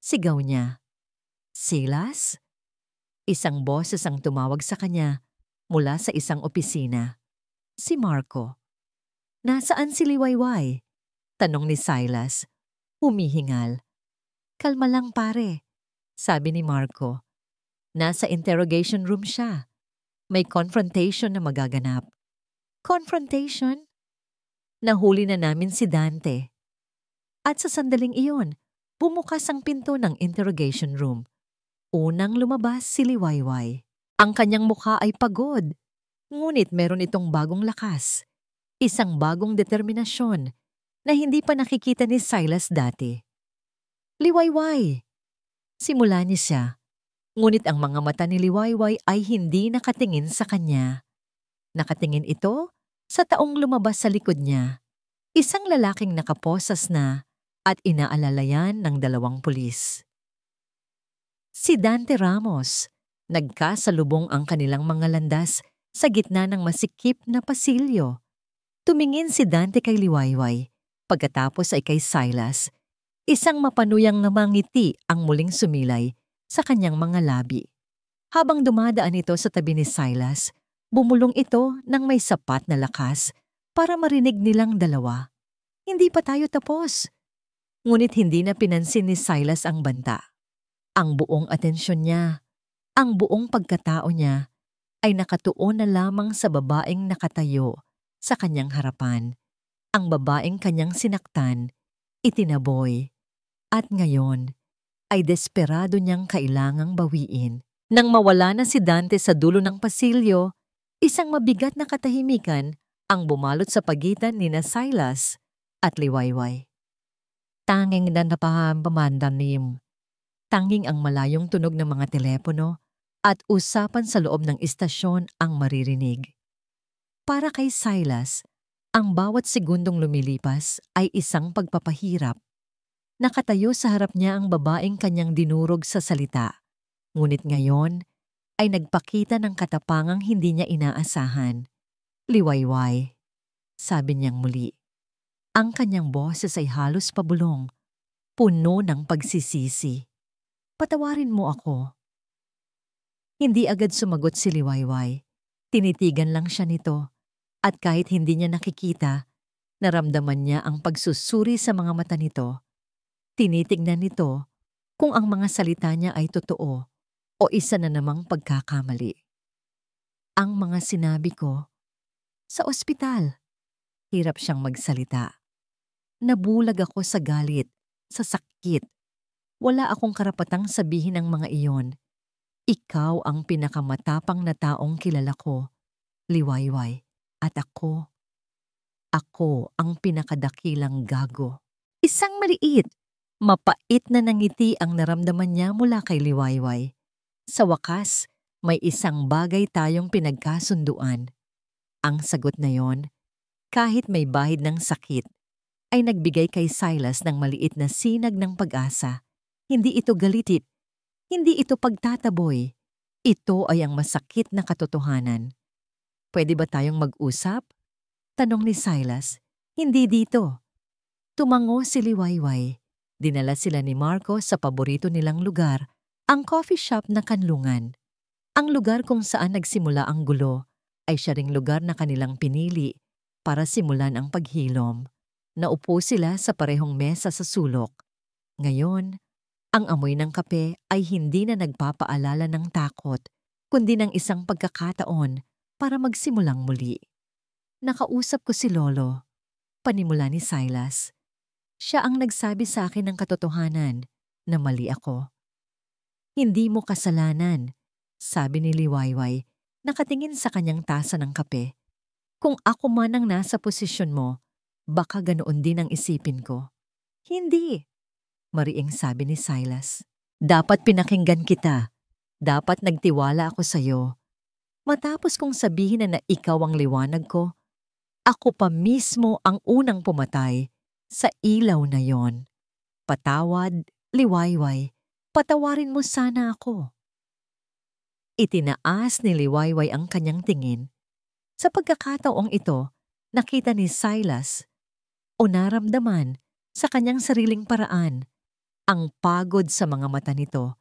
Sigaw niya. Silas? Isang boses ang tumawag sa kanya mula sa isang opisina. Si Marco. Nasaan si Liwayway? Tanong ni Silas. Humihingal. Kalma lang pare, sabi ni Marco. Nasa interrogation room siya. May confrontation na magaganap. Confrontation? Nahuli na namin si Dante. At sa sandaling iyon, bumukas ang pinto ng interrogation room. Unang lumabas si Liwayway. Ang kanyang mukha ay pagod. Ngunit meron itong bagong lakas. Isang bagong determinasyon na hindi pa nakikita ni Silas dati. Liwayway! Simula niya siya. Ngunit ang mga mata ni Liwayway ay hindi nakatingin sa kanya. Nakatingin ito sa taong lumabas sa likod niya. Isang lalaking nakaposas na at inaalalayan ng dalawang pulis. Si Dante Ramos. Nagkasalubong ang kanilang mga landas sa gitna ng masikip na pasilyo. Tumingin si Dante kay Liwayway, pagkatapos ay kay Silas. Isang mapanuyang namangiti ang muling sumilay sa kanyang mga labi. Habang dumadaan ito sa tabi ni Silas, bumulong ito ng may sapat na lakas para marinig nilang dalawa. Hindi pa tayo tapos. Ngunit hindi na pinansin ni Silas ang banta. Ang buong atensyon niya, ang buong pagkatao niya ay nakatuon na lamang sa babaeng nakatayo sa kanyang harapan. Ang babaeng kanyang sinaktan, itinaboy. At ngayon ay desperado niyang kailangang bawiin. Nang mawala na si Dante sa dulo ng pasilyo, isang mabigat na katahimikan ang bumalot sa pagitan nina Silas at Liwayway. Tanging na napahambamandanim. Tanging ang malayong tunog ng mga telepono at usapan sa loob ng istasyon ang maririnig. Para kay Silas, ang bawat segundong lumilipas ay isang pagpapahirap. Nakatayo sa harap niya ang babaeng kanyang dinurog sa salita. Ngunit ngayon ay nagpakita ng katapangang hindi niya inaasahan. Liwayway, sabi niyang muli. Ang kanyang boses ay halos pabulong, puno ng pagsisisi. Patawarin mo ako. Hindi agad sumagot si Liwayway. Tinitigan lang siya nito at kahit hindi niya nakikita, naramdaman niya ang pagsusuri sa mga mata nito. Tinitignan nito kung ang mga salita niya ay totoo o isa na namang pagkakamali. Ang mga sinabi ko, sa ospital, hirap siyang magsalita. Nabulag ako sa galit, sa sakit. Wala akong karapatang sabihin ang mga iyon. Ikaw ang pinakamatapang na taong kilala ko, Liwayway, at ako ang pinakadakilang gago. Isang maliit, mapait na nangiti ang naramdaman niya mula kay Liwayway. Sa wakas, may isang bagay tayong pinagkasunduan. Ang sagot na yon, kahit may bahid ng sakit, ay nagbigay kay Silas ng maliit na sinag ng pag-asa. Hindi ito galitit, hindi ito pagtataboy. Ito ay ang masakit na katotohanan. Pwede ba tayong mag-usap? Tanong ni Silas. Hindi dito. Tumango si Liwayway. Dinala sila ni Marco sa paborito nilang lugar, ang coffee shop na kanlungan. Ang lugar kung saan nagsimula ang gulo ay siya ring lugar na kanilang pinili para simulan ang paghilom. Naupo sila sa parehong mesa sa sulok. Ngayon, ang amoy ng kape ay hindi na nagpapaalala ng takot, kundi ng isang pagkakataon para magsimulang muli. Nakausap ko si Lolo, panimula ni Silas. Siya ang nagsabi sa akin ng katotohanan na mali ako. Hindi mo kasalanan, sabi ni Liwayway, nakatingin sa kanyang tasa ng kape. Kung ako man ang nasa posisyon mo, baka ganoon din ang isipin ko. Hindi, mariing sabi ni Silas. Dapat pinakinggan kita. Dapat nagtiwala ako sa iyo. Matapos kong sabihin na ikaw ang liwanag ko, ako pa mismo ang unang pumatay sa ilaw na yon. Patawad, Liwayway. Patawarin mo sana ako. Itinaas ni Liwayway ang kanyang tingin. Sa pagkakataong ito, nakita ni Silas o naramdaman sa kanyang sariling paraan ang pagod sa mga mata nito,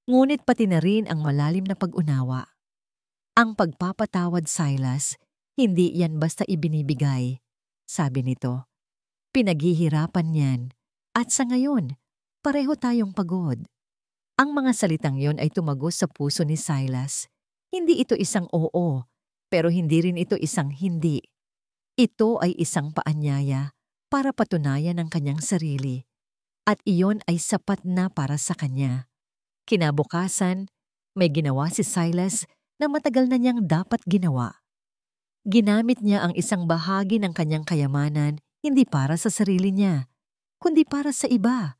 ngunit pati na rin ang malalim na pag-unawa. Ang pagpapatawad, Silas, hindi yan basta ibinibigay, sabi nito. Pinaghihirapan yan, at sa ngayon, pareho tayong pagod. Ang mga salitang yon ay tumagos sa puso ni Silas. Hindi ito isang oo, pero hindi rin ito isang hindi. Ito ay isang paanyaya para patunayan ang kanyang sarili. At iyon ay sapat na para sa kanya. Kinabukasan, may ginawa si Silas na matagal na niyang dapat ginawa. Ginamit niya ang isang bahagi ng kanyang kayamanan hindi para sa sarili niya, kundi para sa iba.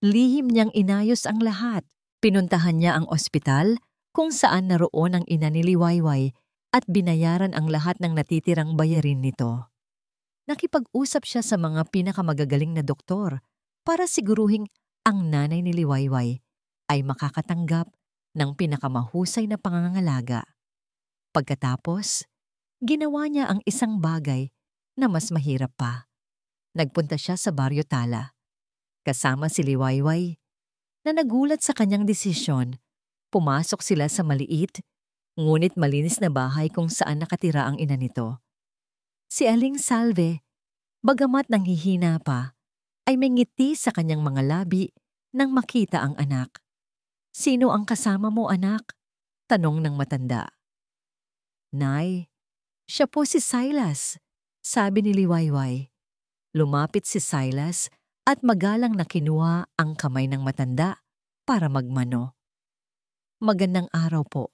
Lihim niyang inayos ang lahat. Pinuntahan niya ang ospital kung saan naroon ang ina ni Liwayway at binayaran ang lahat ng natitirang bayarin nito. Nakipag-usap siya sa mga pinakamagagaling na doktor para siguruhing ang nanay ni Liwayway ay makakatanggap ng pinakamahusay na pangangalaga. Pagkatapos, ginawa niya ang isang bagay na mas mahirap pa. Nagpunta siya sa Baryo Tala. Kasama si Liwayway na nagulat sa kanyang desisyon. Pumasok sila sa maliit, ngunit malinis na bahay kung saan nakatira ang ina nito. Si Aling Salve, bagamat nanghihina pa, ay may ngiti sa kanyang mga labi nang makita ang anak. Sino ang kasama mo, anak? Tanong ng matanda. Nay, siya po si Silas, sabi ni Liwayway. Lumapit si Silas at magalang na kinuha ang kamay ng matanda para magmano. Magandang araw po.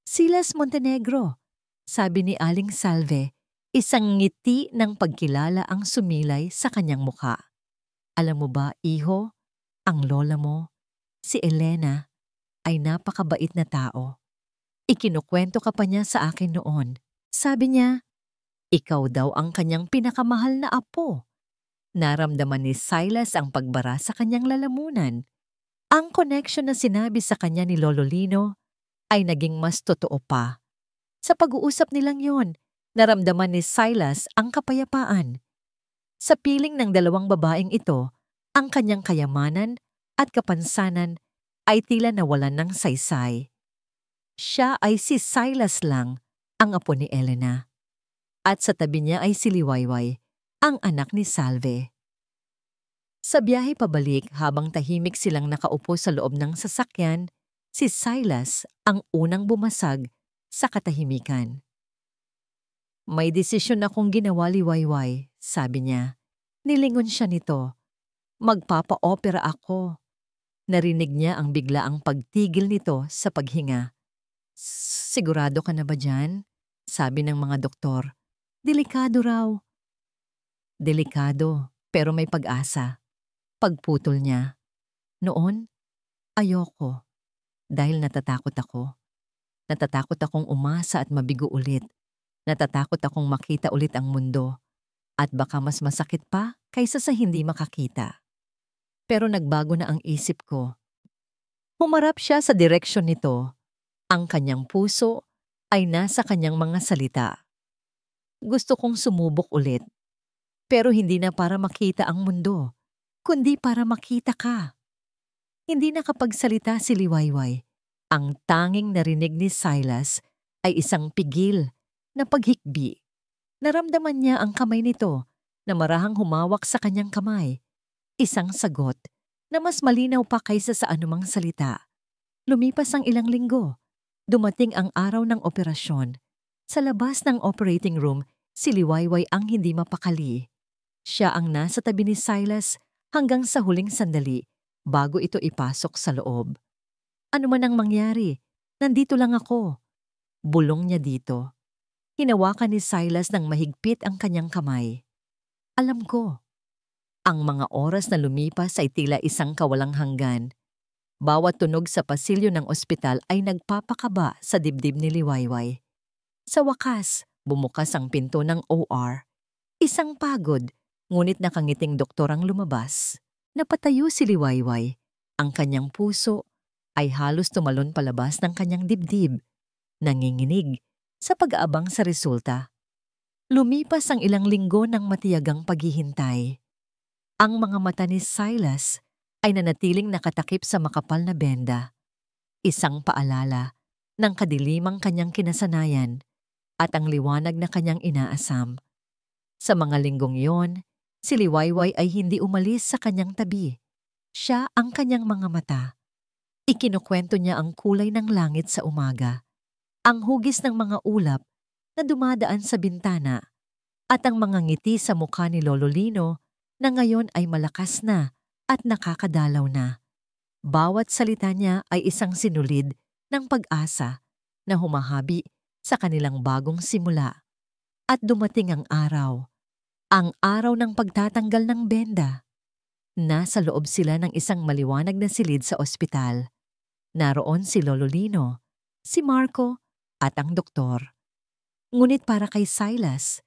Silas Montenegro, sabi ni Aling Salve, isang ngiti ng pagkilala ang sumilay sa kanyang mukha. Alam mo ba, iho, ang lola mo, si Elena, ay napakabait na tao. Ikinukwento ka pa niya sa akin noon. Sabi niya, ikaw daw ang kanyang pinakamahal na apo. Naramdaman ni Silas ang pagbara sa kanyang lalamunan. Ang connection na sinabi sa kanya ni Lolo Lino ay naging mas totoo pa. Sa pag-uusap nilang yon, naramdaman ni Silas ang kapayapaan. Sa piling ng dalawang babaeng ito, ang kanyang kayamanan at kapansanan ay tila nawalan ng saysay. Siya ay si Silas lang, ang apo ni Elena. At sa tabi niya ay si Liwayway, ang anak ni Salve. Sa biyahe pabalik habang tahimik silang nakaupo sa loob ng sasakyan, si Silas ang unang bumasag sa katahimikan. May desisyon akong ginawa, Liwayway, sabi niya. Nilingon siya nito. Magpapa-opera ako. Narinig niya ang biglaang pagtigil nito sa paghinga. Sigurado ka na ba dyan? Sabi ng mga doktor. Delikado raw. Delikado, pero may pag-asa. Pagputol niya. Noon, ayoko. Dahil natatakot ako. Natatakot akong umasa at mabigo ulit. Natatakot akong makita ulit ang mundo. At baka mas masakit pa kaysa sa hindi makakita. Pero nagbago na ang isip ko. Humarap siya sa direksyon nito. Ang kanyang puso ay nasa kanyang mga salita. Gusto kong sumubok ulit. Pero hindi na para makita ang mundo, kundi para makita ka. Hindi nakapagsalita si Liwayway. Ang tanging narinig ni Silas ay isang pigil na paghikbi. Naramdaman niya ang kamay nito na marahang humawak sa kanyang kamay. Isang sagot na mas malinaw pa kaysa sa anumang salita. Lumipas ang ilang linggo. Dumating ang araw ng operasyon. Sa labas ng operating room, si Liwayway ang hindi mapakali. Siya ang nasa tabi ni Silas hanggang sa huling sandali bago ito ipasok sa loob. Ano man ang mangyari, nandito lang ako. Bulong niya dito. Hinawakan ni Silas ng mahigpit ang kanyang kamay. Alam ko. Ang mga oras na lumipas ay tila isang kawalang hanggan. Bawat tunog sa pasilyo ng ospital ay nagpapakaba sa dibdib ni Liwayway. Sa wakas, bumukas ang pinto ng OR. Isang pagod, ngunit nakangiting doktor ang lumabas. Napatayo si Liwayway. Ang kanyang puso ay halos tumalon palabas ng kanyang dibdib. Nanginginig sa pag-aabang sa resulta. Lumipas ang ilang linggo ng matiyagang paghihintay. Ang mga mata ni Silas ay nanatiling nakatakip sa makapal na benda. Isang paalala ng kadilimang kanyang kinasanayan at ang liwanag na kanyang inaasam. Sa mga linggong iyon, si Liwayway ay hindi umalis sa kanyang tabi. Siya ang kanyang mga mata. Ikinukwento niya ang kulay ng langit sa umaga, ang hugis ng mga ulap na dumadaan sa bintana, at ang mga ngiti sa mukha ni Lolo Lino na ngayon ay malakas na at nakakadalaw na. Bawat salita niya ay isang sinulid ng pag-asa na humahabi sa kanilang bagong simula. At dumating ang araw ng pagtatanggal ng benda. Nasa loob sila ng isang maliwanag na silid sa ospital. Naroon si Lolo Lino, si Marco, at ang doktor. Ngunit para kay Silas,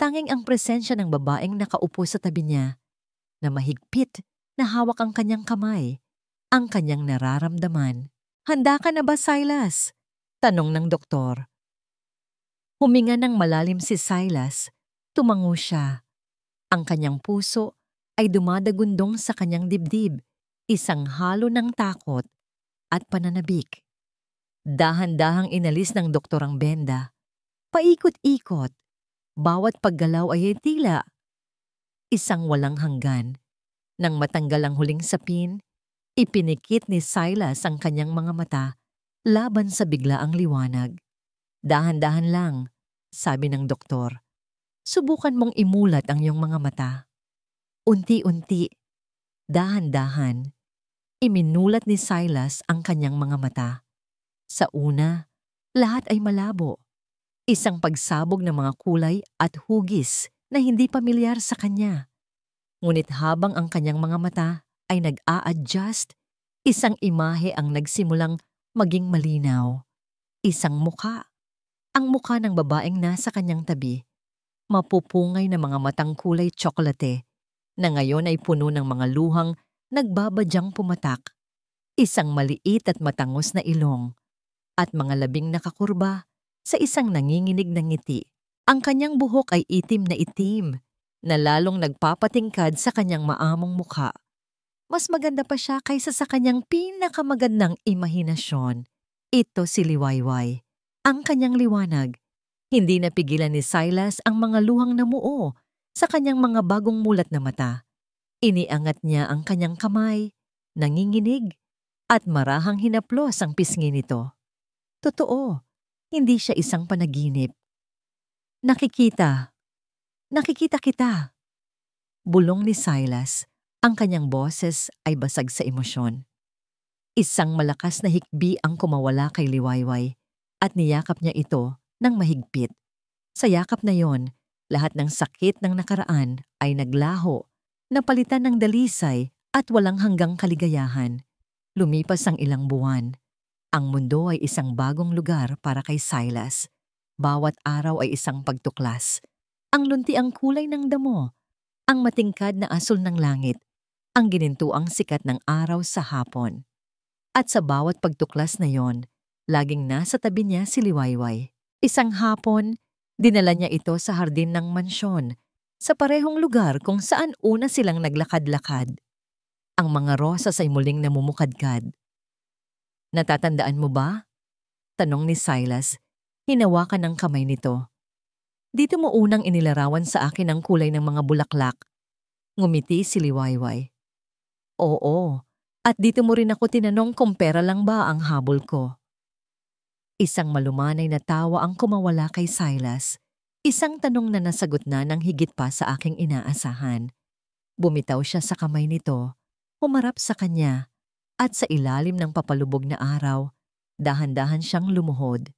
tanging ang presensya ng babaeng nakaupo sa tabi niya, na mahigpit na hawak ang kanyang kamay, ang kanyang nararamdaman. Handa ka na ba, Silas? Tanong ng doktor. Huminga ng malalim si Silas, tumango siya. Ang kanyang puso ay dumadagundong sa kanyang dibdib, isang halo ng takot at pananabik. Dahan-dahang inalis ng doktor ang benda. Paikot-ikot, bawat paggalaw ay tila isang walang hanggan. Nang matanggal ang huling sapin, ipinikit ni Silas ang kanyang mga mata laban sa biglaang liwanag. Dahan-dahan lang, sabi ng doktor. Subukan mong imulat ang iyong mga mata. Unti-unti, dahan-dahan. Iminulat ni Silas ang kanyang mga mata. Sa una, lahat ay malabo. Isang pagsabog ng mga kulay at hugis na hindi pamilyar sa kanya. Ngunit habang ang kanyang mga mata ay nag-a-adjust, isang imahe ang nagsimulang maging malinaw. Isang mukha. Ang mukha ng babaeng nasa kanyang tabi. Mapupungay na mga matang kulay tsokolate na ngayon ay puno ng mga luhang nagbabadyang pumatak. Isang maliit at matangos na ilong at mga labing nakakurba sa isang nanginginig na ngiti. Ang kanyang buhok ay itim na lalong nagpapatingkad sa kanyang maamong mukha. Mas maganda pa siya kaysa sa kanyang pinakamagandang imahinasyon. Ito si Liwayway. Ang kanyang liwanag. Hindi napigilan ni Silas ang mga luhang namuo sa kanyang mga bagong mulat na mata. Iniangat niya ang kanyang kamay, nanginginig, at marahang hinaplos ang pisngi nito. Totoo, hindi siya isang panaginip. Nakikita kita. Bulong ni Silas, ang kanyang boses ay basag sa emosyon. Isang malakas na hikbi ang kumawala kay Liwayway at niyakap niya ito ng mahigpit. Sa yakap na yon, lahat ng sakit ng nakaraan ay naglaho, napalitan ng dalisay at walang hanggang kaligayahan. Lumipas ang ilang buwan. Ang mundo ay isang bagong lugar para kay Silas. Bawat araw ay isang pagtuklas. Ang lunti ang kulay ng damo, ang matingkad na asul ng langit, ang ginintuang sikat ng araw sa hapon. At sa bawat pagtuklas na yon, laging nasa tabi niya si Liwayway. Isang hapon, dinala niya ito sa hardin ng mansyon, sa parehong lugar kung saan una silang naglakad-lakad. Ang mga rosas ay muling namumukadkad. Natatandaan mo ba? Tanong ni Silas, hinawakan ng kamay nito. Dito mo unang inilarawan sa akin ang kulay ng mga bulaklak. Ngumiti si Liwayway. Oo, at dito mo rin ako tinanong kung pera lang ba ang habol ko. Isang malumanay na tawa ang kumawala kay Silas. Isang tanong na nasagot na ng higit pa sa aking inaasahan. Bumitaw siya sa kamay nito, humarap sa kanya, at sa ilalim ng papalubog na araw, dahan-dahan siyang lumuhod.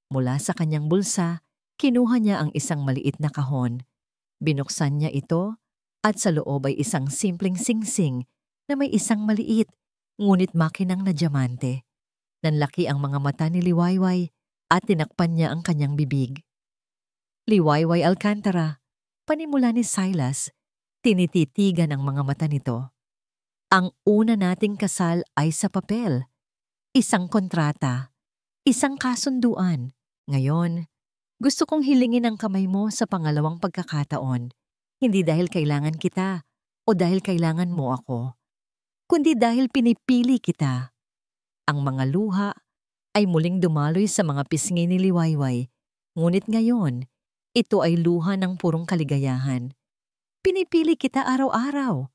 Mula sa kanyang bulsa, kinuha niya ang isang maliit na kahon. Binuksan niya ito at sa loob ay isang simpleng singsing na may isang maliit, ngunit makinang na diamante. Nanlaki ang mga mata ni Liwayway at tinakpan niya ang kanyang bibig. Liwayway Alcantara, panimula ni Silas, tinititigan ang mga mata nito. Ang una nating kasal ay sa papel. Isang kontrata, isang kasunduan. Ngayon, gusto kong hilingin ang kamay mo sa pangalawang pagkakataon. Hindi dahil kailangan kita o dahil kailangan mo ako, kundi dahil pinipili kita. Ang mga luha ay muling dumaloy sa mga pisngi ni Liwayway, ngunit ngayon, ito ay luha ng purong kaligayahan. Pinipili kita araw-araw.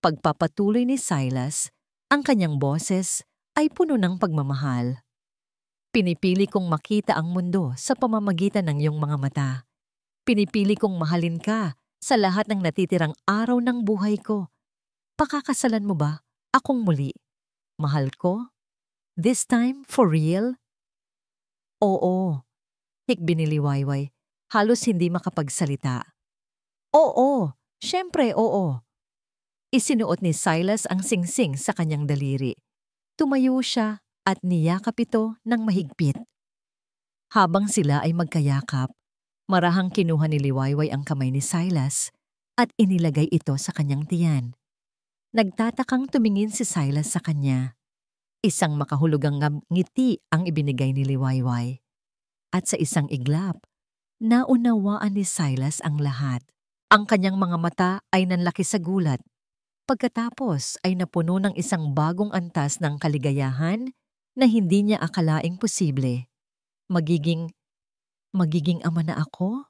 Pagpapatuloy ni Silas, ang kanyang boses ay puno ng pagmamahal. Pinipili kong makita ang mundo sa pamamagitan ng iyong mga mata. Pinipili kong mahalin ka sa lahat ng natitirang araw ng buhay ko. Pakakasalan mo ba akong muli? Mahal ko? This time for real? Oo, hikbi ni Liwayway, halos hindi makapagsalita. Oo, syempre oo. Isinuot ni Silas ang singsing sa kanyang daliri. Tumayo siya at niyakap ito ng mahigpit. Habang sila ay magkayakap, marahang kinuha ni Liwayway ang kamay ni Silas at inilagay ito sa kanyang tiyan. Nagtatakang tumingin si Silas sa kanya. Isang makahulugang ngiti ang ibinigay ni Liwayway. At sa isang iglap, naunawaan ni Silas ang lahat. Ang kanyang mga mata ay nanlaki sa gulat. Pagkatapos ay napuno ng isang bagong antas ng kaligayahan na hindi niya akalaing posible. Magiging ama na ako?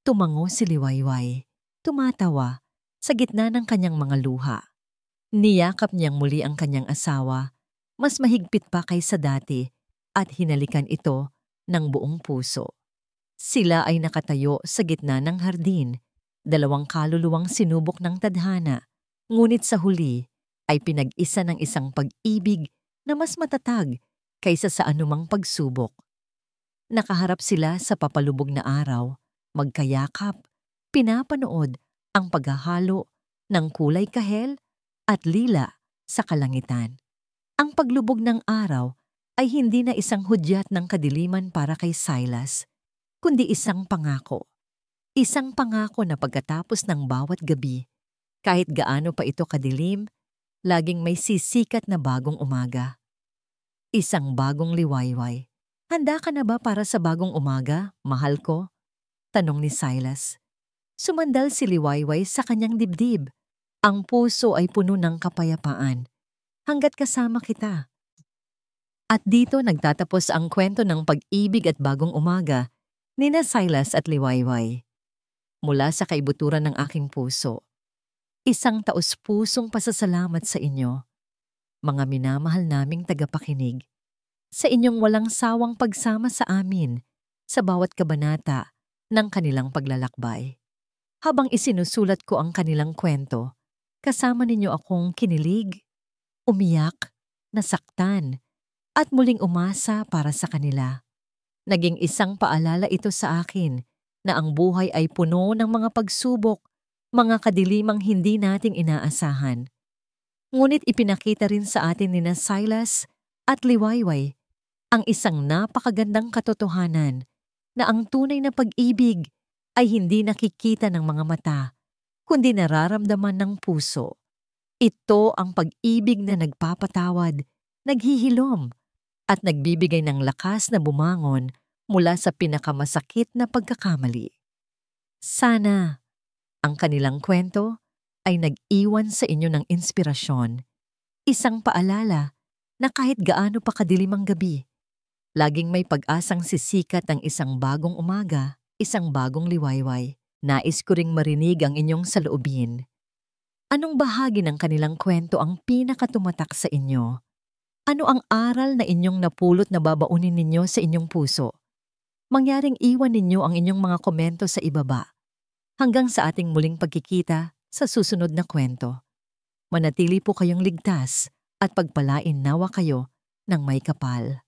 Tumango si Liwayway, tumatawa sa gitna ng kanyang mga luha. Niyakap niyang muli ang kanyang asawa, mas mahigpit pa kaysa dati, at hinalikan ito ng buong puso. Sila ay nakatayo sa gitna ng hardin, dalawang kaluluwang sinubok ng tadhana, ngunit sa huli, ay pinag-isa ng isang pag-ibig na mas matatag kaysa sa anumang pagsubok. Nakaharap sila sa papalubog na araw, magkayakap, pinapanood ang paghahalo ng kulay kahel at lila sa kalangitan. Ang paglubog ng araw ay hindi na isang hudyat ng kadiliman para kay Silas, kundi isang pangako. Isang pangako na pagkatapos ng bawat gabi, kahit gaano pa ito kadilim, laging may sisikat na bagong umaga. Isang bagong liwayway. Handa ka na ba para sa bagong umaga, mahal ko? Tanong ni Silas. Sumandal si Liwayway sa kanyang dibdib. Ang puso ay puno ng kapayapaan. Hanggat kasama kita. At dito nagtatapos ang kwento ng pag-ibig at bagong umaga ni na Silas at Liwayway. Mula sa kaibuturan ng aking puso, isang taos-pusong pasasalamat sa inyo, mga minamahal naming tagapakinig, sa inyong walang sawang pagsama sa amin sa bawat kabanata ng kanilang paglalakbay. Habang isinusulat ko ang kanilang kwento, kasama ninyo akong kinilig, umiyak, nasaktan, at muling umasa para sa kanila. Naging isang paalala ito sa akin na ang buhay ay puno ng mga pagsubok, mga kadilimang hindi nating inaasahan. Ngunit ipinakita rin sa atin ni na Silas at Liwayway ang isang napakagandang katotohanan na ang tunay na pag-ibig ay hindi nakikita ng mga mata, kundi nararamdaman ng puso. Ito ang pag-ibig na nagpapatawad, naghihilom, at nagbibigay ng lakas na bumangon mula sa pinakamasakit na pagkakamali. Sana ang kanilang kwento ay nag-iwan sa inyo ng inspirasyon, isang paalala na kahit gaano pa kadilim ang gabi, laging may pag-asang sisikat ang isang bagong umaga, isang bagong liwayway. Nais ko ring marinig ang inyong saloobin. Anong bahagi ng kanilang kwento ang pinakatumatak sa inyo? Ano ang aral na inyong napulot na babaunin ninyo sa inyong puso? Mangyaring iwan ninyo ang inyong mga komento sa ibaba. Hanggang sa ating muling pagkikita sa susunod na kwento. Manatili po kayong ligtas at pagpalain nawa kayo ng may kapal.